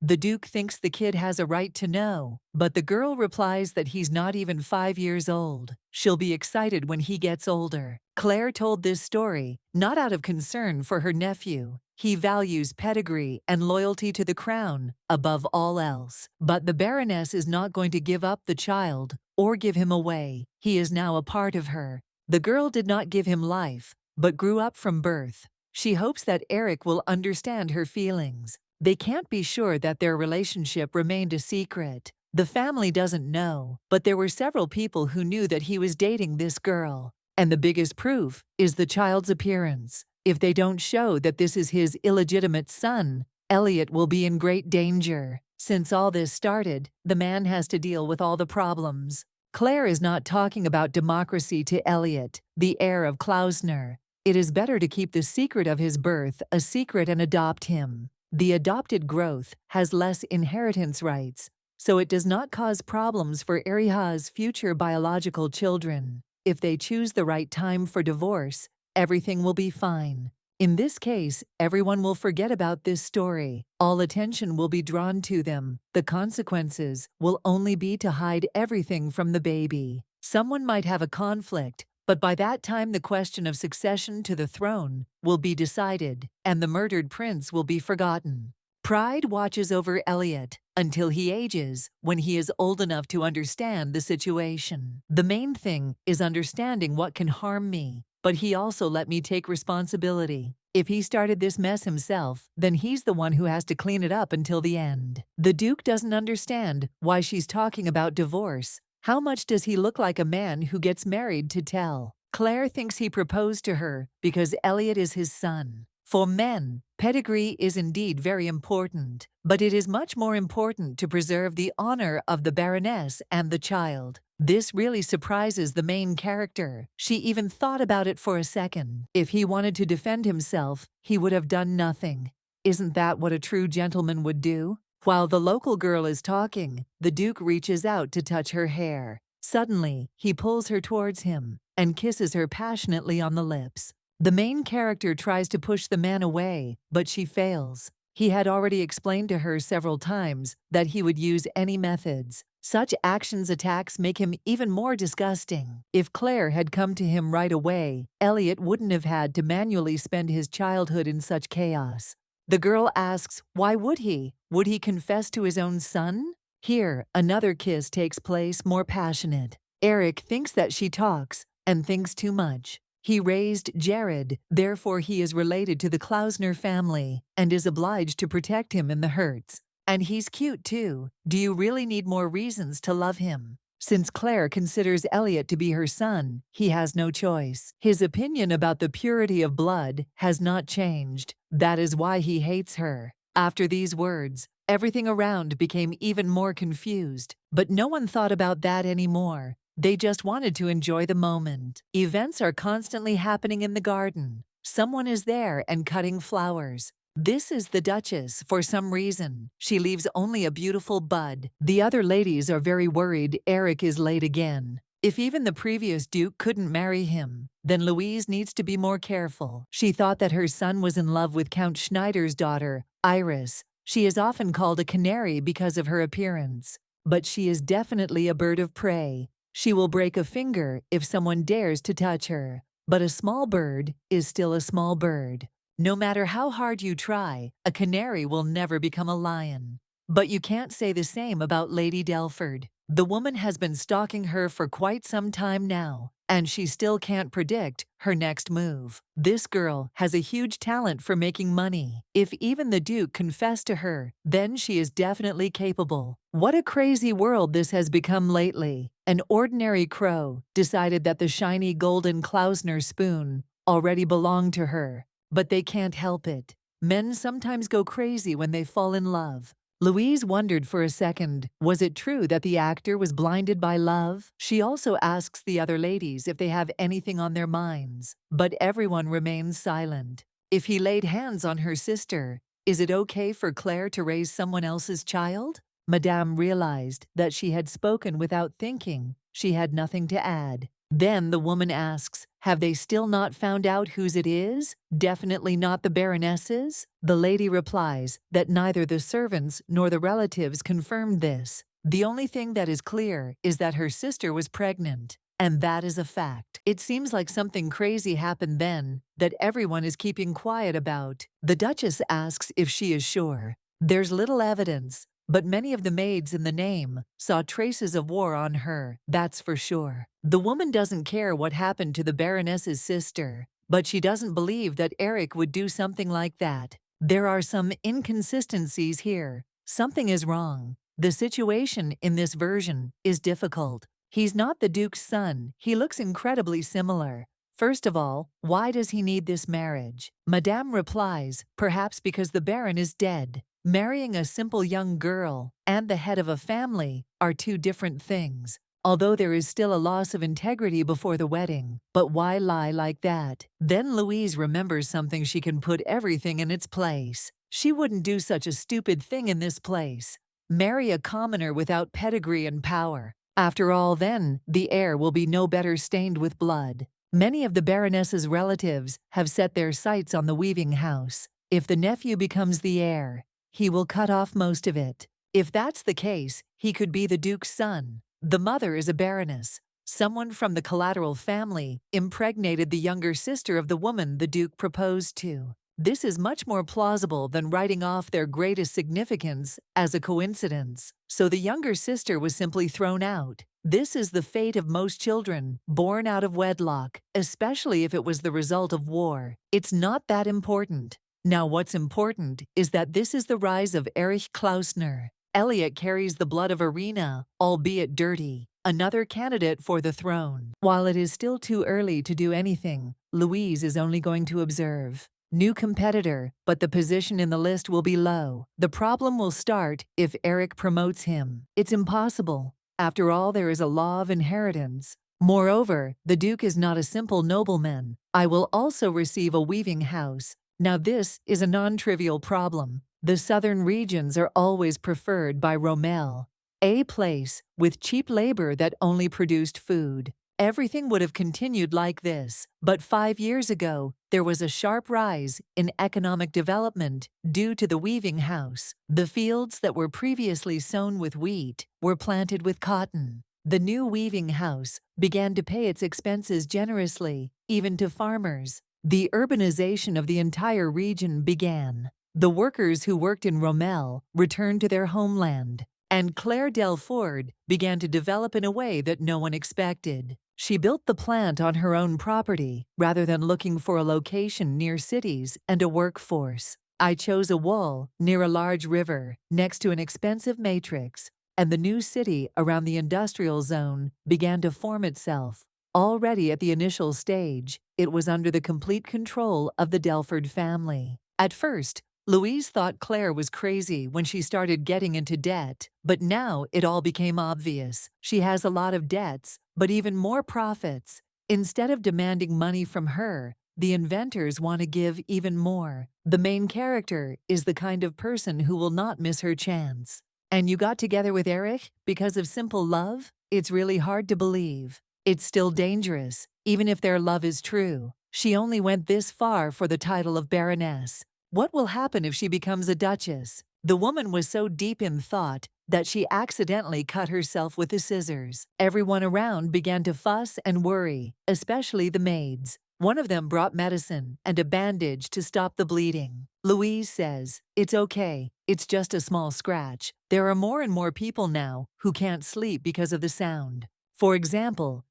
The Duke thinks the kid has a right to know, but the girl replies that he's not even 5 years old. She'll be excited when he gets older. Claire told this story, not out of concern for her nephew. He values pedigree and loyalty to the crown above all else. But the Baroness is not going to give up the child or give him away. He is now a part of her. The girl did not give him life, but grew up from birth. She hopes that Eric will understand her feelings. They can't be sure that their relationship remained a secret. The family doesn't know, but there were several people who knew that he was dating this girl. And the biggest proof is the child's appearance. If they don't show that this is his illegitimate son, Elliot will be in great danger. Since all this started, the man has to deal with all the problems. Claire is not talking about democracy to Elliot, the heir of Klausner. It is better to keep the secret of his birth a secret and adopt him. The adopted growth has less inheritance rights, so it does not cause problems for Eriha's future biological children. If they choose the right time for divorce, everything will be fine. In this case, everyone will forget about this story. All attention will be drawn to them. The consequences will only be to hide everything from the baby. Someone might have a conflict, but by that time the question of succession to the throne will be decided, and the murdered prince will be forgotten. Pride watches over Elliot until he ages, when he is old enough to understand the situation. The main thing is understanding what can harm me, but he also let me take responsibility. If he started this mess himself, then he's the one who has to clean it up until the end. The Duke doesn't understand why she's talking about divorce. How much does he look like a man who gets married to tell? Claire thinks he proposed to her because Elliot is his son. For men, pedigree is indeed very important, but it is much more important to preserve the honor of the Baroness and the child. This really surprises the main character. She even thought about it for a second. If he wanted to defend himself, he would have done nothing. Isn't that what a true gentleman would do? While the local girl is talking, the Duke reaches out to touch her hair. Suddenly, he pulls her towards him and kisses her passionately on the lips. The main character tries to push the man away, but she fails. He had already explained to her several times that he would use any methods. Such attacks make him even more disgusting. If Claire had come to him right away, Elliot wouldn't have had to manually spend his childhood in such chaos. The girl asks, why would he? Would he confess to his own son? Here, another kiss takes place, more passionate. Eric thinks that she talks and thinks too much. He raised Jared, therefore he is related to the Klausner family and is obliged to protect him in the hurts. And he's cute too. Do you really need more reasons to love him? Since Claire considers Elliot to be her son, he has no choice. His opinion about the purity of blood has not changed. That is why he hates her. After these words, everything around became even more confused, but no one thought about that anymore. They just wanted to enjoy the moment. Events are constantly happening in the garden. Someone is there and cutting flowers. This is the Duchess. For some reason, she leaves only a beautiful bud. The other ladies are very worried Eric is late again. If even the previous Duke couldn't marry him, then Louise needs to be more careful. She thought that her son was in love with Count Schneider's daughter, Iris. She is often called a canary because of her appearance, but she is definitely a bird of prey. She will break a finger if someone dares to touch her. But a small bird is still a small bird. No matter how hard you try, a canary will never become a lion. But you can't say the same about Lady Delford. The woman has been stalking her for quite some time now, and she still can't predict her next move. This girl has a huge talent for making money. If even the Duke confessed to her, then she is definitely capable. What a crazy world this has become lately. An ordinary crow decided that the shiny golden Klausner spoon already belonged to her. But they can't help it. Men sometimes go crazy when they fall in love. Louise wondered for a second, was it true that the actor was blinded by love? She also asks the other ladies if they have anything on their minds, but everyone remains silent. If he laid hands on her sister, is it okay for Claire to raise someone else's child? Madame realized that she had spoken without thinking. She had nothing to add. Then the woman asks, have they still not found out whose it is? Definitely not the Baroness's? The lady replies that neither the servants nor the relatives confirmed this. The only thing that is clear is that her sister was pregnant, and that is a fact. It seems like something crazy happened then that everyone is keeping quiet about. The Duchess asks if she is sure. There's little evidence, but many of the maids in the name saw traces of war on her, that's for sure. The woman doesn't care what happened to the Baroness's sister, but she doesn't believe that Eric would do something like that. There are some inconsistencies here. Something is wrong. The situation in this version is difficult. He's not the Duke's son. He looks incredibly similar. First of all, why does he need this marriage? Madame replies, perhaps because the Baron is dead. Marrying a simple young girl and the head of a family are two different things. Although there is still a loss of integrity before the wedding, but why lie like that? Then Louise remembers something. She can put everything in its place. She wouldn't do such a stupid thing in this place. Marry a commoner without pedigree and power. After all, then, the heir will be no better stained with blood. Many of the Baroness's relatives have set their sights on the weaving house. If the nephew becomes the heir, he will cut off most of it. If that's the case, he could be the Duke's son. The mother is a baroness. Someone from the collateral family impregnated the younger sister of the woman the Duke proposed to. This is much more plausible than writing off their greatest significance as a coincidence. So the younger sister was simply thrown out. This is the fate of most children born out of wedlock, especially if it was the result of war. It's not that important. Now what's important is that this is the rise of Erich Klausner. Elliot carries the blood of Irina, albeit dirty, another candidate for the throne. While it is still too early to do anything, Louise is only going to observe. New competitor, but the position in the list will be low. The problem will start if Eric promotes him. It's impossible. After all, there is a law of inheritance. Moreover, the Duke is not a simple nobleman. I will also receive a weaving house. Now this is a non-trivial problem. The southern regions are always preferred by Rommel, a place with cheap labor that only produced food. Everything would have continued like this, but 5 years ago, there was a sharp rise in economic development due to the weaving house. The fields that were previously sown with wheat were planted with cotton. The new weaving house began to pay its expenses generously, even to farmers. The urbanization of the entire region began. The workers who worked in Rommel returned to their homeland. And Claire Delford began to develop in a way that no one expected. She built the plant on her own property rather than looking for a location near cities and a workforce. I chose a wall near a large river next to an expensive matrix, and the new city around the industrial zone began to form itself. Already at the initial stage, it was under the complete control of the Delford family. At first, Louise thought Claire was crazy when she started getting into debt, but now it all became obvious. She has a lot of debts, but even more profits. Instead of demanding money from her, the inventors want to give even more. The main character is the kind of person who will not miss her chance. And you got together with Eric because of simple love? It's really hard to believe. It's still dangerous, even if their love is true. She only went this far for the title of Baroness. What will happen if she becomes a duchess? The woman was so deep in thought that she accidentally cut herself with the scissors. Everyone around began to fuss and worry, especially the maids. One of them brought medicine and a bandage to stop the bleeding. Louise says, "It's okay. It's just a small scratch. There are more and more people now who can't sleep because of the sound." For example,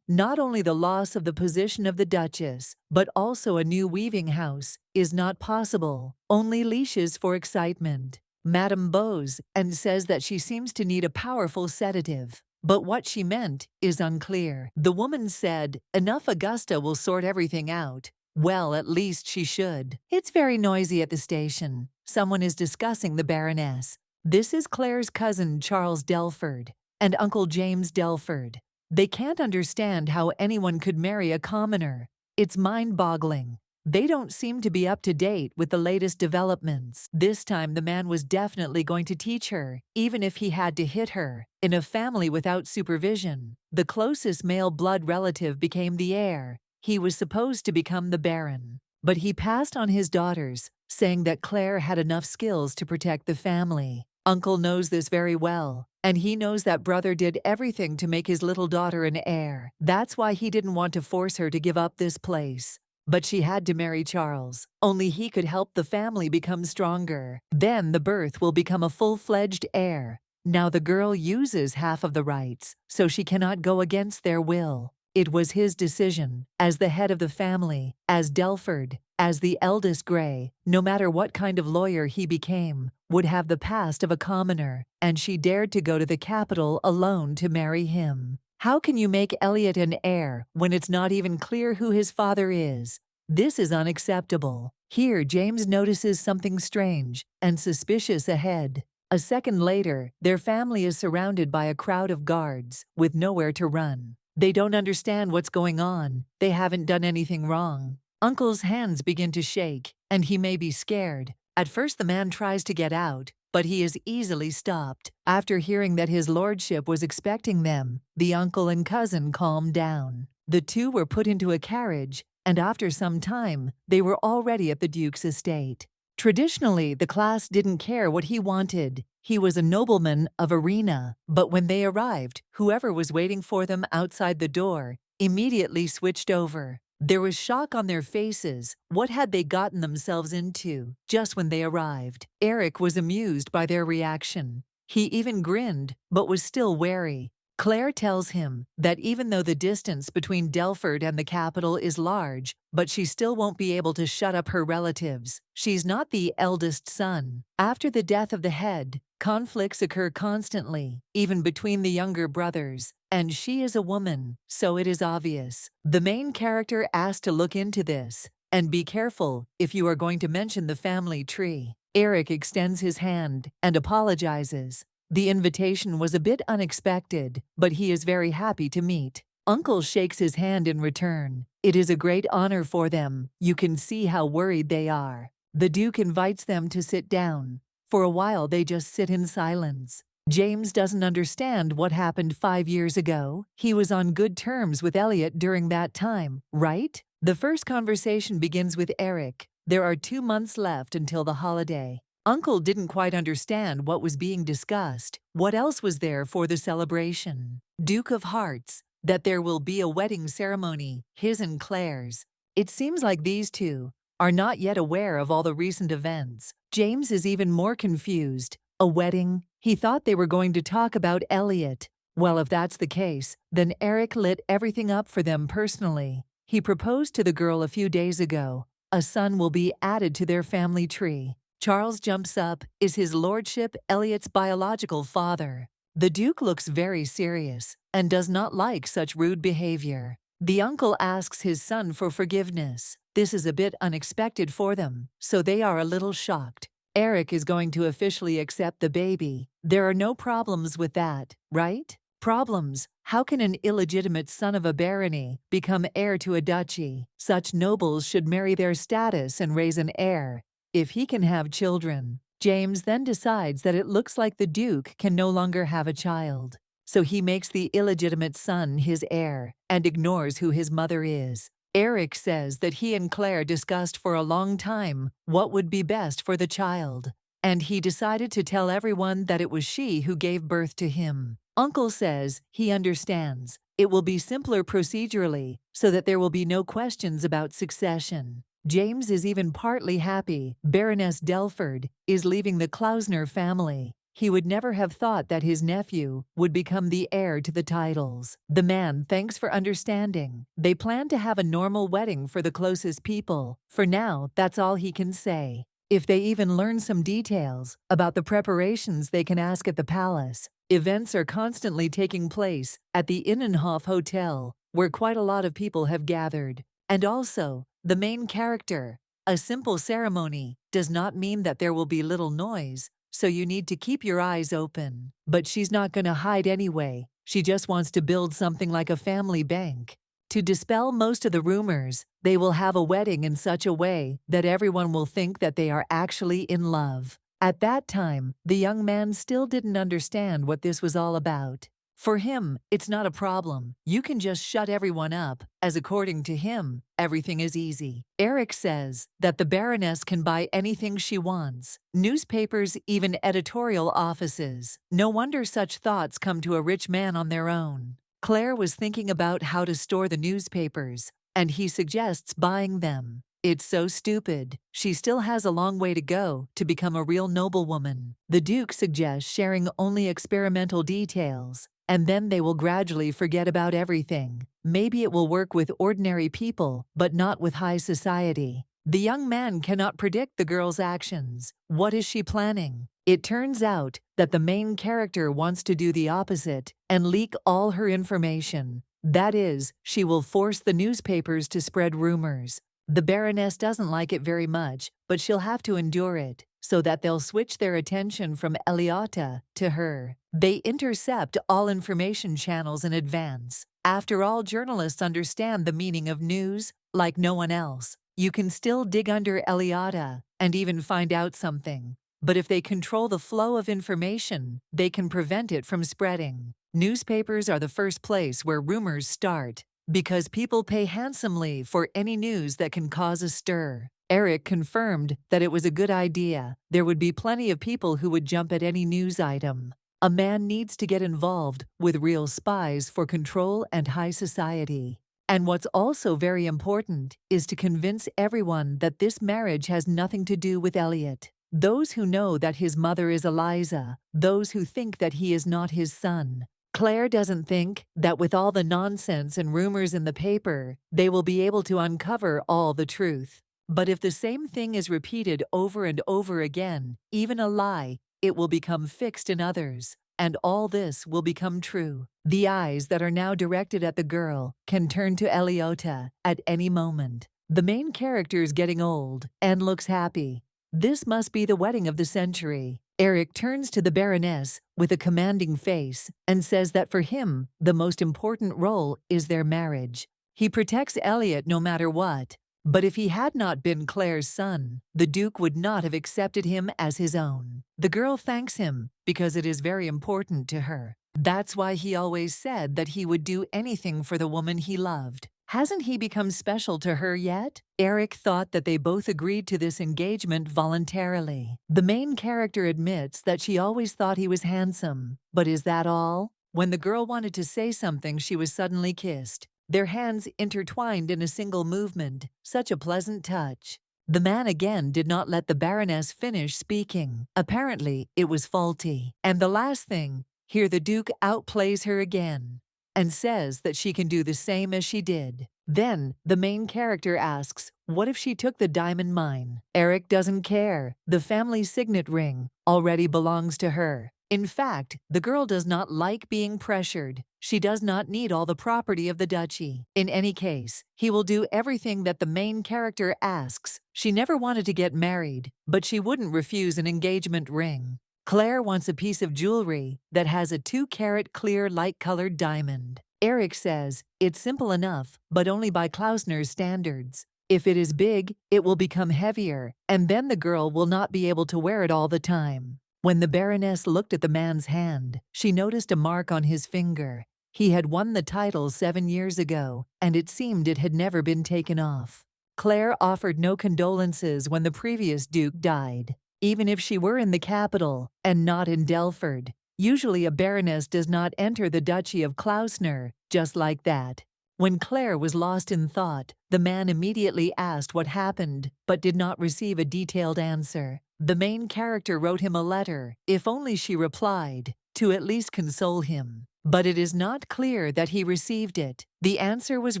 not only the loss of the position of the duchess, but also a new weaving house, is not possible. Only leashes for excitement. Madame bows and says that she seems to need a powerful sedative. But what she meant is unclear. The woman said, "Enough, Augusta will sort everything out." Well, at least she should. It's very noisy at the station. Someone is discussing the Baroness. This is Claire's cousin Charles Delford and Uncle James Delford. They can't understand how anyone could marry a commoner. It's mind-boggling. They don't seem to be up to date with the latest developments. This time the man was definitely going to teach her, even if he had to hit her. In a family without supervision, the closest male blood relative became the heir. He was supposed to become the Baron. But he passed on his daughters, saying that Claire had enough skills to protect the family. Uncle knows this very well, and he knows that brother did everything to make his little daughter an heir. That's why he didn't want to force her to give up this place. But she had to marry Charles. Only he could help the family become stronger. Then the birth will become a full-fledged heir. Now the girl uses half of the rights, so she cannot go against their will. It was his decision, as the head of the family, as Delford, as the eldest Grey, no matter what kind of lawyer he became, would have the past of a commoner, and she dared to go to the capital alone to marry him. How can you make Elliot an heir when it's not even clear who his father is? This is unacceptable. Here James notices something strange and suspicious ahead. A second later, their family is surrounded by a crowd of guards, with nowhere to run. They don't understand what's going on. They haven't done anything wrong. Uncle's hands begin to shake, and he may be scared. At first the man tries to get out, but he is easily stopped. After hearing that his lordship was expecting them, the uncle and cousin calmed down. The two were put into a carriage, and after some time, they were already at the Duke's estate. Traditionally, the class didn't care what he wanted. He was a nobleman of Arena, but when they arrived, whoever was waiting for them outside the door immediately switched over. There was shock on their faces. What had they gotten themselves into just when they arrived? Eric was amused by their reaction. He even grinned, but was still wary. Claire tells him that even though the distance between Delford and the capital is large, but she still won't be able to shut up her relatives. She's not the eldest son. After the death of the head, conflicts occur constantly, even between the younger brothers, and she is a woman, so it is obvious. The main character asked to look into this, and be careful if you are going to mention the family tree. Eric extends his hand and apologizes. The invitation was a bit unexpected, but he is very happy to meet. Uncle shakes his hand in return. It is a great honor for them. You can see how worried they are. The Duke invites them to sit down. For a while they just sit in silence. James doesn't understand what happened 5 years ago. He was on good terms with Elliot during that time, right? The first conversation begins with Eric. There are 2 months left until the holiday. Uncle didn't quite understand what was being discussed. What else was there for the celebration? Duke of Hearts, that there will be a wedding ceremony, his and Claire's. It seems like these two are not yet aware of all the recent events. James is even more confused. A wedding? He thought they were going to talk about Elliot. Well, if that's the case, then Eric lit everything up for them personally. He proposed to the girl a few days ago. A son will be added to their family tree. Charles jumps up, is his lordship Elliot's biological father. The Duke looks very serious and does not like such rude behavior. The uncle asks his son for forgiveness. This is a bit unexpected for them, so they are a little shocked. Eric is going to officially accept the baby. There are no problems with that, right? Problems? How can an illegitimate son of a barony become heir to a duchy? Such nobles should marry their status and raise an heir, if he can have children. James then decides that it looks like the Duke can no longer have a child. So he makes the illegitimate son his heir and ignores who his mother is. Eric says that he and Claire discussed for a long time what would be best for the child, and he decided to tell everyone that it was she who gave birth to him. Uncle says he understands. It will be simpler procedurally so that there will be no questions about succession. James is even partly happy Baroness Delford is leaving the Klausner family. He would never have thought that his nephew would become the heir to the titles. The man thanks for understanding. They plan to have a normal wedding for the closest people. For now, that's all he can say. If they even learn some details about the preparations, they can ask at the palace. Events are constantly taking place at the Innenhof Hotel, where quite a lot of people have gathered. And also, the main character. A simple ceremony does not mean that there will be little noise, so you need to keep your eyes open. But she's not going to hide anyway. She just wants to build something like a family bank. To dispel most of the rumors, they will have a wedding in such a way that everyone will think that they are actually in love. At that time, the young man still didn't understand what this was all about. For him, it's not a problem. You can just shut everyone up, as according to him, everything is easy. Eric says that the Baroness can buy anything she wants. Newspapers, even editorial offices. No wonder such thoughts come to a rich man on their own. Claire was thinking about how to store the newspapers, and he suggests buying them. It's so stupid. She still has a long way to go to become a real noblewoman. The Duke suggests sharing only experimental details, and then they will gradually forget about everything. Maybe it will work with ordinary people, but not with high society. The young man cannot predict the girl's actions. What is she planning? It turns out that the main character wants to do the opposite and leak all her information. That is, she will force the newspapers to spread rumors. The Baroness doesn't like it very much, but she'll have to endure it, so that they'll switch their attention from Eliza to her. They intercept all information channels in advance. After all, journalists understand the meaning of news like no one else. You can still dig under Eliza and even find out something. But if they control the flow of information, they can prevent it from spreading. Newspapers are the first place where rumors start, because people pay handsomely for any news that can cause a stir. Eric confirmed that it was a good idea. There would be plenty of people who would jump at any news item. A man needs to get involved with real spies for control and high society. And what's also very important is to convince everyone that this marriage has nothing to do with Elliot. Those who know that his mother is Eliza, those who think that he is not his son. Claire doesn't think that with all the nonsense and rumors in the paper, they will be able to uncover all the truth. But if the same thing is repeated over and over again, even a lie, it will become fixed in others, and all this will become true. The eyes that are now directed at the girl can turn to Eliza at any moment. The main character is getting old and looks happy. This must be the wedding of the century. Eric turns to the Baroness with a commanding face and says that for him, the most important role is their marriage. He protects Elliot no matter what, but if he had not been Claire's son, the Duke would not have accepted him as his own. The girl thanks him because it is very important to her. That's why he always said that he would do anything for the woman he loved. Hasn't he become special to her yet? Eric thought that they both agreed to this engagement voluntarily. The main character admits that she always thought he was handsome. But is that all? When the girl wanted to say something, she was suddenly kissed. Their hands intertwined in a single movement. Such a pleasant touch. The man again did not let the Baroness finish speaking. Apparently, it was faulty. And the last thing, here the Duke outplays her again and says that she can do the same as she did. Then, the main character asks, what if she took the diamond mine? Eric doesn't care. The family signet ring already belongs to her. In fact, the girl does not like being pressured. She does not need all the property of the duchy. In any case, he will do everything that the main character asks. She never wanted to get married, but she wouldn't refuse an engagement ring. Claire wants a piece of jewelry that has a 2-carat clear light-colored diamond. Eric says, it's simple enough, but only by Klausner's standards. If it is big, it will become heavier, and then the girl will not be able to wear it all the time. When the Baroness looked at the man's hand, she noticed a mark on his finger. He had won the title 7 years ago, and it seemed it had never been taken off. Claire offered no condolences when the previous Duke died. Even if she were in the capital, and not in Delford, usually a Baroness does not enter the Duchy of Klausner just like that. When Claire was lost in thought, the man immediately asked what happened, but did not receive a detailed answer. The main character wrote him a letter, if only she replied, to at least console him. But it is not clear that he received it. The answer was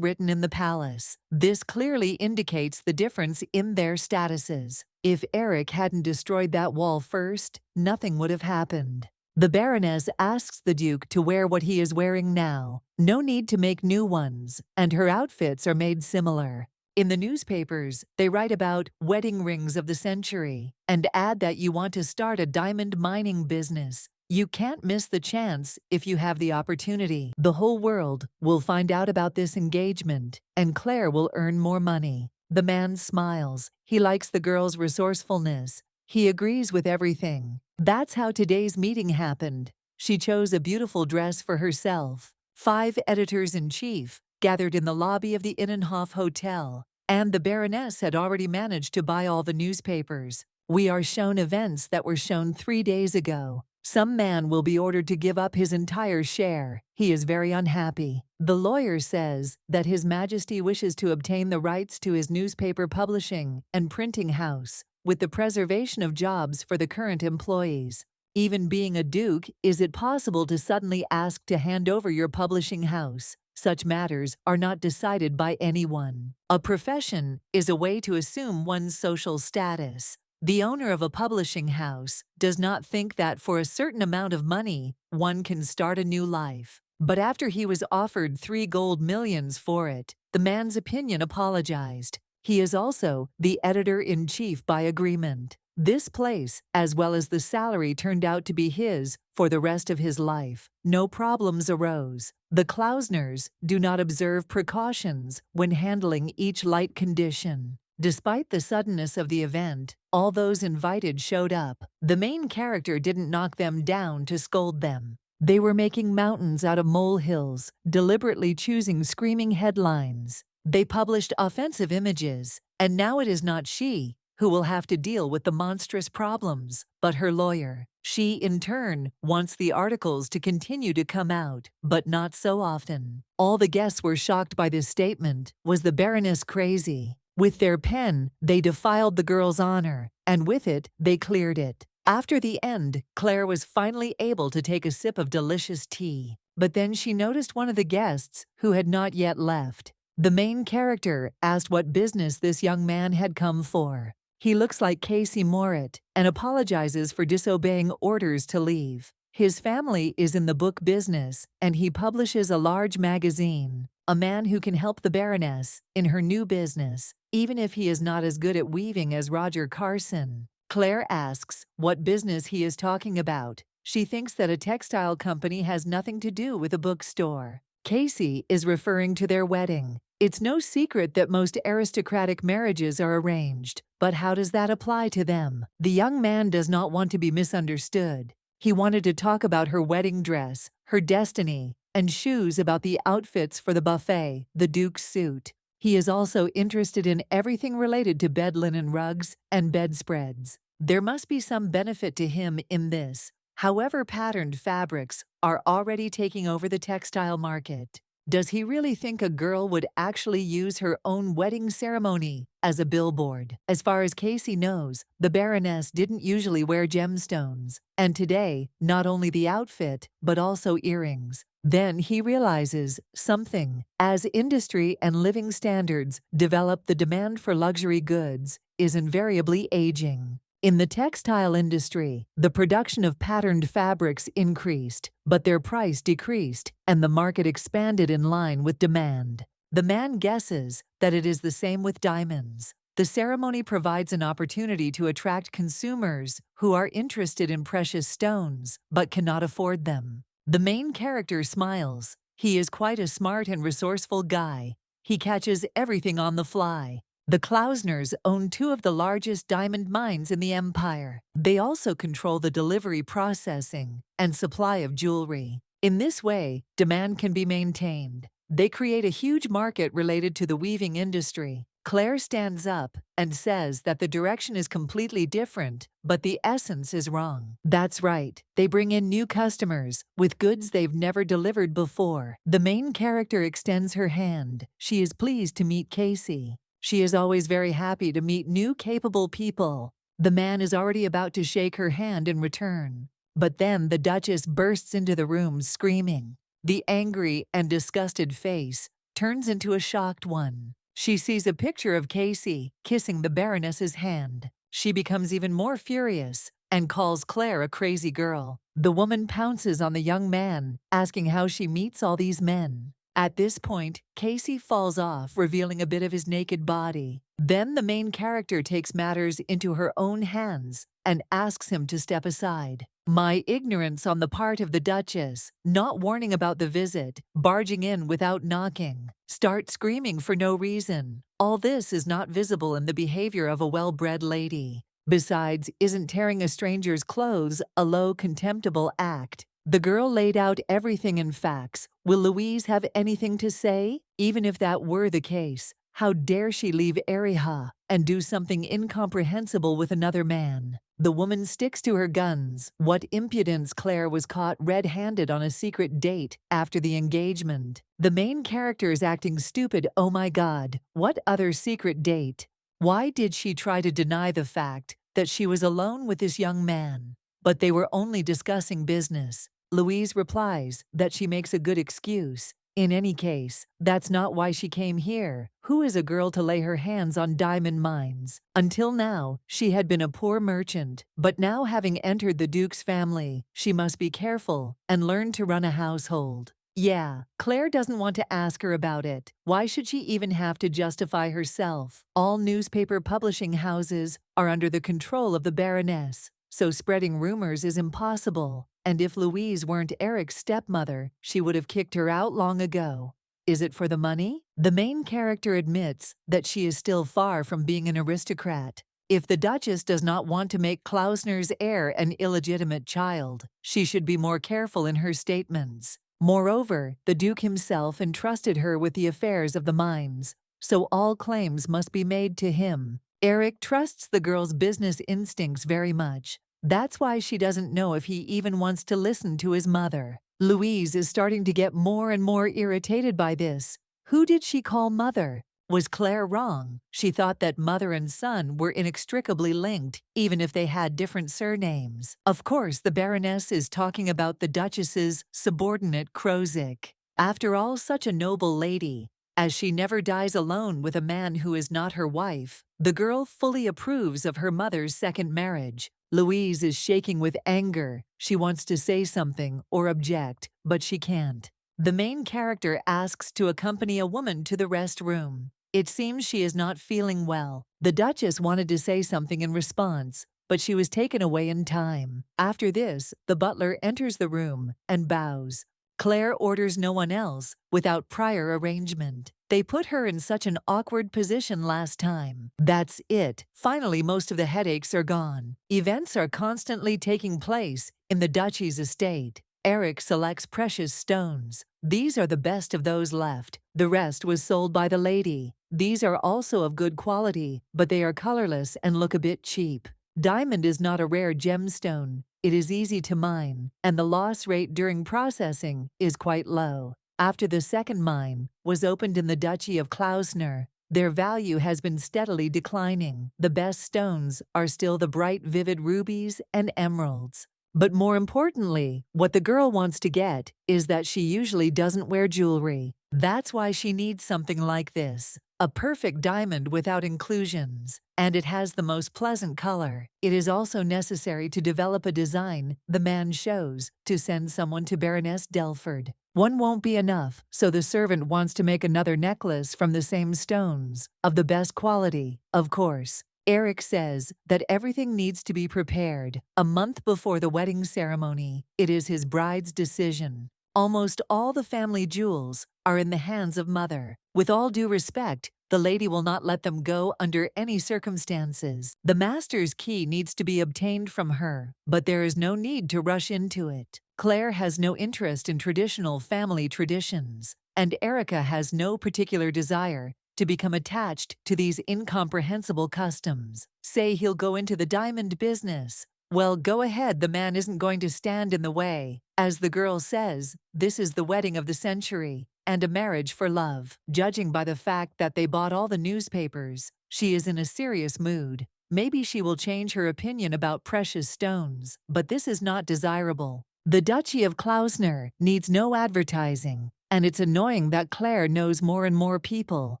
written in the palace. This clearly indicates the difference in their statuses. If Eric hadn't destroyed that wall first, nothing would have happened. The Baroness asks the Duke to wear what he is wearing now. No need to make new ones, and her outfits are made similar. In the newspapers, they write about wedding rings of the century and add that you want to start a diamond mining business. You can't miss the chance if you have the opportunity. The whole world will find out about this engagement, and Claire will earn more money. The man smiles. He likes the girl's resourcefulness. He agrees with everything. That's how today's meeting happened. She chose a beautiful dress for herself. 5 editors-in-chief gathered in the lobby of the Innenhof Hotel, and the Baroness had already managed to buy all the newspapers. We are shown events that were shown 3 days ago. Some man will be ordered to give up his entire share. He is very unhappy. The lawyer says that His Majesty wishes to obtain the rights to his newspaper publishing and printing house, with the preservation of jobs for the current employees. Even being a duke, is it possible to suddenly ask to hand over your publishing house? Such matters are not decided by anyone. A profession is a way to assume one's social status. The owner of a publishing house does not think that for a certain amount of money, one can start a new life. But after he was offered 3 gold millions for it, the man's opinion apologized. He is also the editor-in-chief by agreement. This place, as well as the salary, turned out to be his for the rest of his life. No problems arose. The Klausners do not observe precautions when handling each light condition. Despite the suddenness of the event, all those invited showed up. The main character didn't knock them down to scold them. They were making mountains out of molehills, deliberately choosing screaming headlines. They published offensive images, and now it is not she who will have to deal with the monstrous problems, but her lawyer. She, in turn, wants the articles to continue to come out, but not so often. All the guests were shocked by this statement. Was the Baroness crazy? With their pen, they defiled the girl's honor, and with it, they cleared it. After the end, Claire was finally able to take a sip of delicious tea. But then she noticed one of the guests who had not yet left. The main character asked what business this young man had come for. He looks like Casey Morit and apologizes for disobeying orders to leave. His family is in the book business, and he publishes a large magazine. A man who can help the Baroness in her new business, even if he is not as good at weaving as Roger Carson. Claire asks what business he is talking about. She thinks that a textile company has nothing to do with a bookstore. Casey is referring to their wedding. It's no secret that most aristocratic marriages are arranged, but how does that apply to them? The young man does not want to be misunderstood. He wanted to talk about her wedding dress, her destiny, and shoes, about the outfits for the buffet, the Duke's suit. He is also interested in everything related to bed linen rugs and bedspreads. There must be some benefit to him in this. However, patterned fabrics are already taking over the textile market. Does he really think a girl would actually use her own wedding ceremony as a billboard? As far as Casey knows, the Baroness didn't usually wear gemstones, and today, not only the outfit, but also earrings. Then he realizes something. As industry and living standards develop, the demand for luxury goods is invariably aging. In the textile industry, the production of patterned fabrics increased, but their price decreased, and the market expanded in line with demand. The man guesses that it is the same with diamonds. The ceremony provides an opportunity to attract consumers who are interested in precious stones but cannot afford them. The main character smiles. He is quite a smart and resourceful guy. He catches everything on the fly. The Klausners own two of the largest diamond mines in the empire. They also control the delivery, processing, and supply of jewelry. In this way, demand can be maintained. They create a huge market related to the weaving industry. Claire stands up and says that the direction is completely different, but the essence is wrong. That's right. They bring in new customers with goods they've never delivered before. The main character extends her hand. She is pleased to meet Casey. She is always very happy to meet new capable people. The man is already about to shake her hand in return. But then the Duchess bursts into the room screaming. The angry and disgusted face turns into a shocked one. She sees a picture of Casey kissing the Baroness's hand. She becomes even more furious and calls Claire a crazy girl. The woman pounces on the young man, asking how she meets all these men. At this point, Casey falls off, revealing a bit of his naked body. Then the main character takes matters into her own hands and asks him to step aside. My ignorance on the part of the Duchess, not warning about the visit, barging in without knocking, start screaming for no reason. All this is not visible in the behavior of a well-bred lady. Besides, isn't tearing a stranger's clothes a low, contemptible act? The girl laid out everything in facts. Will Louise have anything to say? Even if that were the case, how dare she leave Eriha and do something incomprehensible with another man? The woman sticks to her guns. What impudence! Claire was caught red-handed on a secret date after the engagement. The main character is acting stupid. Oh my God, what other secret date? Why did she try to deny the fact that she was alone with this young man? But they were only discussing business. Louise replies that she makes a good excuse. In any case, that's not why she came here. Who is a girl to lay her hands on diamond mines? Until now, she had been a poor merchant, but now having entered the Duke's family, she must be careful and learn to run a household. Yeah, Claire doesn't want to ask her about it. Why should she even have to justify herself? All newspaper publishing houses are under the control of the Baroness, so spreading rumors is impossible. And if Louise weren't Eric's stepmother, she would have kicked her out long ago. Is it for the money? The main character admits that she is still far from being an aristocrat. If the Duchess does not want to make Klausner's heir an illegitimate child, she should be more careful in her statements. Moreover, the Duke himself entrusted her with the affairs of the mines, so all claims must be made to him. Eric trusts the girl's business instincts very much. That's why she doesn't know if he even wants to listen to his mother. Louise is starting to get more and more irritated by this. Who did she call mother? Was Claire wrong? She thought that mother and son were inextricably linked, even if they had different surnames. Of course, the Baroness is talking about the Duchess's subordinate Krozik. After all, such a noble lady. As she never dies alone with a man who is not her wife, the girl fully approves of her mother's second marriage. Louise is shaking with anger. She wants to say something or object, but she can't. The main character asks to accompany a woman to the rest room. It seems she is not feeling well. The Duchess wanted to say something in response, but she was taken away in time. After this, the butler enters the room and bows. Claire orders no one else, without prior arrangement. They put her in such an awkward position last time. That's it. Finally, most of the headaches are gone. Events are constantly taking place in the duchy's estate. Eric selects precious stones. These are the best of those left. The rest was sold by the lady. These are also of good quality, but they are colorless and look a bit cheap. Diamond is not a rare gemstone. It is easy to mine, and the loss rate during processing is quite low. After the second mine was opened in the Duchy of Klausner, their value has been steadily declining. The best stones are still the bright, vivid rubies and emeralds. But more importantly, what the girl wants to get is that she usually doesn't wear jewelry. That's why she needs something like this. A perfect diamond without inclusions, and it has the most pleasant color. It is also necessary to develop a design the man shows to send someone to Baroness Delford. One won't be enough, so the servant wants to make another necklace from the same stones, of the best quality, of course. Eric says that everything needs to be prepared a month before the wedding ceremony. It is his bride's decision. Almost all the family jewels are in the hands of Mother. With all due respect, the lady will not let them go under any circumstances. The master's key needs to be obtained from her, but there is no need to rush into it. Claire has no interest in traditional family traditions, and Erica has no particular desire to become attached to these incomprehensible customs. Say he'll go into the diamond business. Well, go ahead, the man isn't going to stand in the way. As the girl says, this is the wedding of the century, and a marriage for love. Judging by the fact that they bought all the newspapers, she is in a serious mood. Maybe she will change her opinion about precious stones, but this is not desirable. The Duchy of Klausner needs no advertising, and it's annoying that Claire knows more and more people.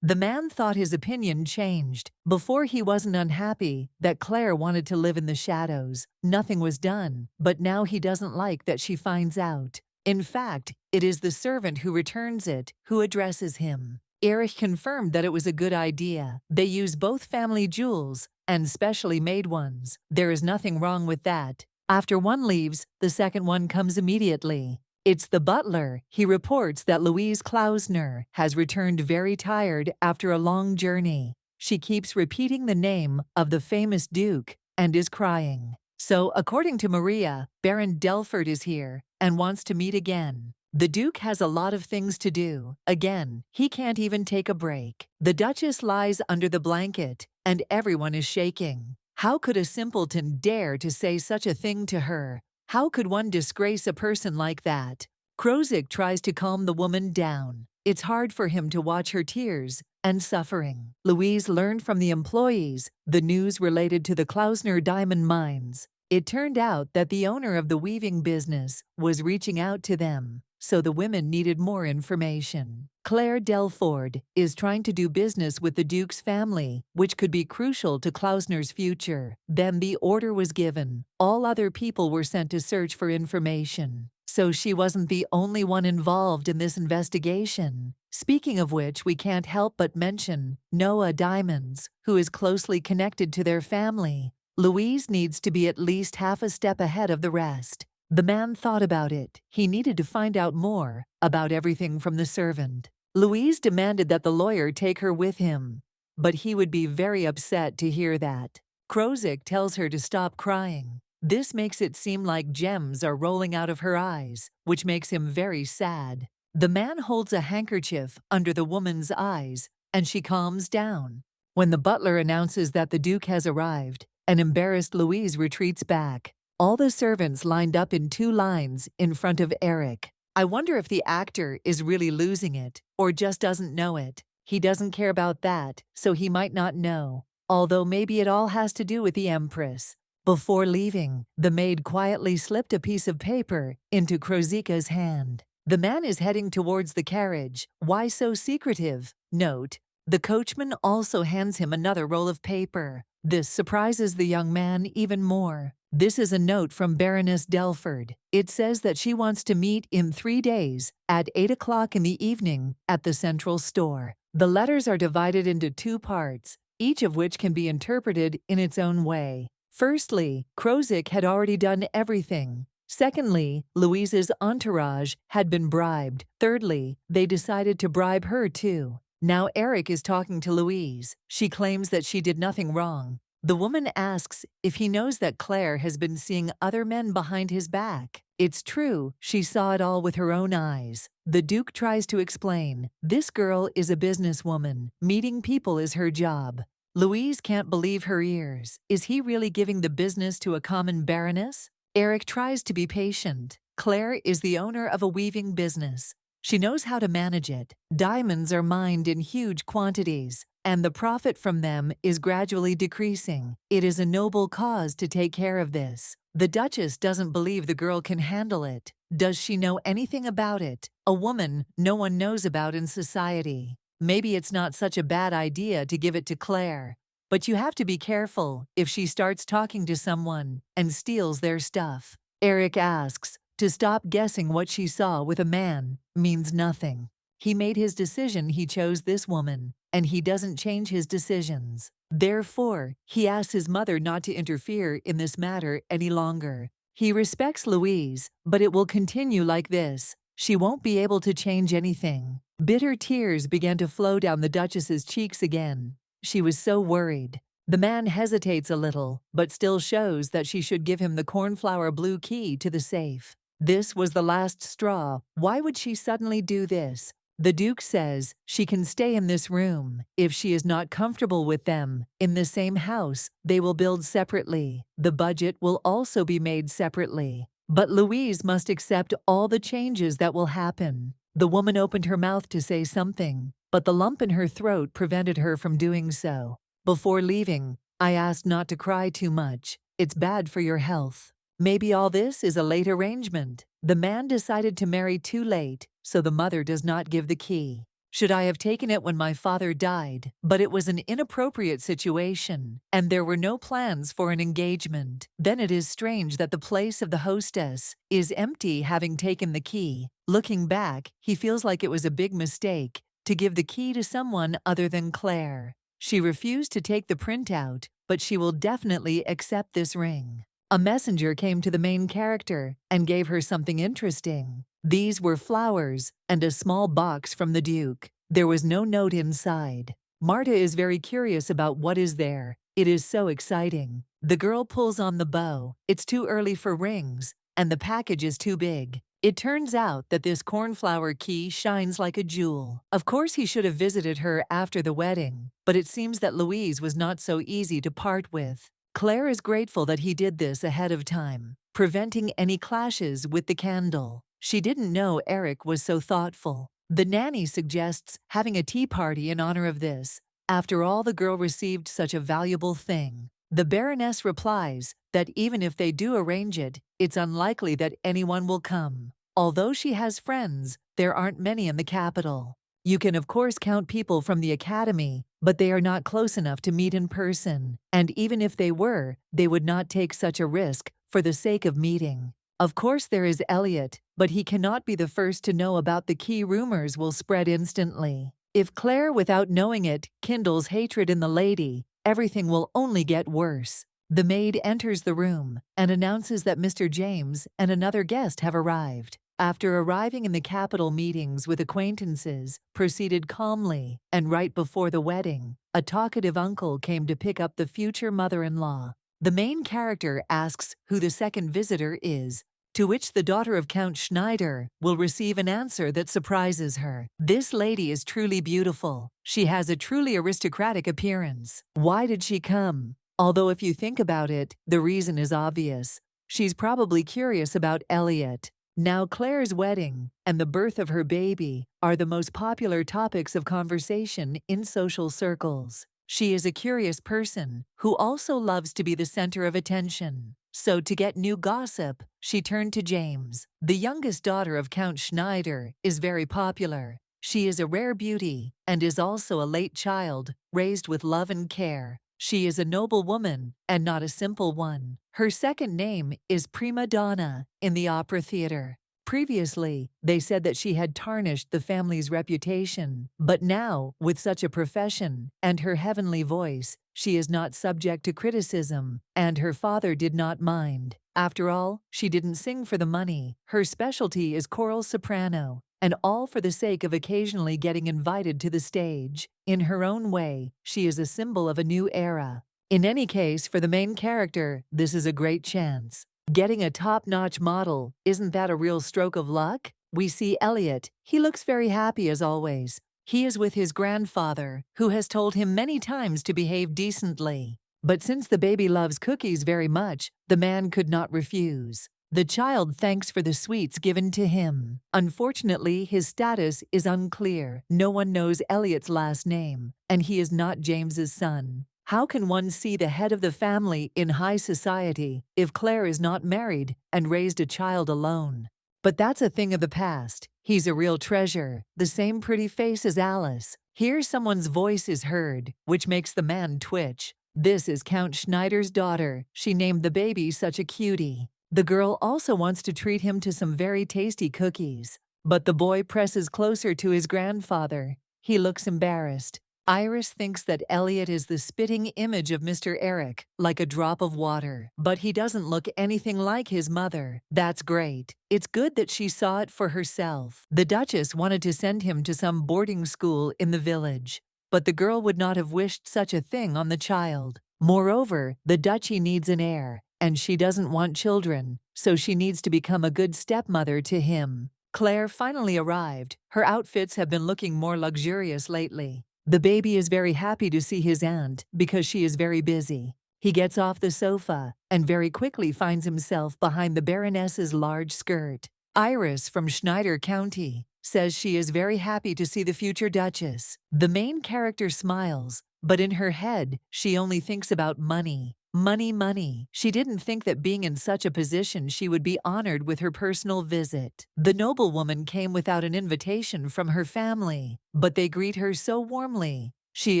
The man thought his opinion changed. Before he wasn't unhappy that Claire wanted to live in the shadows. Nothing was done, but now he doesn't like that she finds out. In fact, it is the servant who returns it who addresses him. Erich confirmed that it was a good idea. They use both family jewels, and specially made ones. There is nothing wrong with that. After one leaves, the second one comes immediately. It's the butler. He reports that Louise Klausner has returned very tired after a long journey. She keeps repeating the name of the famous Duke and is crying. So, according to Maria, Baron Delford is here and wants to meet again. The Duke has a lot of things to do. Again, he can't even take a break. The Duchess lies under the blanket, and everyone is shaking. How could a simpleton dare to say such a thing to her? How could one disgrace a person like that? Krozik tries to calm the woman down. It's hard for him to watch her tears and suffering. Louise learned from the employees the news related to the Klausner diamond mines. It turned out that the owner of the weaving business was reaching out to them, so the women needed more information. Claire Delford is trying to do business with the Duke's family, which could be crucial to Klausner's future. Then the order was given. All other people were sent to search for information. So she wasn't the only one involved in this investigation. Speaking of which, we can't help but mention Noah Diamonds, who is closely connected to their family. Louise needs to be at least half a step ahead of the rest. The man thought about it. He needed to find out more about everything from the servant. Louise demanded that the lawyer take her with him, but he would be very upset to hear that. Krozik tells her to stop crying. This makes it seem like gems are rolling out of her eyes, which makes him very sad. The man holds a handkerchief under the woman's eyes, and she calms down. When the butler announces that the Duke has arrived, an embarrassed Louise retreats back. All the servants lined up in 2 lines in front of Eric. I wonder if the actor is really losing it, or just doesn't know it. He doesn't care about that, so he might not know. Although maybe it all has to do with the Empress. Before leaving, the maid quietly slipped a piece of paper into Krozika's hand. The man is heading towards the carriage. Why so secretive? Note: the coachman also hands him another roll of paper. This surprises the young man even more. This is a note from Baroness Delford. It says that she wants to meet in 3 days at 8 o'clock in the evening at the central store. The letters are divided into 2 parts, each of which can be interpreted in its own way. Firstly, Krozik had already done everything. Secondly, Louise's entourage had been bribed. Thirdly, they decided to bribe her too. Now Eric is talking to Louise. She claims that she did nothing wrong. The woman asks if he knows that Claire has been seeing other men behind his back. It's true, she saw it all with her own eyes. The Duke tries to explain. This girl is a businesswoman. Meeting people is her job. Louise can't believe her ears. Is he really giving the business to a common baroness? Eric tries to be patient. Claire is the owner of a weaving business. She knows how to manage it. Diamonds are mined in huge quantities, and the profit from them is gradually decreasing. It is a noble cause to take care of this. The Duchess doesn't believe the girl can handle it. Does she know anything about it? A woman no one knows about in society. Maybe it's not such a bad idea to give it to Claire. But you have to be careful if she starts talking to someone and steals their stuff. Eric asks, to stop guessing what she saw with a man means nothing. He made his decision, he chose this woman, and he doesn't change his decisions. Therefore, he asks his mother not to interfere in this matter any longer. He respects Louise, but it will continue like this. She won't be able to change anything. Bitter tears began to flow down the Duchess's cheeks again. She was so worried. The man hesitates a little, but still shows that she should give him the cornflower blue key to the safe. This was the last straw. Why would she suddenly do this? The Duke says she can stay in this room. If she is not comfortable with them, in the same house, they will build separately. The budget will also be made separately. But Louise must accept all the changes that will happen. The woman opened her mouth to say something, but the lump in her throat prevented her from doing so. Before leaving, I asked not to cry too much. It's bad for your health. Maybe all this is a late arrangement. The man decided to marry too late, so the mother does not give the key. Should I have taken it when my father died? But it was an inappropriate situation, and there were no plans for an engagement. Then it is strange that the place of the hostess is empty, having taken the key. Looking back, he feels like it was a big mistake to give the key to someone other than Claire. She refused to take the printout, but she will definitely accept this ring. A messenger came to the main character and gave her something interesting. These were flowers and a small box from the Duke. There was no note inside. Marta is very curious about what is there. It is so exciting. The girl pulls on the bow. It's too early for rings, and the package is too big. It turns out that this cornflower key shines like a jewel. Of course, he should have visited her after the wedding, but it seems that Louise was not so easy to part with. Claire is grateful that he did this ahead of time, preventing any clashes with the candle. She didn't know Eric was so thoughtful. The nanny suggests having a tea party in honor of this. After all, the girl received such a valuable thing. The Baroness replies that even if they do arrange it, it's unlikely that anyone will come. Although she has friends, there aren't many in the capital. You can of course count people from the academy, but they are not close enough to meet in person, and even if they were, they would not take such a risk for the sake of meeting. Of course there is Elliot, but he cannot be the first to know about the key. Rumors will spread instantly. If Claire, without knowing it, kindles hatred in the lady, everything will only get worse. The maid enters the room and announces that Mr. James and another guest have arrived. After arriving in the capital, meetings with acquaintances proceeded calmly, and right before the wedding, a talkative uncle came to pick up the future mother-in-law. The main character asks who the second visitor is, to which the daughter of Count Schneider will receive an answer that surprises her. This lady is truly beautiful. She has a truly aristocratic appearance. Why did she come? Although if you think about it, the reason is obvious. She's probably curious about Elliot. Now Claire's wedding and the birth of her baby are the most popular topics of conversation in social circles. She is a curious person who also loves to be the center of attention. So to get new gossip, she turned to James. The youngest daughter of Count Schneider is very popular. She is a rare beauty and is also a late child, raised with love and care. She is a noble woman and not a simple one. Her second name is Prima Donna in the opera theater. Previously, they said that she had tarnished the family's reputation, but now, with such a profession and her heavenly voice, she is not subject to criticism, and her father did not mind. After all, she didn't sing for the money. Her specialty is choral soprano, and all for the sake of occasionally getting invited to the stage. In her own way, she is a symbol of a new era. In any case, for the main character, this is a great chance. Getting a top-notch model, isn't that a real stroke of luck? We see Elliot. He looks very happy as always. He is with his grandfather, who has told him many times to behave decently. But since the baby loves cookies very much, the man could not refuse. The child thanks for the sweets given to him. Unfortunately, his status is unclear. No one knows Elliot's last name, and he is not James's son. How can one see the head of the family in high society if Claire is not married and raised a child alone? But that's a thing of the past. He's a real treasure, the same pretty face as Alice. Here someone's voice is heard, which makes the man twitch. This is Count Schneider's daughter. She named the baby such a cutie. The girl also wants to treat him to some very tasty cookies. But the boy presses closer to his grandfather. He looks embarrassed. Iris thinks that Elliot is the spitting image of Mr. Eric, like a drop of water. But he doesn't look anything like his mother. That's great. It's good that she saw it for herself. The Duchess wanted to send him to some boarding school in the village. But the girl would not have wished such a thing on the child. Moreover, the duchy needs an heir, and she doesn't want children, so she needs to become a good stepmother to him. Claire finally arrived. Her outfits have been looking more luxurious lately. The baby is very happy to see his aunt because she is very busy. He gets off the sofa and very quickly finds himself behind the Baroness's large skirt. Iris from Schneider County says she is very happy to see the future Duchess. The main character smiles, but in her head, she only thinks about money. Money, money. She didn't think that being in such a position she would be honored with her personal visit. The noblewoman came without an invitation from her family, but they greet her so warmly. She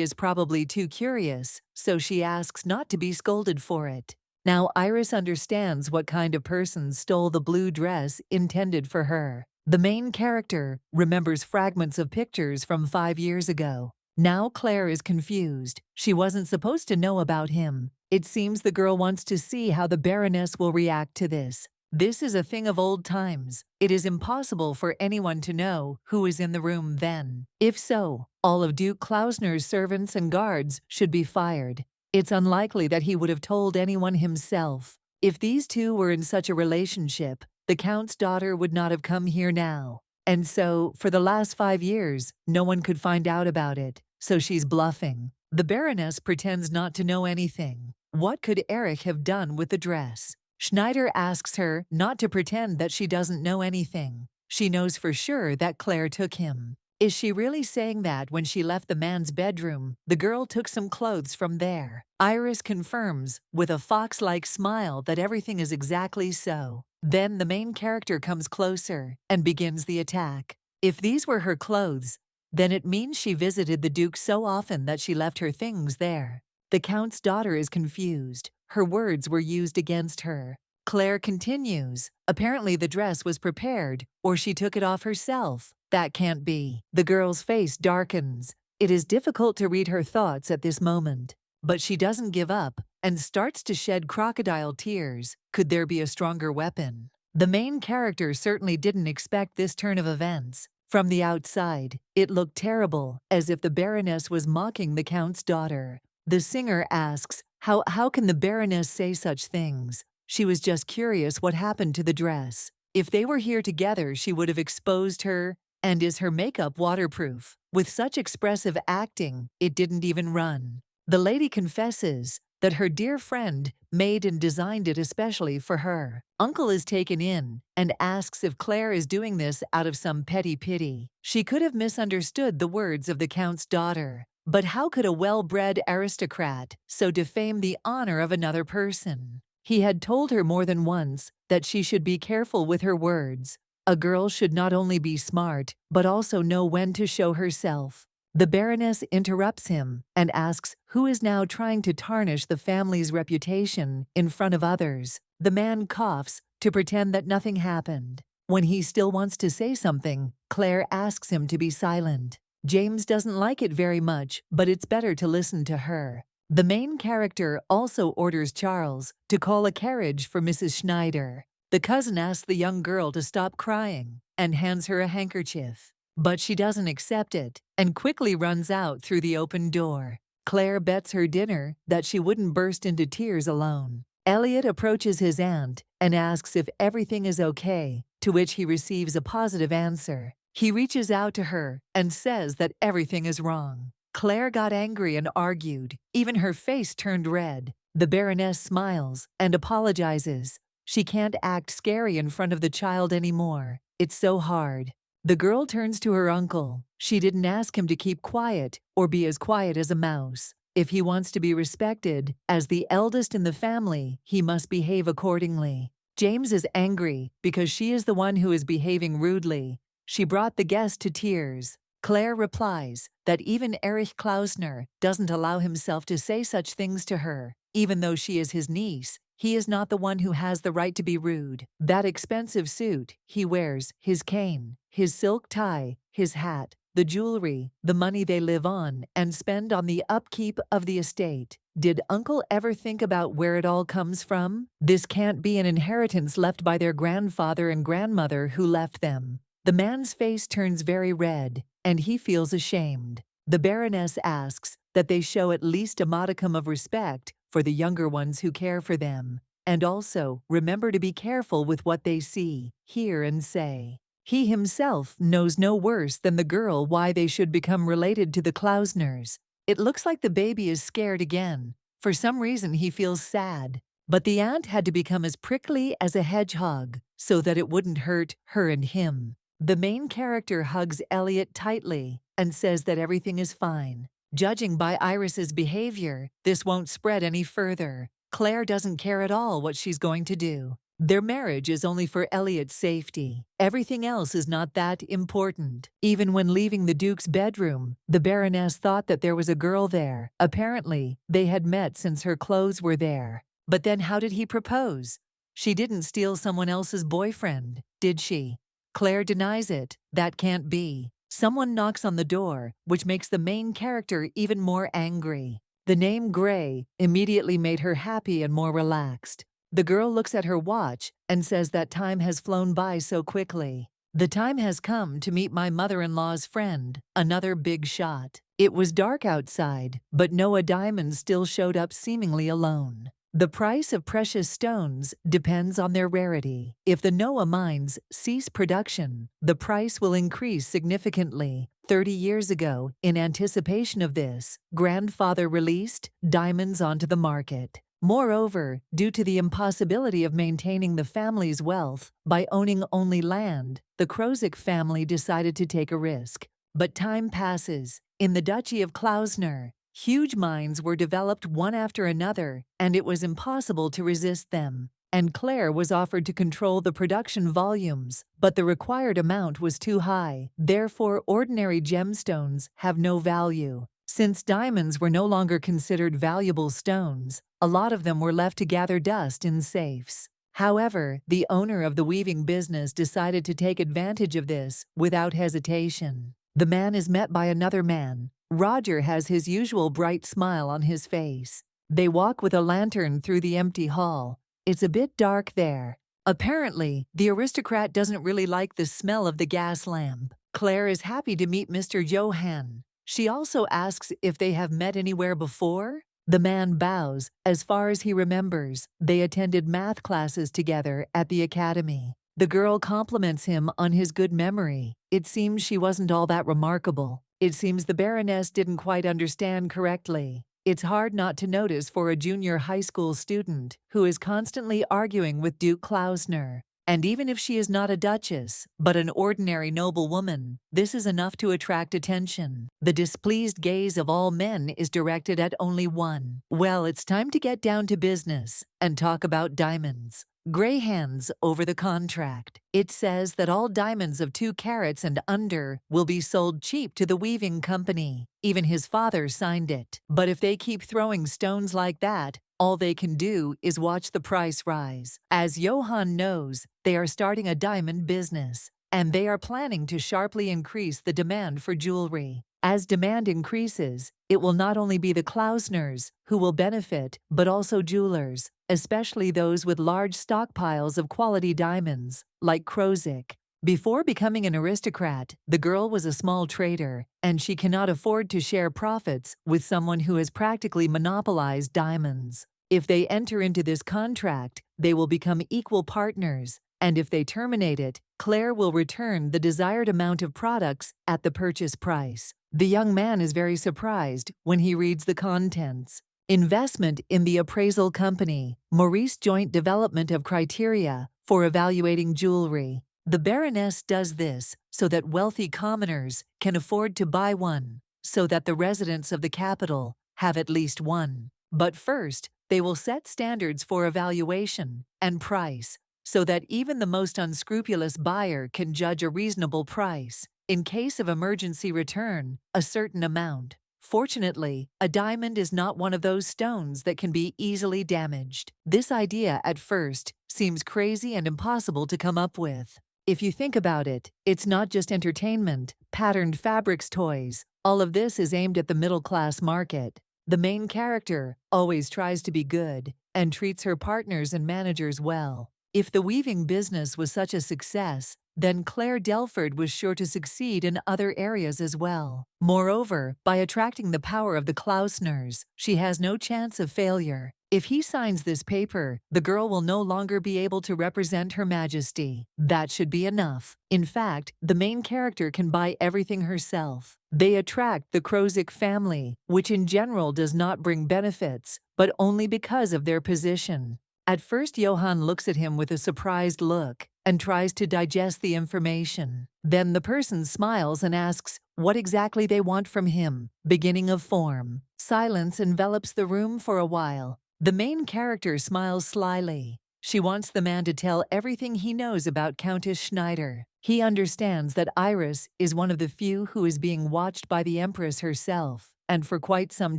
is probably too curious, so she asks not to be scolded for it. Now Iris understands what kind of person stole the blue dress intended for her. The main character remembers fragments of pictures from 5 years ago. Now Claire is confused. She wasn't supposed to know about him. It seems the girl wants to see how the Baroness will react to this. This is a thing of old times. It is impossible for anyone to know who is in the room then. If so, all of Duke Klausner's servants and guards should be fired. It's unlikely that he would have told anyone himself. If these two were in such a relationship, the Count's daughter would not have come here now. And so, for the last 5 years, no one could find out about it. So she's bluffing. The Baroness pretends not to know anything. What could Eric have done with the dress? Schneider asks her not to pretend that she doesn't know anything. She knows for sure that Claire took him. Is she really saying that when she left the man's bedroom, the girl took some clothes from there? Iris confirms, with a fox-like smile, that everything is exactly so. Then the main character comes closer and begins the attack. If these were her clothes, then it means she visited the Duke so often that she left her things there. The Count's daughter is confused. Her words were used against her. Claire continues. Apparently the dress was prepared, or she took it off herself. That can't be. The girl's face darkens. It is difficult to read her thoughts at this moment. But she doesn't give up and starts to shed crocodile tears. Could there be a stronger weapon? The main character certainly didn't expect this turn of events. From the outside, it looked terrible, as if the Baroness was mocking the Count's daughter. The singer asks, how can the Baroness say such things? She was just curious what happened to the dress. If they were here together, she would have exposed her. And is her makeup waterproof? With such expressive acting, it didn't even run. The lady confesses that her dear friend made and designed it especially for her. Uncle is taken in and asks if Claire is doing this out of some petty pity. She could have misunderstood the words of the Count's daughter. But how could a well-bred aristocrat so defame the honor of another person? He had told her more than once that she should be careful with her words. A girl should not only be smart, but also know when to show herself. The Baroness interrupts him and asks who is now trying to tarnish the family's reputation in front of others. The man coughs to pretend that nothing happened. When he still wants to say something, Claire asks him to be silent. James doesn't like it very much, but it's better to listen to her. The main character also orders Charles to call a carriage for Mrs. Schneider. The cousin asks the young girl to stop crying and hands her a handkerchief. But she doesn't accept it and quickly runs out through the open door. Claire bets her dinner that she wouldn't burst into tears alone. Elliot approaches his aunt and asks if everything is okay, to which he receives a positive answer. He reaches out to her and says that everything is wrong. Claire got angry and argued. Even her face turned red. The Baroness smiles and apologizes. She can't act scary in front of the child anymore. It's so hard. The girl turns to her uncle. She didn't ask him to keep quiet or be as quiet as a mouse. If he wants to be respected, as the eldest in the family, he must behave accordingly. James is angry because she is the one who is behaving rudely. She brought the guest to tears. Claire replies that even Erich Klausner doesn't allow himself to say such things to her. Even though she is his niece, he is not the one who has the right to be rude. That expensive suit he wears, his cane, his silk tie, his hat, the jewelry, the money they live on and spend on the upkeep of the estate. Did Uncle ever think about where it all comes from? This can't be an inheritance left by their grandfather and grandmother who left them. The man's face turns very red, and he feels ashamed. The Baroness asks that they show at least a modicum of respect for the younger ones who care for them, and also remember to be careful with what they see, hear, and say. He himself knows no worse than the girl why they should become related to the Klausners. It looks like the baby is scared again. For some reason he feels sad. But the aunt had to become as prickly as a hedgehog so that it wouldn't hurt her and him. The main character hugs Elliot tightly and says that everything is fine. Judging by Iris's behavior, this won't spread any further. Claire doesn't care at all what she's going to do. Their marriage is only for Elliot's safety. Everything else is not that important. Even when leaving the Duke's bedroom, the Baroness thought that there was a girl there. Apparently, they had met since her clothes were there. But then how did he propose? She didn't steal someone else's boyfriend, did she? Claire denies it. That can't be. Someone knocks on the door, which makes the main character even more angry. The name Gray immediately made her happy and more relaxed. The girl looks at her watch and says that time has flown by so quickly. The time has come to meet my mother-in-law's friend, another big shot. It was dark outside, but Noah Diamond still showed up seemingly alone. The price of precious stones depends on their rarity. If the Noah mines cease production, the price will increase significantly. 30 years ago, in anticipation of this, grandfather released diamonds onto the market. Moreover, due to the impossibility of maintaining the family's wealth by owning only land, the Krozik family decided to take a risk. But time passes. In the Duchy of Klausner, huge mines were developed one after another, and it was impossible to resist them. And Claire was offered to control the production volumes, but the required amount was too high. Therefore, ordinary gemstones have no value. Since diamonds were no longer considered valuable stones, a lot of them were left to gather dust in safes. However, the owner of the weaving business decided to take advantage of this without hesitation. The man is met by another man. Roger has his usual bright smile on his face. They walk with a lantern through the empty hall. It's a bit dark there. Apparently, the aristocrat doesn't really like the smell of the gas lamp. Claire is happy to meet Mr. Johann. She also asks if they have met anywhere before. The man bows. As far as he remembers, they attended math classes together at the academy. The girl compliments him on his good memory. It seems she wasn't all that remarkable. It seems the Baroness didn't quite understand correctly. It's hard not to notice for a junior high school student who is constantly arguing with Duke Klausner. And even if she is not a duchess, but an ordinary noblewoman, this is enough to attract attention. The displeased gaze of all men is directed at only one. Well, it's time to get down to business and talk about diamonds. Gray hands over the contract. It says that all diamonds of 2 carats and under will be sold cheap to the weaving company. Even his father signed it. But if they keep throwing stones like that, all they can do is watch the price rise. As Johann knows, they are starting a diamond business, and they are planning to sharply increase the demand for jewelry. As demand increases, it will not only be the Klausners who will benefit, but also jewelers, especially those with large stockpiles of quality diamonds, like Krozik. Before becoming an aristocrat, the girl was a small trader, and she cannot afford to share profits with someone who has practically monopolized diamonds. If they enter into this contract, they will become equal partners, and if they terminate it, Claire will return the desired amount of products at the purchase price. The young man is very surprised when he reads the contents. Investment in the appraisal company, Maurice joint development of criteria for evaluating jewelry. The Baroness does this so that wealthy commoners can afford to buy one, so that the residents of the capital have at least one. But first, they will set standards for evaluation and price, so that even the most unscrupulous buyer can judge a reasonable price. In case of emergency return, a certain amount. Fortunately, a diamond is not one of those stones that can be easily damaged. This idea at first seems crazy and impossible to come up with. If you think about it, it's not just entertainment, patterned fabrics, toys. All of this is aimed at the middle-class market. The main character always tries to be good and treats her partners and managers well. If the weaving business was such a success, then Claire Delford was sure to succeed in other areas as well. Moreover, by attracting the power of the Klausners, she has no chance of failure. If he signs this paper, the girl will no longer be able to represent Her Majesty. That should be enough. In fact, the main character can buy everything herself. They attract the Krozik family, which in general does not bring benefits, but only because of their position. At first, Johann looks at him with a surprised look and tries to digest the information. Then the person smiles and asks what exactly they want from him. Beginning of form. Silence envelops the room for a while. The main character smiles slyly. She wants the man to tell everything he knows about Countess Schneider. He understands that Iris is one of the few who is being watched by the Empress herself, and for quite some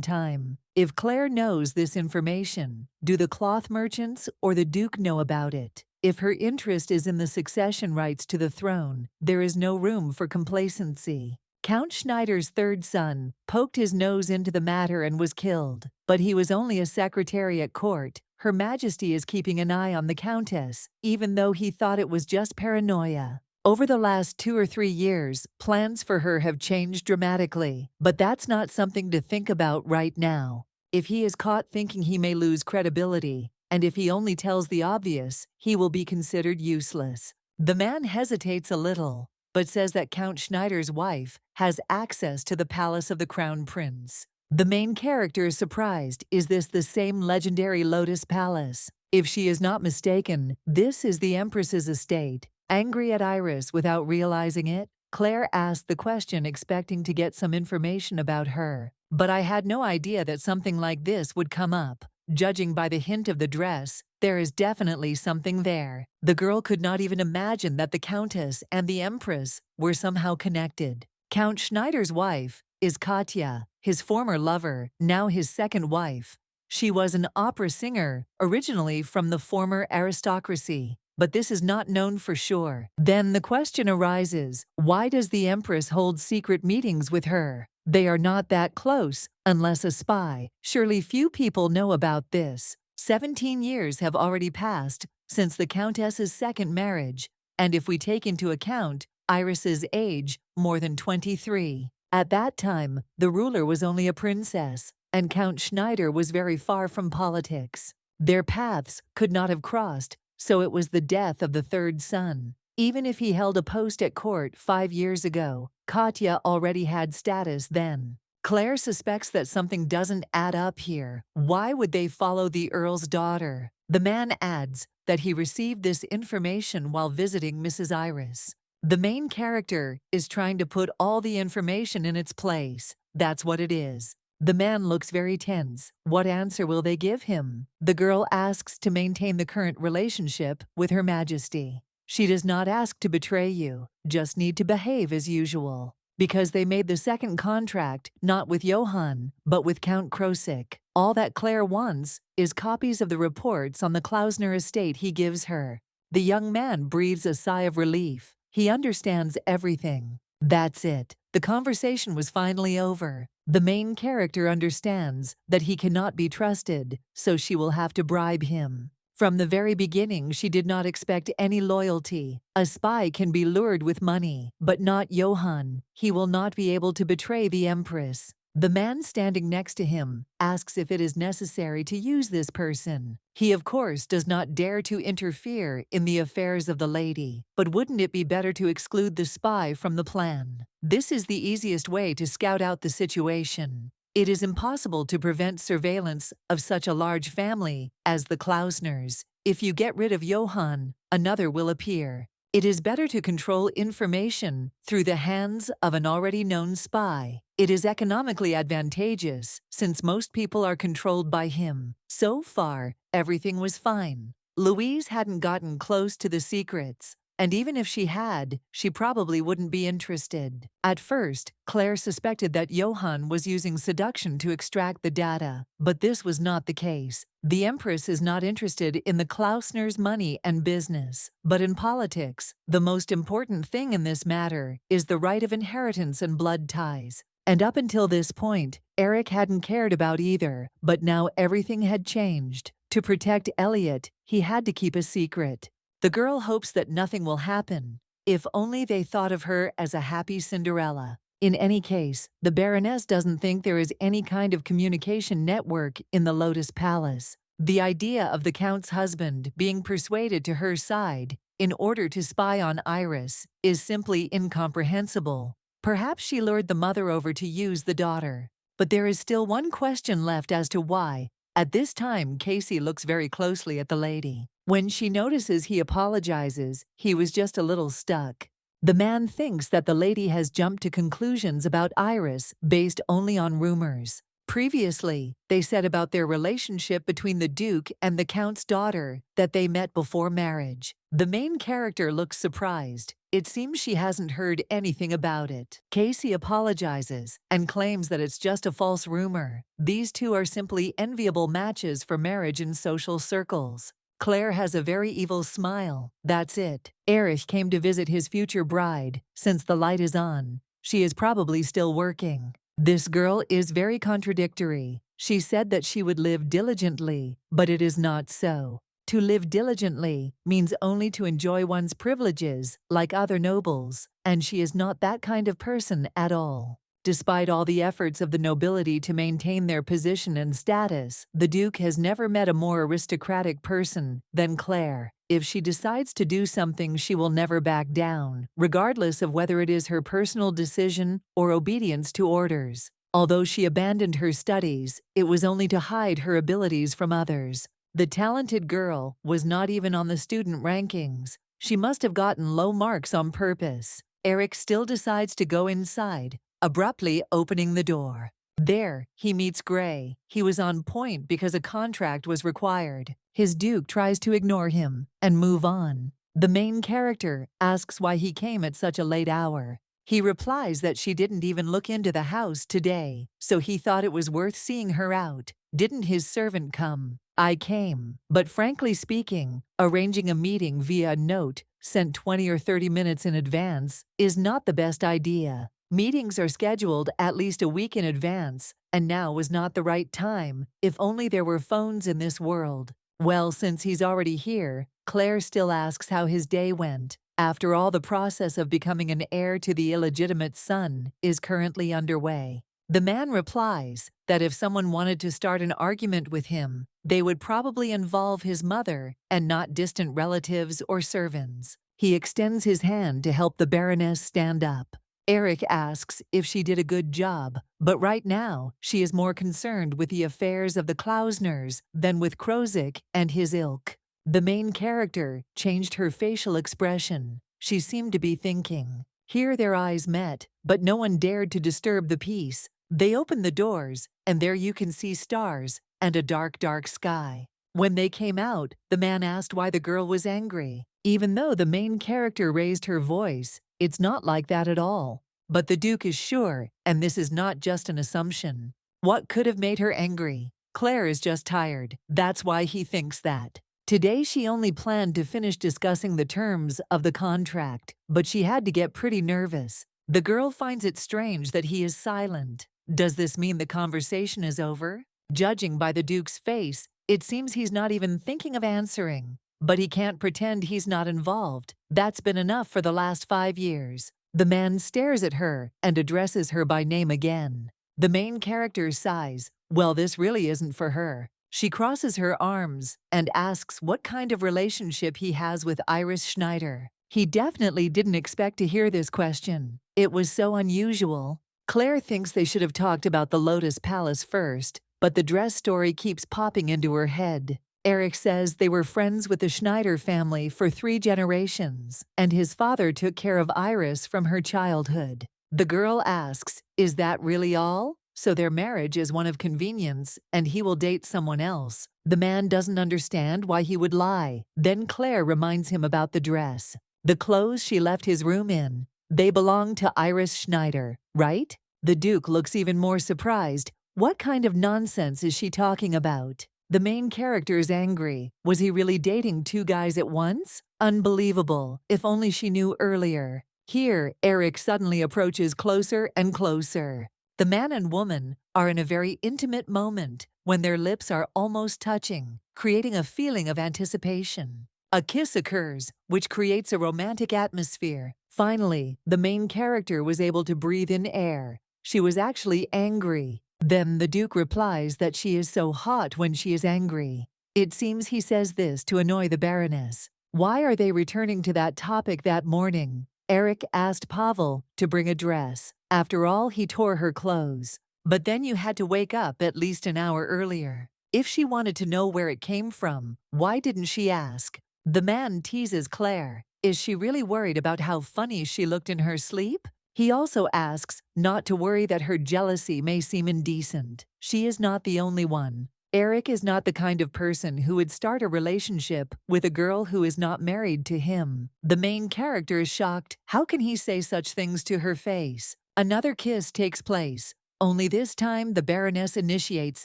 time. If Claire knows this information, do the cloth merchants or the Duke know about it? If her interest is in the succession rights to the throne, there is no room for complacency. Count Schneider's third son poked his nose into the matter and was killed, but he was only a secretary at court. Her Majesty is keeping an eye on the Countess, even though he thought it was just paranoia. Over the last 2 or 3 years, plans for her have changed dramatically, but that's not something to think about right now. If he is caught thinking he may lose credibility, and if he only tells the obvious, he will be considered useless. The man hesitates a little, but says that Count Schneider's wife has access to the palace of the Crown Prince. The main character is surprised. Is this the same legendary Lotus Palace? If she is not mistaken, this is the Empress's estate. Angry at Iris without realizing it, Claire asked the question expecting to get some information about her. But I had no idea that something like this would come up. Judging by the hint of the dress, there is definitely something there. The girl could not even imagine that the Countess and the Empress were somehow connected. Count Schneider's wife is Katya, his former lover, now his second wife. She was an opera singer, originally from the former aristocracy, but this is not known for sure. Then the question arises, why does the Empress hold secret meetings with her? They are not that close, unless a spy. Surely few people know about this. 17 years have already passed since the Countess's second marriage, and if we take into account Iris's age, more than 23. At that time, the ruler was only a princess, and Count Schneider was very far from politics. Their paths could not have crossed, so it was the death of the third son. Even if he held a post at court 5 years ago, Katya already had status then. Claire suspects that something doesn't add up here. Why would they follow the Earl's daughter? The man adds that he received this information while visiting Mrs. Iris. The main character is trying to put all the information in its place. That's what it is. The man looks very tense. What answer will they give him? The girl asks to maintain the current relationship with Her Majesty. She does not ask to betray you, just need to behave as usual. Because they made the second contract not with Johann, but with Count Krozik. All that Claire wants is copies of the reports on the Klausner estate he gives her. The young man breathes a sigh of relief. He understands everything. That's it. The conversation was finally over. The main character understands that he cannot be trusted, so she will have to bribe him. From the very beginning, she did not expect any loyalty. A spy can be lured with money, but not Johann. He will not be able to betray the Empress. The man standing next to him asks if it is necessary to use this person. He, of course, does not dare to interfere in the affairs of the lady, but wouldn't it be better to exclude the spy from the plan? This is the easiest way to scout out the situation. It is impossible to prevent surveillance of such a large family as the Klausners. If you get rid of Johann, another will appear. It is better to control information through the hands of an already known spy. It is economically advantageous since most people are controlled by him. So far, everything was fine. Louise hadn't gotten close to the secrets, and even if she had, she probably wouldn't be interested. At first, Claire suspected that Johann was using seduction to extract the data, but this was not the case. The Empress is not interested in the Klausners' money and business, but in politics. The most important thing in this matter is the right of inheritance and blood ties. And up until this point, Eric hadn't cared about either, but now everything had changed. To protect Elliot, he had to keep a secret. The girl hopes that nothing will happen. If only they thought of her as a happy Cinderella. In any case, the Baroness doesn't think there is any kind of communication network in the Lotus Palace. The idea of the Count's husband being persuaded to her side in order to spy on Iris is simply incomprehensible. Perhaps she lured the mother over to use the daughter. But there is still one question left as to why. At this time, Casey looks very closely at the lady. When she notices he apologizes, he was just a little stuck. The man thinks that the lady has jumped to conclusions about Iris based only on rumors. Previously, they said about their relationship between the Duke and the Count's daughter that they met before marriage. The main character looks surprised. It seems she hasn't heard anything about it. Casey apologizes and claims that it's just a false rumor. These two are simply enviable matches for marriage in social circles. Claire has a very evil smile. That's it. Erich came to visit his future bride. Since the light is on, she is probably still working. This girl is very contradictory. She said that she would live diligently, but it is not so. To live diligently means only to enjoy one's privileges like other nobles, and she is not that kind of person at all. Despite all the efforts of the nobility to maintain their position and status, the Duke has never met a more aristocratic person than Claire. If she decides to do something, she will never back down, regardless of whether it is her personal decision or obedience to orders. Although she abandoned her studies, it was only to hide her abilities from others. The talented girl was not even on the student rankings. She must have gotten low marks on purpose. Eric still decides to go inside, abruptly opening the door. There, he meets Gray. He was on point because a contract was required. His Duke tries to ignore him and move on. The main character asks why he came at such a late hour. He replies that she didn't even look into the house today, so he thought it was worth seeing her out. Didn't his servant come? I came. But frankly speaking, arranging a meeting via a note sent 20 or 30 minutes in advance is not the best idea. Meetings are scheduled at least a week in advance, and now was not the right time. If only there were phones in this world. Well, since he's already here, Claire still asks how his day went. After all, the process of becoming an heir to the illegitimate son is currently underway. The man replies that if someone wanted to start an argument with him, they would probably involve his mother and not distant relatives or servants. He extends his hand to help the Baroness stand up. Eric asks if she did a good job, but right now she is more concerned with the affairs of the Klausners than with Krozik and his ilk. The main character changed her facial expression. She seemed to be thinking. Here their eyes met, but no one dared to disturb the peace. They opened the doors, and there you can see stars and a dark, dark sky. When they came out, the man asked why the girl was angry. Even though the main character raised her voice, it's not like that at all. But the Duke is sure, and this is not just an assumption. What could have made her angry? Claire is just tired. That's why he thinks that. Today she only planned to finish discussing the terms of the contract, but she had to get pretty nervous. The girl finds it strange that he is silent. Does this mean the conversation is over? Judging by the Duke's face, it seems he's not even thinking of answering. But he can't pretend he's not involved. That's been enough for the last 5 years. The man stares at her and addresses her by name again. The main character sighs. Well, this really isn't for her. She crosses her arms and asks what kind of relationship he has with Iris Schneider. He definitely didn't expect to hear this question. It was so unusual. Claire thinks they should have talked about the Lotus Palace first, but the dress story keeps popping into her head. Eric says they were friends with the Schneider family for 3 generations, and his father took care of Iris from her childhood. The girl asks, "Is that really all?" So their marriage is one of convenience, and he will date someone else. The man doesn't understand why he would lie. Then Claire reminds him about the dress. The clothes she left his room in. They belong to Iris Schneider, right? The Duke looks even more surprised. What kind of nonsense is she talking about? The main character is angry. Was he really dating 2 guys at once? Unbelievable. If only she knew earlier. Here, Eric suddenly approaches closer and closer. The man and woman are in a very intimate moment when their lips are almost touching, creating a feeling of anticipation. A kiss occurs, which creates a romantic atmosphere. Finally, the main character was able to breathe in air. She was actually angry. Then the Duke replies that she is so hot when she is angry. It seems he says this to annoy the Baroness. Why are they returning to that topic that morning? Eric asked Pavel to bring a dress. After all, he tore her clothes. But then you had to wake up at least an hour earlier. If she wanted to know where it came from, why didn't she ask? The man teases Claire. Is she really worried about how funny she looked in her sleep? He also asks not to worry that her jealousy may seem indecent. She is not the only one. Eric is not the kind of person who would start a relationship with a girl who is not married to him. The main character is shocked. How can he say such things to her face? Another kiss takes place. Only this time the Baroness initiates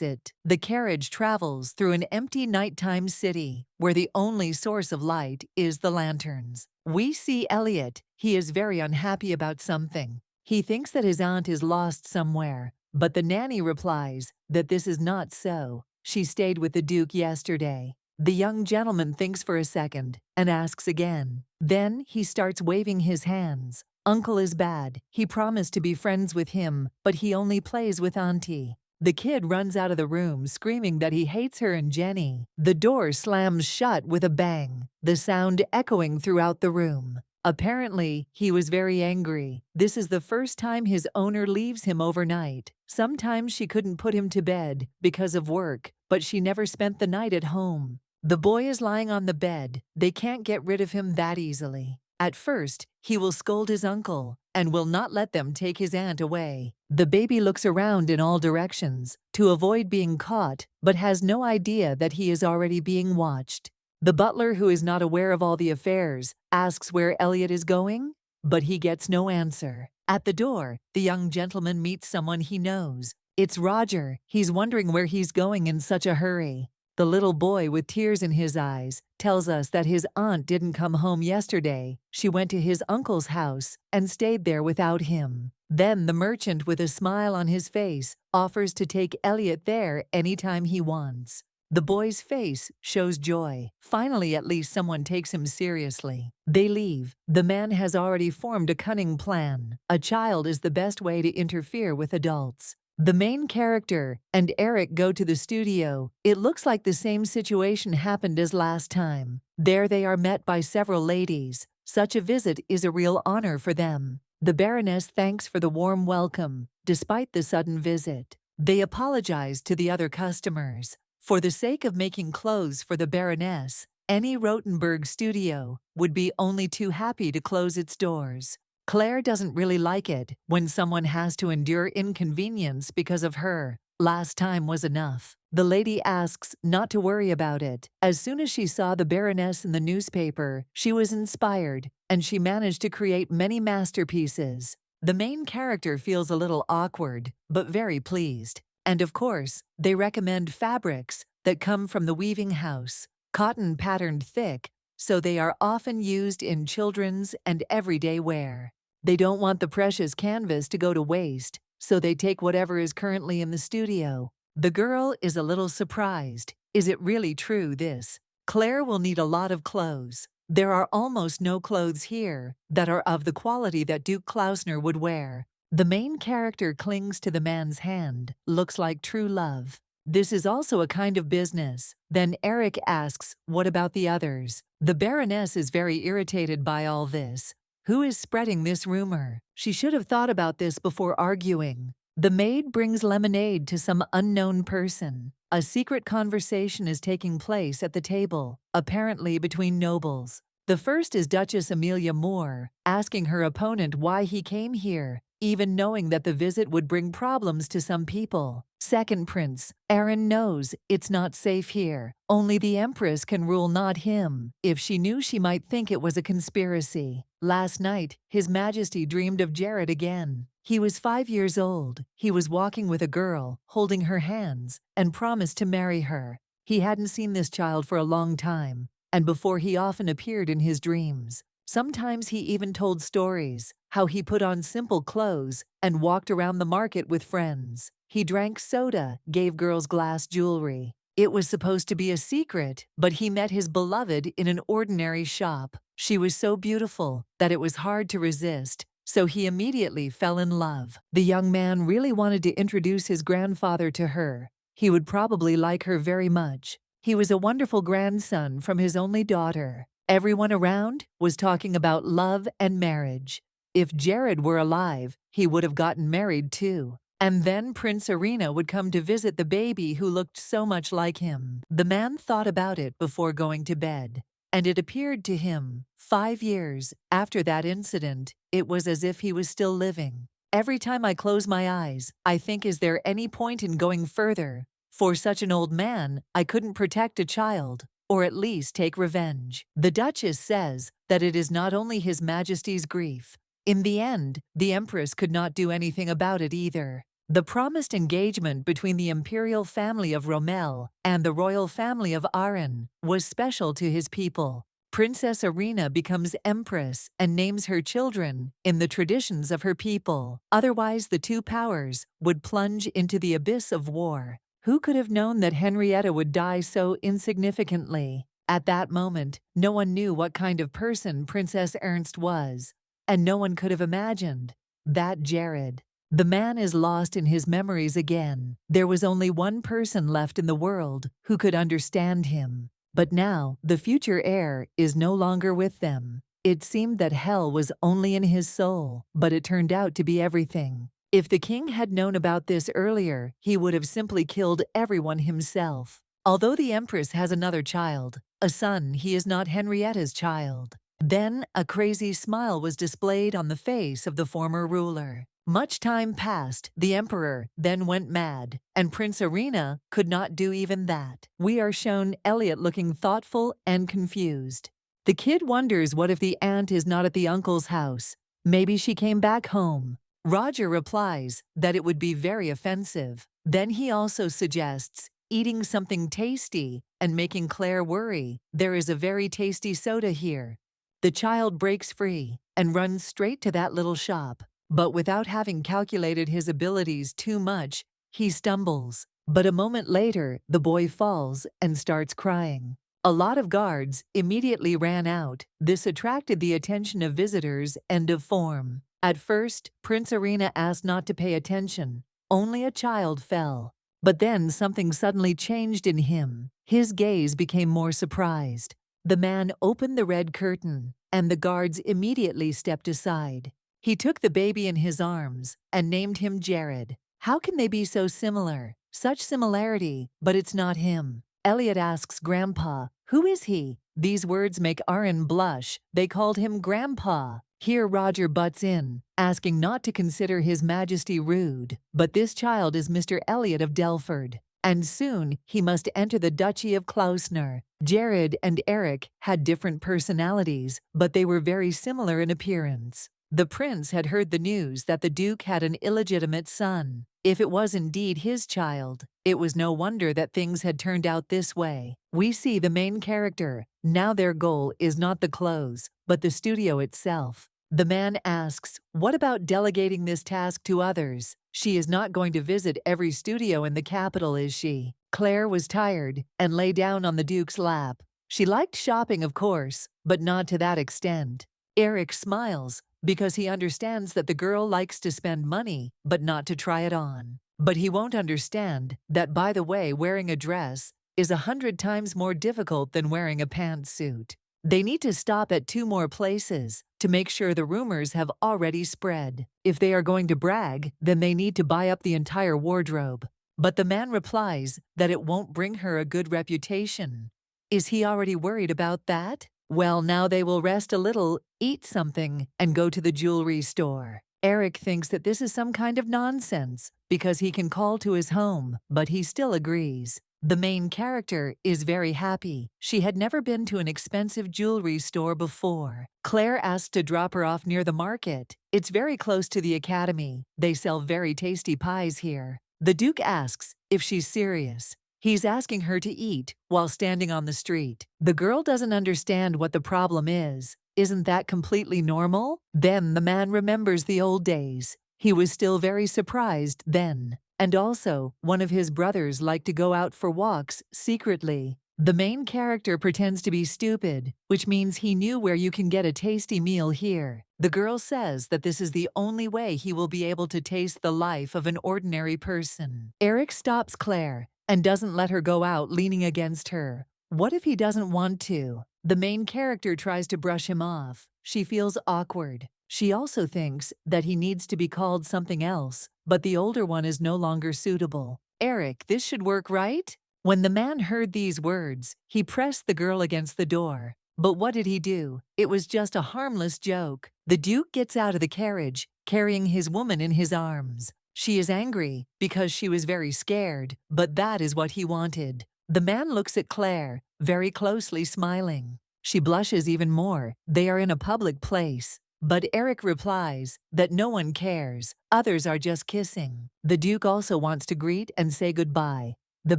it. The carriage travels through an empty nighttime city, where the only source of light is the lanterns. We see Elliot. He is very unhappy about something. He thinks that his aunt is lost somewhere, but the nanny replies that this is not so. She stayed with the Duke yesterday. The young gentleman thinks for a second and asks again. Then he starts waving his hands. Uncle is bad. He promised to be friends with him, but he only plays with Auntie. The kid runs out of the room screaming that he hates her and Jenny. The door slams shut with a bang, the sound echoing throughout the room. Apparently, he was very angry. This is the first time his owner leaves him overnight. Sometimes she couldn't put him to bed because of work, but she never spent the night at home. The boy is lying on the bed. They can't get rid of him that easily. At first, he will scold his uncle and will not let them take his aunt away. The baby looks around in all directions to avoid being caught, but has no idea that he is already being watched. The butler, who is not aware of all the affairs, asks where Elliot is going, but he gets no answer. At the door, the young gentleman meets someone he knows. It's Roger. He's wondering where he's going in such a hurry. The little boy, with tears in his eyes, tells us that his aunt didn't come home yesterday. She went to his uncle's house and stayed there without him. Then the merchant, with a smile on his face, offers to take Elliot there anytime he wants. The boy's face shows joy. Finally, at least someone takes him seriously. They leave. The man has already formed a cunning plan. A child is the best way to interfere with adults. The main character and Eric go to the studio. It looks like the same situation happened as last time. There they are met by several ladies. Such a visit is a real honor for them. The Baroness thanks for the warm welcome, despite the sudden visit. They apologize to the other customers. For the sake of making clothes for the Baroness, any Rothenburg studio would be only too happy to close its doors. Claire doesn't really like it when someone has to endure inconvenience because of her. Last time was enough. The lady asks not to worry about it. As soon as she saw the Baroness in the newspaper, she was inspired, and she managed to create many masterpieces. The main character feels a little awkward, but very pleased. And of course, they recommend fabrics that come from the weaving house, cotton patterned thick, so they are often used in children's and everyday wear. They don't want the precious canvas to go to waste, so they take whatever is currently in the studio. The girl is a little surprised. Is it really true, this? Claire will need a lot of clothes. There are almost no clothes here that are of the quality that Duke Klausner would wear. The main character clings to the man's hand. Looks like true love. This is also a kind of business. Then Eric asks, what about the others? The Baroness is very irritated by all this. Who is spreading this rumor? She should have thought about this before arguing. The maid brings lemonade to some unknown person. A secret conversation is taking place at the table, apparently between nobles. The first is Duchess Amelia Moore, asking her opponent why he came here, even knowing that the visit would bring problems to some people. Second prince, Aaron knows it's not safe here. Only the Empress can rule, not him. If she knew, she might think it was a conspiracy. Last night, His Majesty dreamed of Jared again. He was 5 years old. He was walking with a girl, holding her hands, and promised to marry her. He hadn't seen this child for a long time, and before he often appeared in his dreams. Sometimes he even told stories, how he put on simple clothes and walked around the market with friends. He drank soda, gave girls glass jewelry. It was supposed to be a secret, but he met his beloved in an ordinary shop. She was so beautiful that it was hard to resist, so he immediately fell in love. The young man really wanted to introduce his grandfather to her. He would probably like her very much. He was a wonderful grandson from his only daughter. Everyone around was talking about love and marriage. If Jared were alive, he would have gotten married too. And then Prince Arena would come to visit the baby who looked so much like him. The man thought about it before going to bed, and it appeared to him, 5 years after that incident, it was as if he was still living. Every time I close my eyes, I think, is there any point in going further? For such an old man, I couldn't protect a child, or at least take revenge. The Duchess says that it is not only His Majesty's grief. In the end, the Empress could not do anything about it either. The promised engagement between the imperial family of Rommel and the royal family of Aran was special to his people. Princess Arena becomes Empress and names her children in the traditions of her people. Otherwise, the two powers would plunge into the abyss of war. Who could have known that Henrietta would die so insignificantly? At that moment, no one knew what kind of person Princess Ernst was, and no one could have imagined that Jared. The man is lost in his memories again. There was only one person left in the world who could understand him. But now, the future heir is no longer with them. It seemed that hell was only in his soul, but it turned out to be everything. If the king had known about this earlier, he would have simply killed everyone himself. Although the Empress has another child, a son, he is not Henrietta's child. Then a crazy smile was displayed on the face of the former ruler. Much time passed, the emperor then went mad, and Prince Arena could not do even that. We are shown Elliot looking thoughtful and confused. The kid wonders what if the aunt is not at the uncle's house. Maybe she came back home. Roger replies that it would be very offensive. Then he also suggests eating something tasty and making Claire worry. There is a very tasty soda here. The child breaks free and runs straight to that little shop. But without having calculated his abilities too much, he stumbles. But a moment later, the boy falls and starts crying. A lot of guards immediately ran out. This attracted the attention of visitors and of Form. At first, Prince Arena asked not to pay attention. Only a child fell. But then something suddenly changed in him. His gaze became more surprised. The man opened the red curtain, and the guards immediately stepped aside. He took the baby in his arms and named him Jared. How can they be so similar? Such similarity, but it's not him. Elliot asks Grandpa, "Who is he?" These words make Aaron blush. They called him Grandpa. Here Roger butts in, asking not to consider His Majesty rude. But this child is Mr. Elliot of Delford, and soon he must enter the Duchy of Klausner. Jared and Eric had different personalities, but they were very similar in appearance. The prince had heard the news that the duke had an illegitimate son. If it was indeed his child, it was no wonder that things had turned out this way. We see the main character. Now their goal is not the clothes, but the studio itself. The man asks, "What about delegating this task to others? She is not going to visit every studio in the capital, is she?" Claire was tired and lay down on the duke's lap. She liked shopping, of course, but not to that extent. Eric smiles, because he understands that the girl likes to spend money, but not to try it on. But he won't understand that, by the way, wearing a dress is 100 times more difficult than wearing a pantsuit. They need to stop at 2 more places to make sure the rumors have already spread. If they are going to brag, then they need to buy up the entire wardrobe. But the man replies that it won't bring her a good reputation. Is he already worried about that? Well, now they will rest a little, eat something, and go to the jewelry store. Eric thinks that this is some kind of nonsense because he can call to his home, but he still agrees. The main character is very happy. She had never been to an expensive jewelry store before. Claire asks to drop her off near the market. It's very close to the academy. They sell very tasty pies here. The Duke asks if she's serious. He's asking her to eat while standing on the street. The girl doesn't understand what the problem is. Isn't that completely normal? Then the man remembers the old days. He was still very surprised then. And also, one of his brothers liked to go out for walks secretly. The main character pretends to be stupid, which means he knew where you can get a tasty meal here. The girl says that this is the only way he will be able to taste the life of an ordinary person. Eric stops Claire and doesn't let her go out leaning against her. What if he doesn't want to? The main character tries to brush him off. She feels awkward. She also thinks that he needs to be called something else, but the older one is no longer suitable. Eric, this should work, right? When the man heard these words, he pressed the girl against the door. But what did he do? It was just a harmless joke. The Duke gets out of the carriage, carrying his woman in his arms. She is angry because she was very scared, but that is what he wanted. The man looks at Claire, very closely smiling. She blushes even more. They are in a public place. But Eric replies that no one cares. Others are just kissing. The Duke also wants to greet and say goodbye. The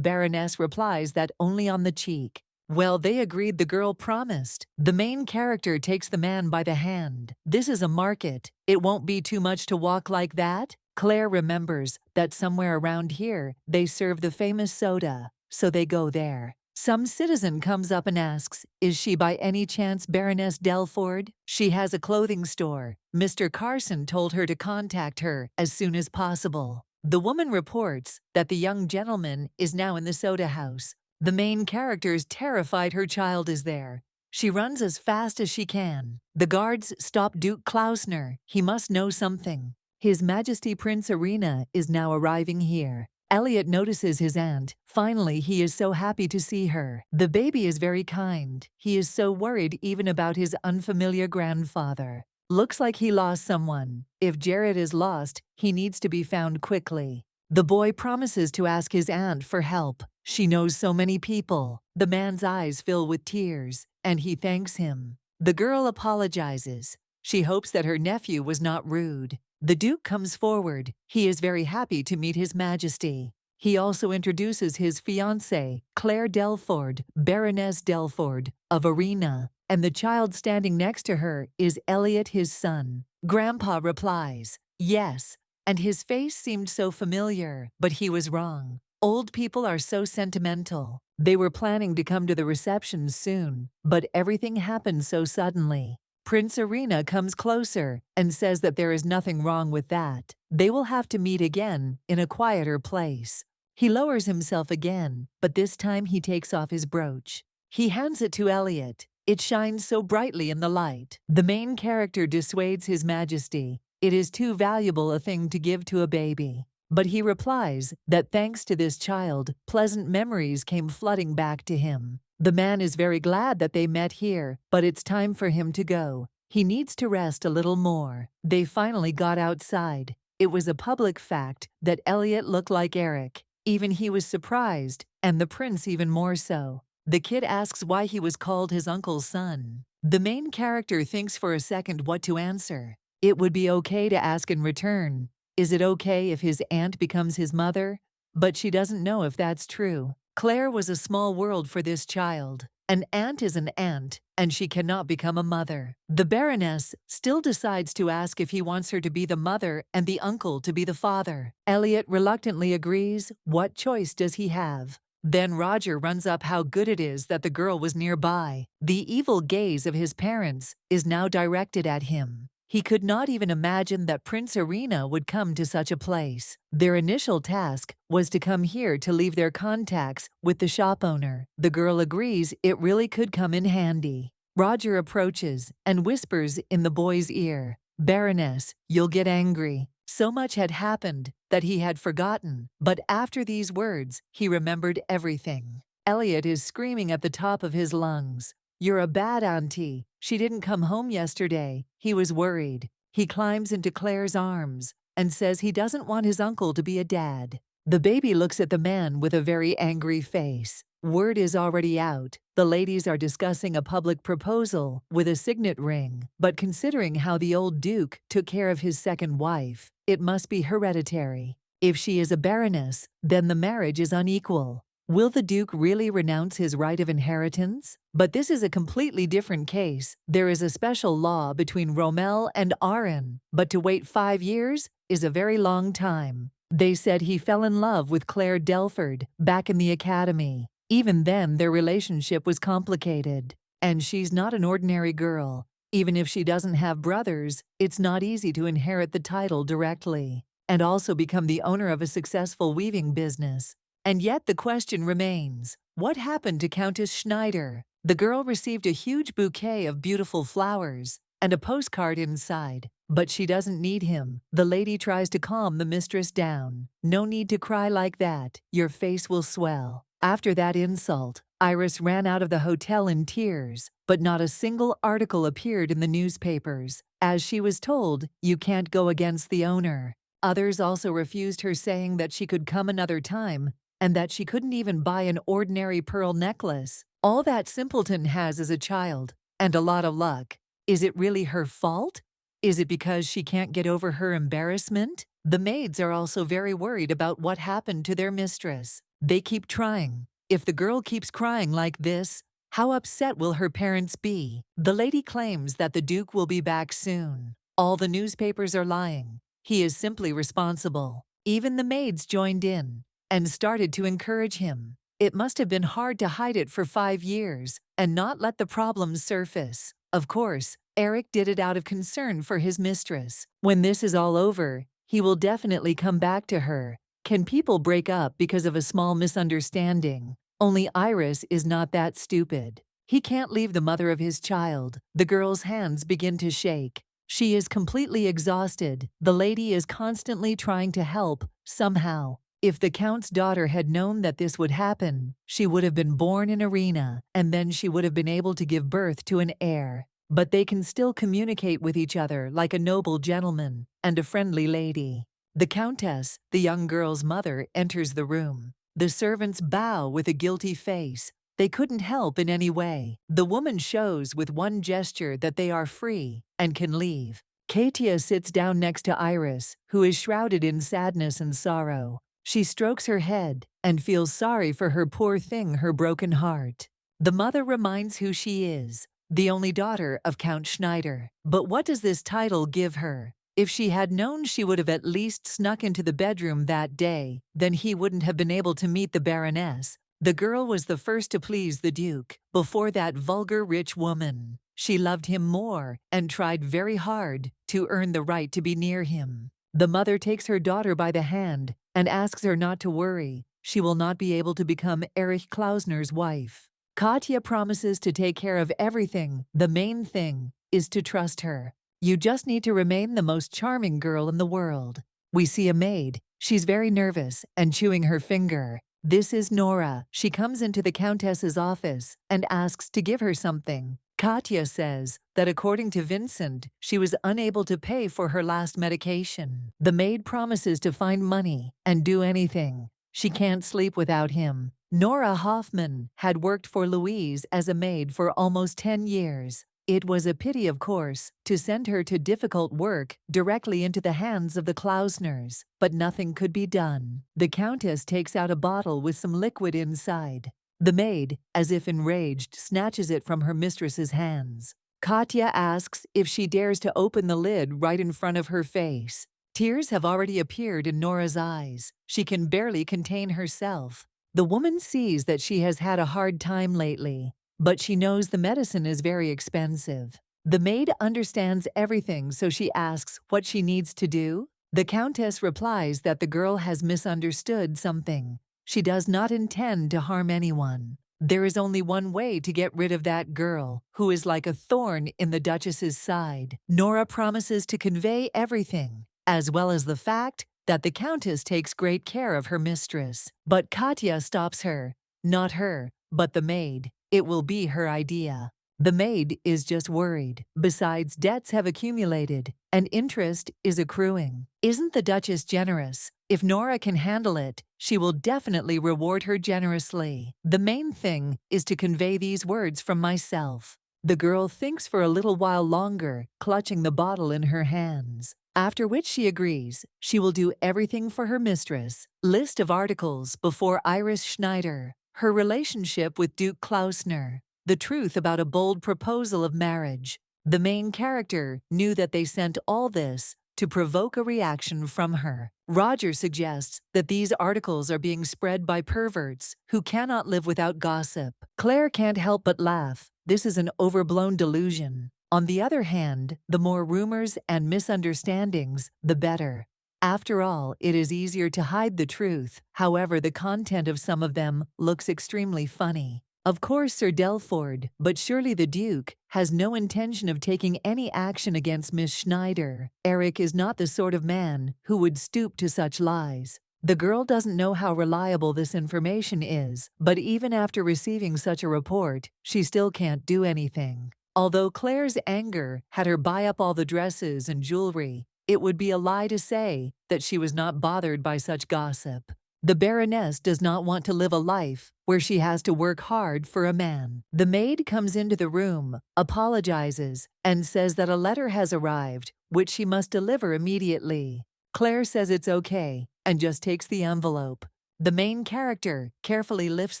Baroness replies that only on the cheek. Well, they agreed, the girl promised. The main character takes the man by the hand. This is a market. It won't be too much to walk like that. Claire remembers that somewhere around here they serve the famous soda, so they go there. Some citizen comes up and asks, is she by any chance Baroness Delford? She has a clothing store. Mr. Carson told her to contact her as soon as possible. The woman reports that the young gentleman is now in the soda house. The main character is terrified her child is there. She runs as fast as she can. The guards stop Duke Klausner. He must know something. His Majesty Prince Irina is now arriving here. Elliot notices his aunt. Finally, he is so happy to see her. The baby is very kind. He is so worried even about his unfamiliar grandfather. Looks like he lost someone. If Jared is lost, he needs to be found quickly. The boy promises to ask his aunt for help. She knows so many people. The man's eyes fill with tears, and he thanks him. The girl apologizes. She hopes that her nephew was not rude. The Duke comes forward. He is very happy to meet His Majesty. He also introduces his fiancée, Claire Delford, Baroness Delford, of Arena, and the child standing next to her is Elliot, his son. Grandpa replies, yes, and his face seemed so familiar, but he was wrong. Old people are so sentimental. They were planning to come to the reception soon, but everything happened so suddenly. Prince Irina comes closer and says that there is nothing wrong with that. They will have to meet again in a quieter place. He lowers himself again, but this time he takes off his brooch. He hands it to Elliot. It shines so brightly in the light. The main character dissuades His Majesty. It is too valuable a thing to give to a baby. But he replies that thanks to this child, pleasant memories came flooding back to him. The man is very glad that they met here, but it's time for him to go. He needs to rest a little more. They finally got outside. It was a public fact that Elliot looked like Eric. Even he was surprised, and the prince even more so. The kid asks why he was called his uncle's son. The main character thinks for a second what to answer. It would be okay to ask in return. Is it okay if his aunt becomes his mother? But she doesn't know if that's true. Claire was a small world for this child. An aunt is an aunt, and she cannot become a mother. The Baroness still decides to ask if he wants her to be the mother and the uncle to be the father. Elliot reluctantly agrees. What choice does he have? Then Roger runs up how good it is that the girl was nearby. The evil gaze of his parents is now directed at him. He could not even imagine that Prince Irina would come to such a place. Their initial task was to come here to leave their contacts with the shop owner. The girl agrees it really could come in handy. Roger approaches and whispers in the boy's ear, "Baroness, you'll get angry." So much had happened that he had forgotten, but after these words, he remembered everything. Elliot is screaming at the top of his lungs, "You're a bad auntie. She didn't come home yesterday." He was worried. He climbs into Claire's arms and says he doesn't want his uncle to be a dad. The baby looks at the man with a very angry face. Word is already out. The ladies are discussing a public proposal with a signet ring, but considering how the old duke took care of his second wife, it must be hereditary. If she is a baroness, then the marriage is unequal. Will the duke really renounce his right of inheritance? But this is a completely different case. There is a special law between Rommel and Arran, but to wait 5 years is a very long time. They said he fell in love with Claire Delford back in the academy. Even then, their relationship was complicated. And she's not an ordinary girl. Even if she doesn't have brothers, it's not easy to inherit the title directly and also become the owner of a successful weaving business. And yet the question remains, what happened to Countess Schneider? The girl received a huge bouquet of beautiful flowers and a postcard inside, but she doesn't need him. The lady tries to calm the mistress down. "No need to cry like that. Your face will swell." After that insult, Iris ran out of the hotel in tears, but not a single article appeared in the newspapers. As she was told, "You can't go against the owner." Others also refused her, saying that she could come another time and that she couldn't even buy an ordinary pearl necklace. All that simpleton has is a child and a lot of luck. Is it really her fault? Is it because she can't get over her embarrassment? The maids are also very worried about what happened to their mistress. They keep trying. If the girl keeps crying like this, how upset will her parents be? The lady claims that the Duke will be back soon. All the newspapers are lying. He is simply responsible. Even the maids joined in and started to encourage him. It must have been hard to hide it for 5 years and not let the problems surface. Of course, Eric did it out of concern for his mistress. When this is all over, he will definitely come back to her. Can people break up because of a small misunderstanding? Only Iris is not that stupid. He can't leave the mother of his child. The girl's hands begin to shake. She is completely exhausted. The lady is constantly trying to help, somehow. If the Count's daughter had known that this would happen, she would have been born in Arena, and then she would have been able to give birth to an heir. But they can still communicate with each other like a noble gentleman and a friendly lady. The Countess, the young girl's mother, enters the room. The servants bow with a guilty face. They couldn't help in any way. The woman shows with one gesture that they are free and can leave. Katia sits down next to Iris, who is shrouded in sadness and sorrow. She strokes her head and feels sorry for her poor thing, her broken heart. The mother reminds who she is, the only daughter of Count Schneider. But what does this title give her? If she had known she would have at least snuck into the bedroom that day, then he wouldn't have been able to meet the Baroness. The girl was the first to please the Duke, before that vulgar rich woman. She loved him more and tried very hard to earn the right to be near him. The mother takes her daughter by the hand and asks her not to worry. She will not be able to become Erich Klausner's wife. Katya promises to take care of everything. The main thing is to trust her. You just need to remain the most charming girl in the world. We see a maid. She's very nervous and chewing her finger. This is Nora. She comes into the Countess's office and asks to give her something. Katya says that according to Vincent, she was unable to pay for her last medication. The maid promises to find money and do anything. She can't sleep without him. Nora Hoffman had worked for Louise as a maid for almost 10 years. It was a pity, of course, to send her to difficult work directly into the hands of the Klausners, but nothing could be done. The Countess takes out a bottle with some liquid inside. The maid, as if enraged, snatches it from her mistress's hands. Katya asks if she dares to open the lid right in front of her face. Tears have already appeared in Nora's eyes. She can barely contain herself. The woman sees that she has had a hard time lately, but she knows the medicine is very expensive. The maid understands everything, so she asks what she needs to do. The Countess replies that the girl has misunderstood something. She does not intend to harm anyone. There is only one way to get rid of that girl, who is like a thorn in the Duchess's side. Nora promises to convey everything, as well as the fact that the Countess takes great care of her mistress. But Katya stops her. Not her, but the maid. It will be her idea. The maid is just worried. Besides, debts have accumulated, and interest is accruing. Isn't the Duchess generous? If Nora can handle it, she will definitely reward her generously. The main thing is to convey these words from myself. The girl thinks for a little while longer, clutching the bottle in her hands. After which she agrees she will do everything for her mistress. List of articles before Iris Schneider. Her relationship with Duke Klausner. The truth about a bold proposal of marriage. The main character knew that they sent all this to provoke a reaction from her. Roger suggests that these articles are being spread by perverts who cannot live without gossip. Claire can't help but laugh. This is an overblown delusion. On the other hand, the more rumors and misunderstandings, the better. After all, it is easier to hide the truth. However, the content of some of them looks extremely funny. Of course, Sir Delford, but surely the Duke has no intention of taking any action against Miss Schneider. Eric is not the sort of man who would stoop to such lies. The girl doesn't know how reliable this information is, but even after receiving such a report, she still can't do anything. Although Claire's anger had her buy up all the dresses and jewelry, it would be a lie to say that she was not bothered by such gossip. The Baroness does not want to live a life where she has to work hard for a man. The maid comes into the room, apologizes, and says that a letter has arrived, which she must deliver immediately. Claire says it's okay, and just takes the envelope. The main character carefully lifts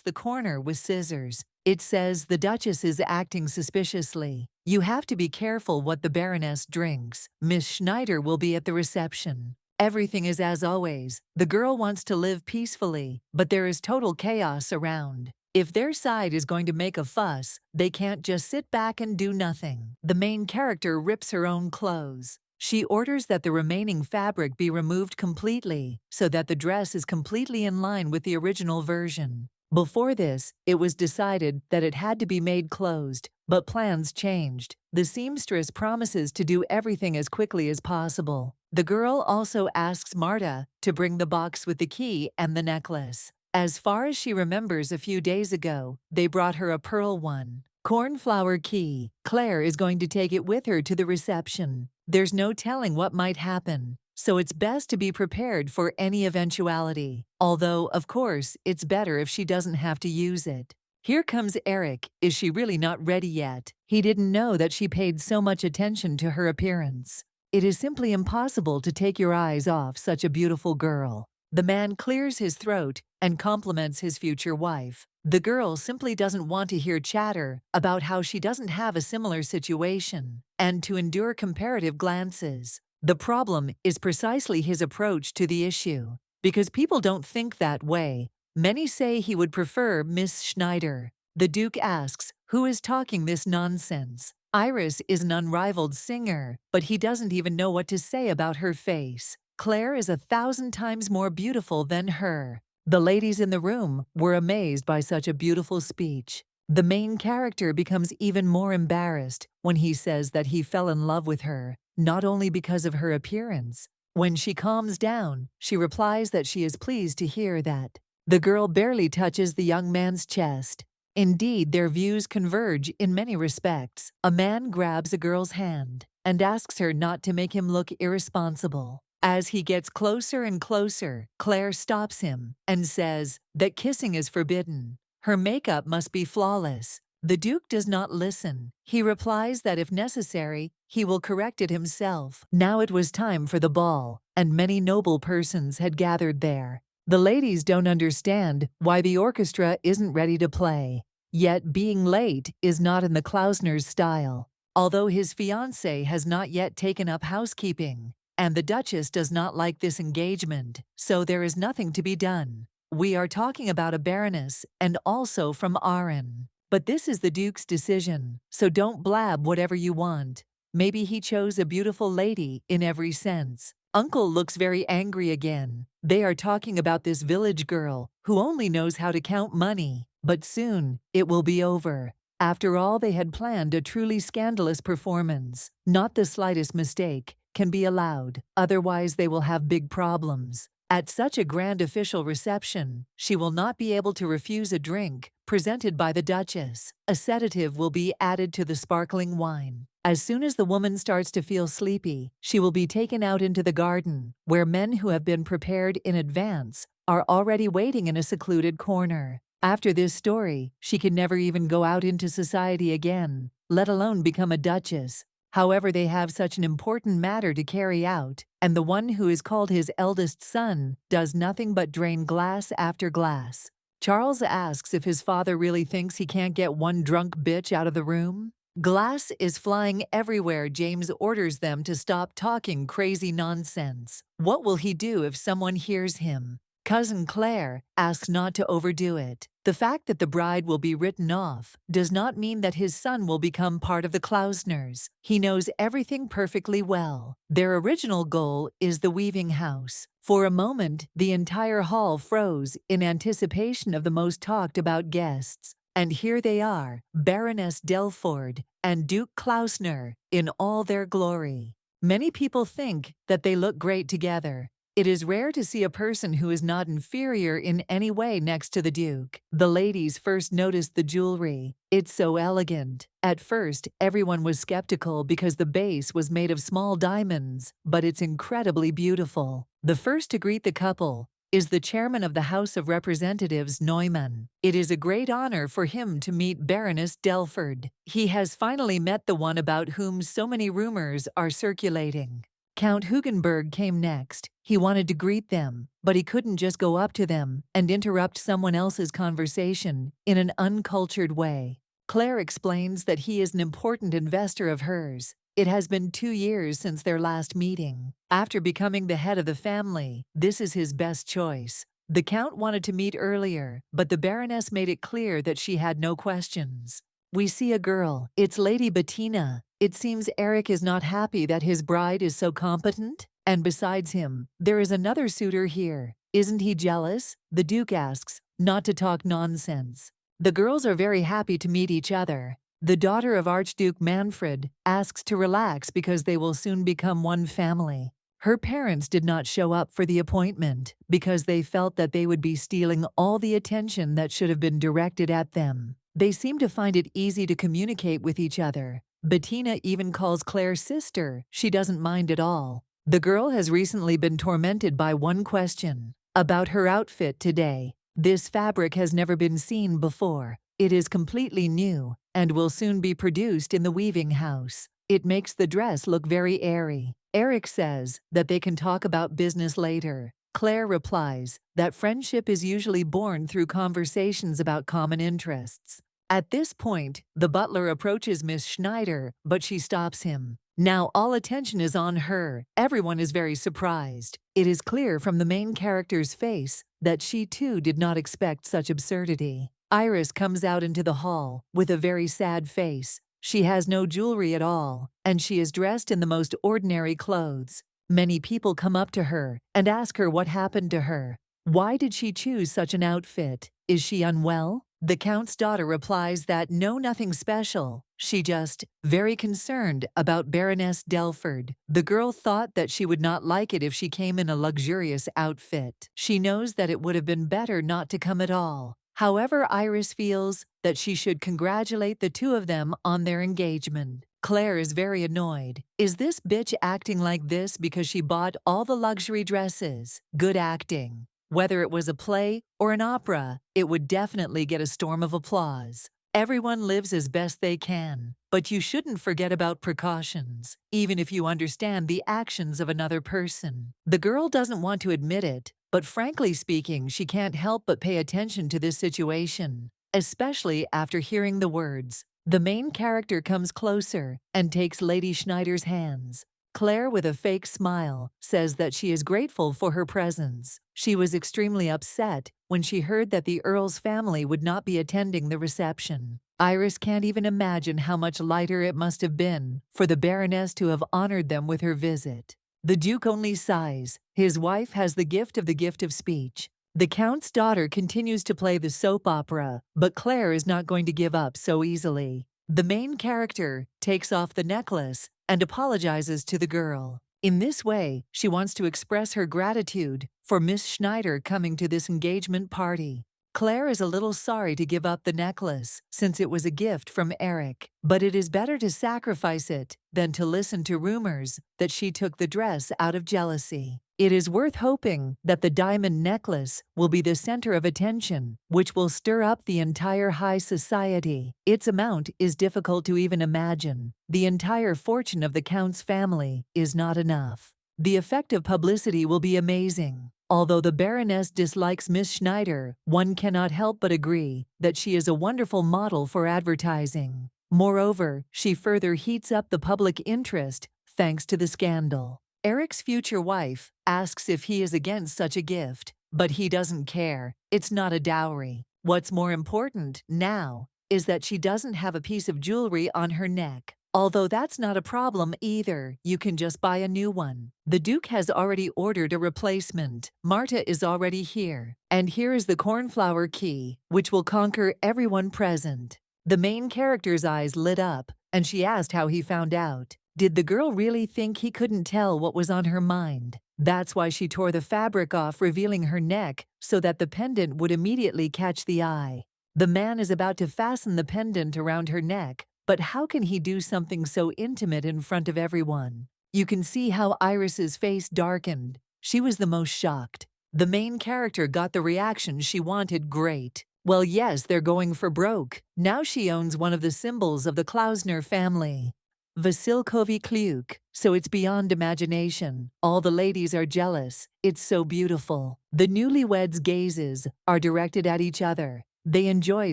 the corner with scissors. It says the Duchess is acting suspiciously. You have to be careful what the Baroness drinks. Miss Schneider will be at the reception. Everything is as always. The girl wants to live peacefully, but there is total chaos around. If their side is going to make a fuss, they can't just sit back and do nothing. The main character rips her own clothes. She orders that the remaining fabric be removed completely, so that the dress is completely in line with the original version. Before this, it was decided that it had to be made closed, but plans changed. The seamstress promises to do everything as quickly as possible. The girl also asks Marta to bring the box with the key and the necklace. As far as she remembers a few days ago, they brought her a pearl one. Cornflower key. Claire is going to take it with her to the reception. There's no telling what might happen, so it's best to be prepared for any eventuality. Although, of course, it's better if she doesn't have to use it. Here comes Eric. Is she really not ready yet? He didn't know that she paid so much attention to her appearance. It is simply impossible to take your eyes off such a beautiful girl. The man clears his throat and compliments his future wife. The girl simply doesn't want to hear chatter about how she doesn't have a similar situation, and to endure comparative glances. The problem is precisely his approach to the issue. Because people don't think that way, many say he would prefer Miss Schneider. The Duke asks, who is talking this nonsense? Iris is an unrivaled singer, but he doesn't even know what to say about her face. Claire is 1,000 times more beautiful than her. The ladies in the room were amazed by such a beautiful speech. The main character becomes even more embarrassed when he says that he fell in love with her, not only because of her appearance. When she calms down, she replies that she is pleased to hear that. The girl barely touches the young man's chest. Indeed, their views converge in many respects. A man grabs a girl's hand and asks her not to make him look irresponsible. As he gets closer and closer, Claire stops him and says that kissing is forbidden. Her makeup must be flawless. The Duke does not listen. He replies that if necessary, he will correct it himself. Now it was time for the ball, and many noble persons had gathered there. The ladies don't understand why the orchestra isn't ready to play. Yet being late is not in the Klausner's style. Although his fiancée has not yet taken up housekeeping, and the Duchess does not like this engagement, so there is nothing to be done. We are talking about a baroness and also from Aran. But this is the Duke's decision, so don't blab whatever you want. Maybe he chose a beautiful lady in every sense. Uncle looks very angry again. They are talking about this village girl who only knows how to count money, but soon it will be over. After all, they had planned a truly scandalous performance. Not the slightest mistake can be allowed, otherwise they will have big problems. At such a grand official reception, she will not be able to refuse a drink presented by the duchess. A sedative will be added to the sparkling wine. As soon as the woman starts to feel sleepy, she will be taken out into the garden, where men who have been prepared in advance are already waiting in a secluded corner. After this story, she can never even go out into society again, let alone become a duchess. However, they have such an important matter to carry out, and the one who is called his eldest son does nothing but drain glass after glass. Charles asks if his father really thinks he can't get one drunk bitch out of the room. Glass is flying everywhere. James orders them to stop talking crazy nonsense. What will he do if someone hears him? Cousin Claire asks not to overdo it. The fact that the bride will be written off does not mean that his son will become part of the Klausners. He knows everything perfectly well. Their original goal is the weaving house. For a moment, the entire hall froze in anticipation of the most talked about guests. And here they are, Baroness Delford and Duke Klausner in all their glory. Many people think that they look great together. It is rare to see a person who is not inferior in any way next to the Duke. The ladies first noticed the jewelry. It's so elegant. At first, everyone was skeptical because the base was made of small diamonds, but it's incredibly beautiful. The first to greet the couple is the chairman of the House of Representatives, Neumann. It is a great honor for him to meet Baroness Delford. He has finally met the one about whom so many rumors are circulating. Count Hugenberg came next. He wanted to greet them, but he couldn't just go up to them and interrupt someone else's conversation in an uncultured way. Claire explains that he is an important investor of hers. It has been 2 years since their last meeting. After becoming the head of the family, this is his best choice. The Count wanted to meet earlier, but the Baroness made it clear that she had no questions. We see a girl. It's Lady Bettina. It seems Eric is not happy that his bride is so competent. And besides him, there is another suitor here. Isn't he jealous? The Duke asks, not to talk nonsense. The girls are very happy to meet each other. The daughter of Archduke Manfred asks to relax because they will soon become one family. Her parents did not show up for the appointment because they felt that they would be stealing all the attention that should have been directed at them. They seem to find it easy to communicate with each other. Bettina even calls Claire sister. She doesn't mind at all. The girl has recently been tormented by one question about her outfit today. This fabric has never been seen before. It is completely new and will soon be produced in the weaving house. It makes the dress look very airy. Eric says that they can talk about business later. Claire replies that friendship is usually born through conversations about common interests. At this point, the butler approaches Miss Schneider, but she stops him. Now all attention is on her. Everyone is very surprised. It is clear from the main character's face that she too did not expect such absurdity. Iris comes out into the hall with a very sad face. She has no jewelry at all, and she is dressed in the most ordinary clothes. Many people come up to her and ask her what happened to her. Why did she choose such an outfit? Is she unwell? The Count's daughter replies that no, nothing special. She just very concerned about Baroness Delford. The girl thought that she would not like it if she came in a luxurious outfit. She knows that it would have been better not to come at all. However, Iris feels that she should congratulate the two of them on their engagement. Claire is very annoyed. Is this bitch acting like this because she bought all the luxury dresses? Good acting. Whether it was a play or an opera, it would definitely get a storm of applause. Everyone lives as best they can, but you shouldn't forget about precautions, even if you understand the actions of another person. The girl doesn't want to admit it, but frankly speaking, she can't help but pay attention to this situation, especially after hearing the words. The main character comes closer and takes Lady Schneider's hands. Claire, with a fake smile, says that she is grateful for her presence. She was extremely upset when she heard that the Earl's family would not be attending the reception. Iris can't even imagine how much lighter it must have been for the Baroness to have honored them with her visit. The Duke only sighs. His wife has the gift of speech. The Count's daughter continues to play the soap opera, but Claire is not going to give up so easily. The main character takes off the necklace and apologizes to the girl. In this way, she wants to express her gratitude for Miss Schneider coming to this engagement party. Claire is a little sorry to give up the necklace, since it was a gift from Eric, but it is better to sacrifice it than to listen to rumors that she took the dress out of jealousy. It is worth hoping that the diamond necklace will be the center of attention, which will stir up the entire high society. Its amount is difficult to even imagine. The entire fortune of the Count's family is not enough. The effect of publicity will be amazing. Although the Baroness dislikes Miss Schneider, one cannot help but agree that she is a wonderful model for advertising. Moreover, she further heats up the public interest thanks to the scandal. Eric's future wife asks if he is against such a gift, but he doesn't care. It's not a dowry. What's more important now is that she doesn't have a piece of jewelry on her neck. Although that's not a problem either, you can just buy a new one. The Duke has already ordered a replacement. Marta is already here. And here is the cornflower key, which will conquer everyone present. The main character's eyes lit up, and she asked how he found out. Did the girl really think he couldn't tell what was on her mind? That's why she tore the fabric off, revealing her neck, so that the pendant would immediately catch the eye. The man is about to fasten the pendant around her neck, but how can he do something so intimate in front of everyone? You can see how Iris's face darkened. She was the most shocked. The main character got the reaction she wanted. Great. Well, yes, they're going for broke. Now she owns one of the symbols of the Klausner family. Vasilkovi Kliuk, so it's beyond imagination. All the ladies are jealous. It's so beautiful. The newlyweds' gazes are directed at each other. They enjoy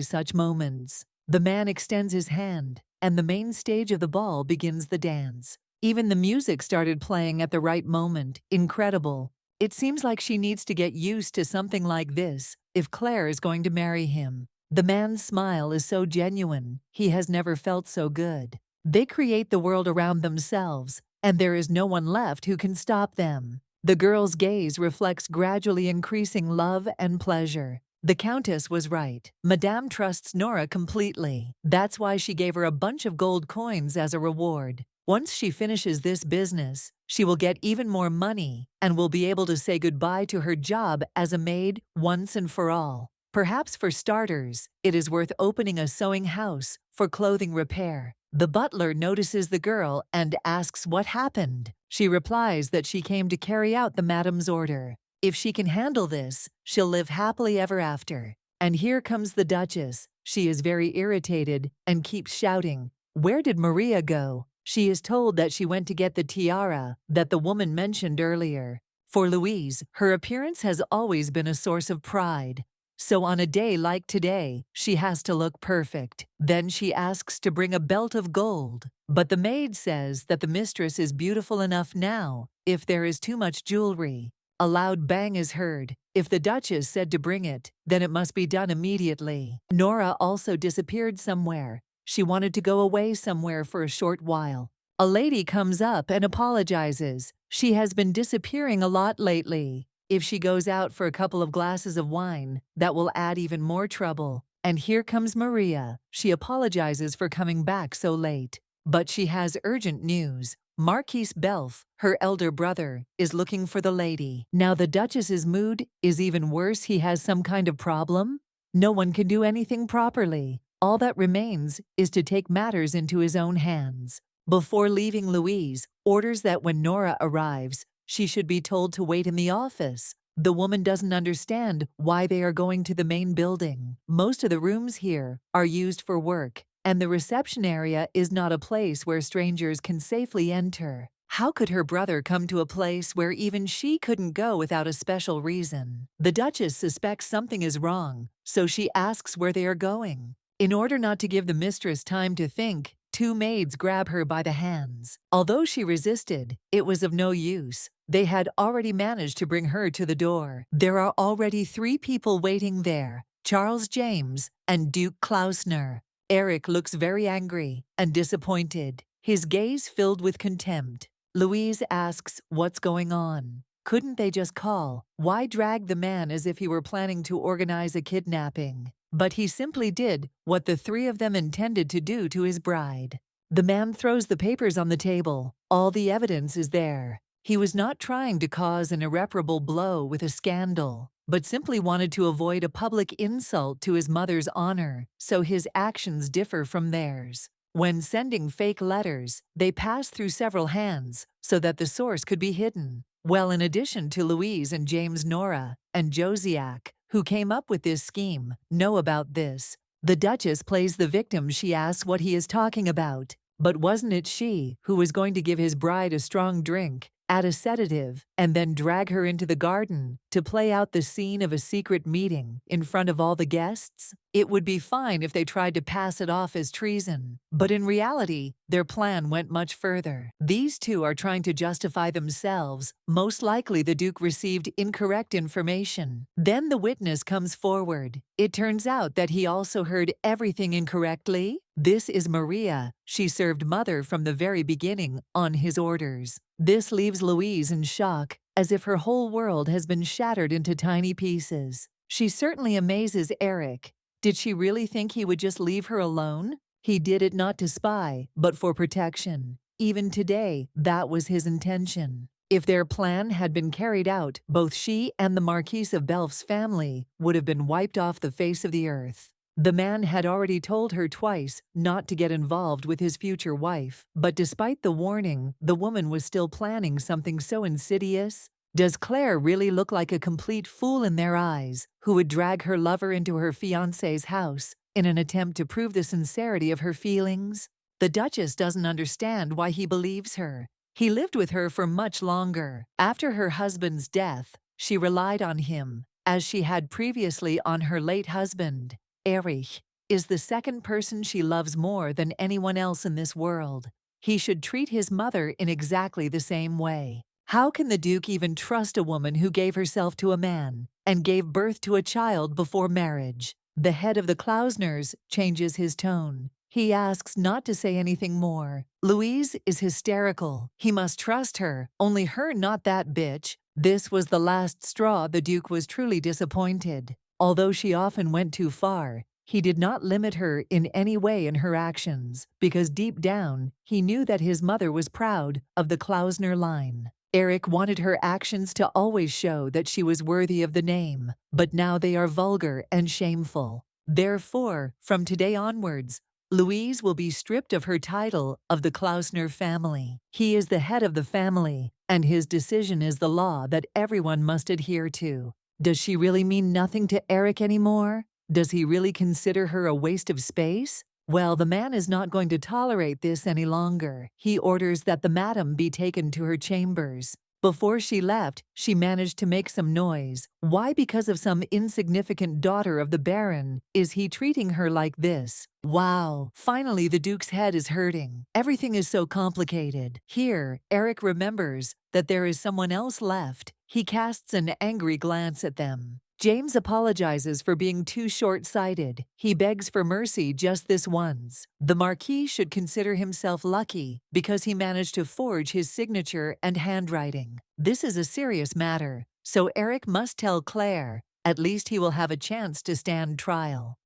such moments. The man extends his hand, and the main stage of the ball begins the dance. Even the music started playing at the right moment. Incredible. It seems like she needs to get used to something like this if Claire is going to marry him. The man's smile is so genuine. He has never felt so good. They create the world around themselves, and there is no one left who can stop them. The girl's gaze reflects gradually increasing love and pleasure. The Countess was right. Madame trusts Nora completely. That's why she gave her a bunch of gold coins as a reward. Once she finishes this business, she will get even more money and will be able to say goodbye to her job as a maid once and for all. Perhaps for starters, it is worth opening a sewing house for clothing repair. The butler notices the girl and asks what happened. She replies that she came to carry out the madam's order. If she can handle this, she'll live happily ever after. And here comes the Duchess. She is very irritated and keeps shouting, "Where did Maria go?" She is told that she went to get the tiara that the woman mentioned earlier. For Louise, her appearance has always been a source of pride. So on a day like today, she has to look perfect. Then she asks to bring a belt of gold. But the maid says that the mistress is beautiful enough now if there is too much jewelry. A loud bang is heard. If the Duchess said to bring it, then it must be done immediately. Nora also disappeared somewhere. She wanted to go away somewhere for a short while. A lady comes up and apologizes. She has been disappearing a lot lately. If she goes out for a couple of glasses of wine, that will add even more trouble. And here comes Maria. She apologizes for coming back so late. But she has urgent news. Marquis Belf, her elder brother, is looking for the lady. Now the Duchess's mood is even worse. He has some kind of problem. No one can do anything properly. All that remains is to take matters into his own hands. Before leaving, Louise orders that when Nora arrives, she should be told to wait in the office. The woman doesn't understand why they are going to the main building. Most of the rooms here are used for work, and the reception area is not a place where strangers can safely enter. How could her brother come to a place where even she couldn't go without a special reason? The Duchess suspects something is wrong, so she asks where they are going. In order not to give the mistress time to think, two maids grab her by the hands. Although she resisted, it was of no use. They had already managed to bring her to the door. There are already 3 people waiting there, Charles James and Duke Klausner. Eric looks very angry and disappointed, his gaze filled with contempt. Louise asks what's going on. Couldn't they just call? Why drag the man as if he were planning to organize a kidnapping? But he simply did what the three of them intended to do to his bride. The man throws the papers on the table. All the evidence is there. He was not trying to cause an irreparable blow with a scandal, but simply wanted to avoid a public insult to his mother's honor, so his actions differ from theirs. When sending fake letters, they pass through several hands so that the source could be hidden. Well, in addition to Louise and James, Nora and Josiah, who came up with this scheme, know about this. The Duchess plays the victim. She asks what he is talking about. But wasn't it she who was going to give his bride a strong drink, add a sedative, and then drag her into the garden to play out the scene of a secret meeting in front of all the guests? It would be fine if they tried to pass it off as treason, but in reality, their plan went much further. These two are trying to justify themselves. Most likely the Duke received incorrect information. Then the witness comes forward. It turns out that he also heard everything incorrectly. This is Maria. She served mother from the very beginning on his orders. This leaves Louise in shock, as if her whole world has been shattered into tiny pieces. She certainly amazes Eric. Did she really think he would just leave her alone? He did it not to spy, but for protection. Even today, that was his intention. If their plan had been carried out, both she and the Marquise of Belf's family would have been wiped off the face of the earth. The man had already told her twice not to get involved with his future wife, but despite the warning, the woman was still planning something so insidious. Does Claire really look like a complete fool in their eyes, who would drag her lover into her fiancé's house in an attempt to prove the sincerity of her feelings? The Duchess doesn't understand why he believes her. He lived with her for much longer. After her husband's death, she relied on him, as she had previously on her late husband. Erich is the second person she loves more than anyone else in this world. He should treat his mother in exactly the same way. How can the Duke even trust a woman who gave herself to a man and gave birth to a child before marriage? The head of the Klausners changes his tone. He asks not to say anything more. Louise is hysterical. He must trust her, only her, not that bitch. This was the last straw. The Duke was truly disappointed. Although she often went too far, he did not limit her in any way in her actions, because deep down, he knew that his mother was proud of the Klausner line. Eric wanted her actions to always show that she was worthy of the name, but now they are vulgar and shameful. Therefore, from today onwards, Louise will be stripped of her title of the Klausner family. He is the head of the family, and his decision is the law that everyone must adhere to. Does she really mean nothing to Eric anymore? Does he really consider her a waste of space? Well, the man is not going to tolerate this any longer. He orders that the madam be taken to her chambers. Before she left, she managed to make some noise. Why? Because of some insignificant daughter of the Baron is he treating her like this? Wow, finally the Duke's head is hurting. Everything is so complicated. Here, Eric remembers that there is someone else left. He casts an angry glance at them. James apologizes for being too short-sighted. He begs for mercy just this once. The Marquis should consider himself lucky because he managed to forge his signature and handwriting. This is a serious matter, so Eric must tell Claire. At least he will have a chance to stand trial.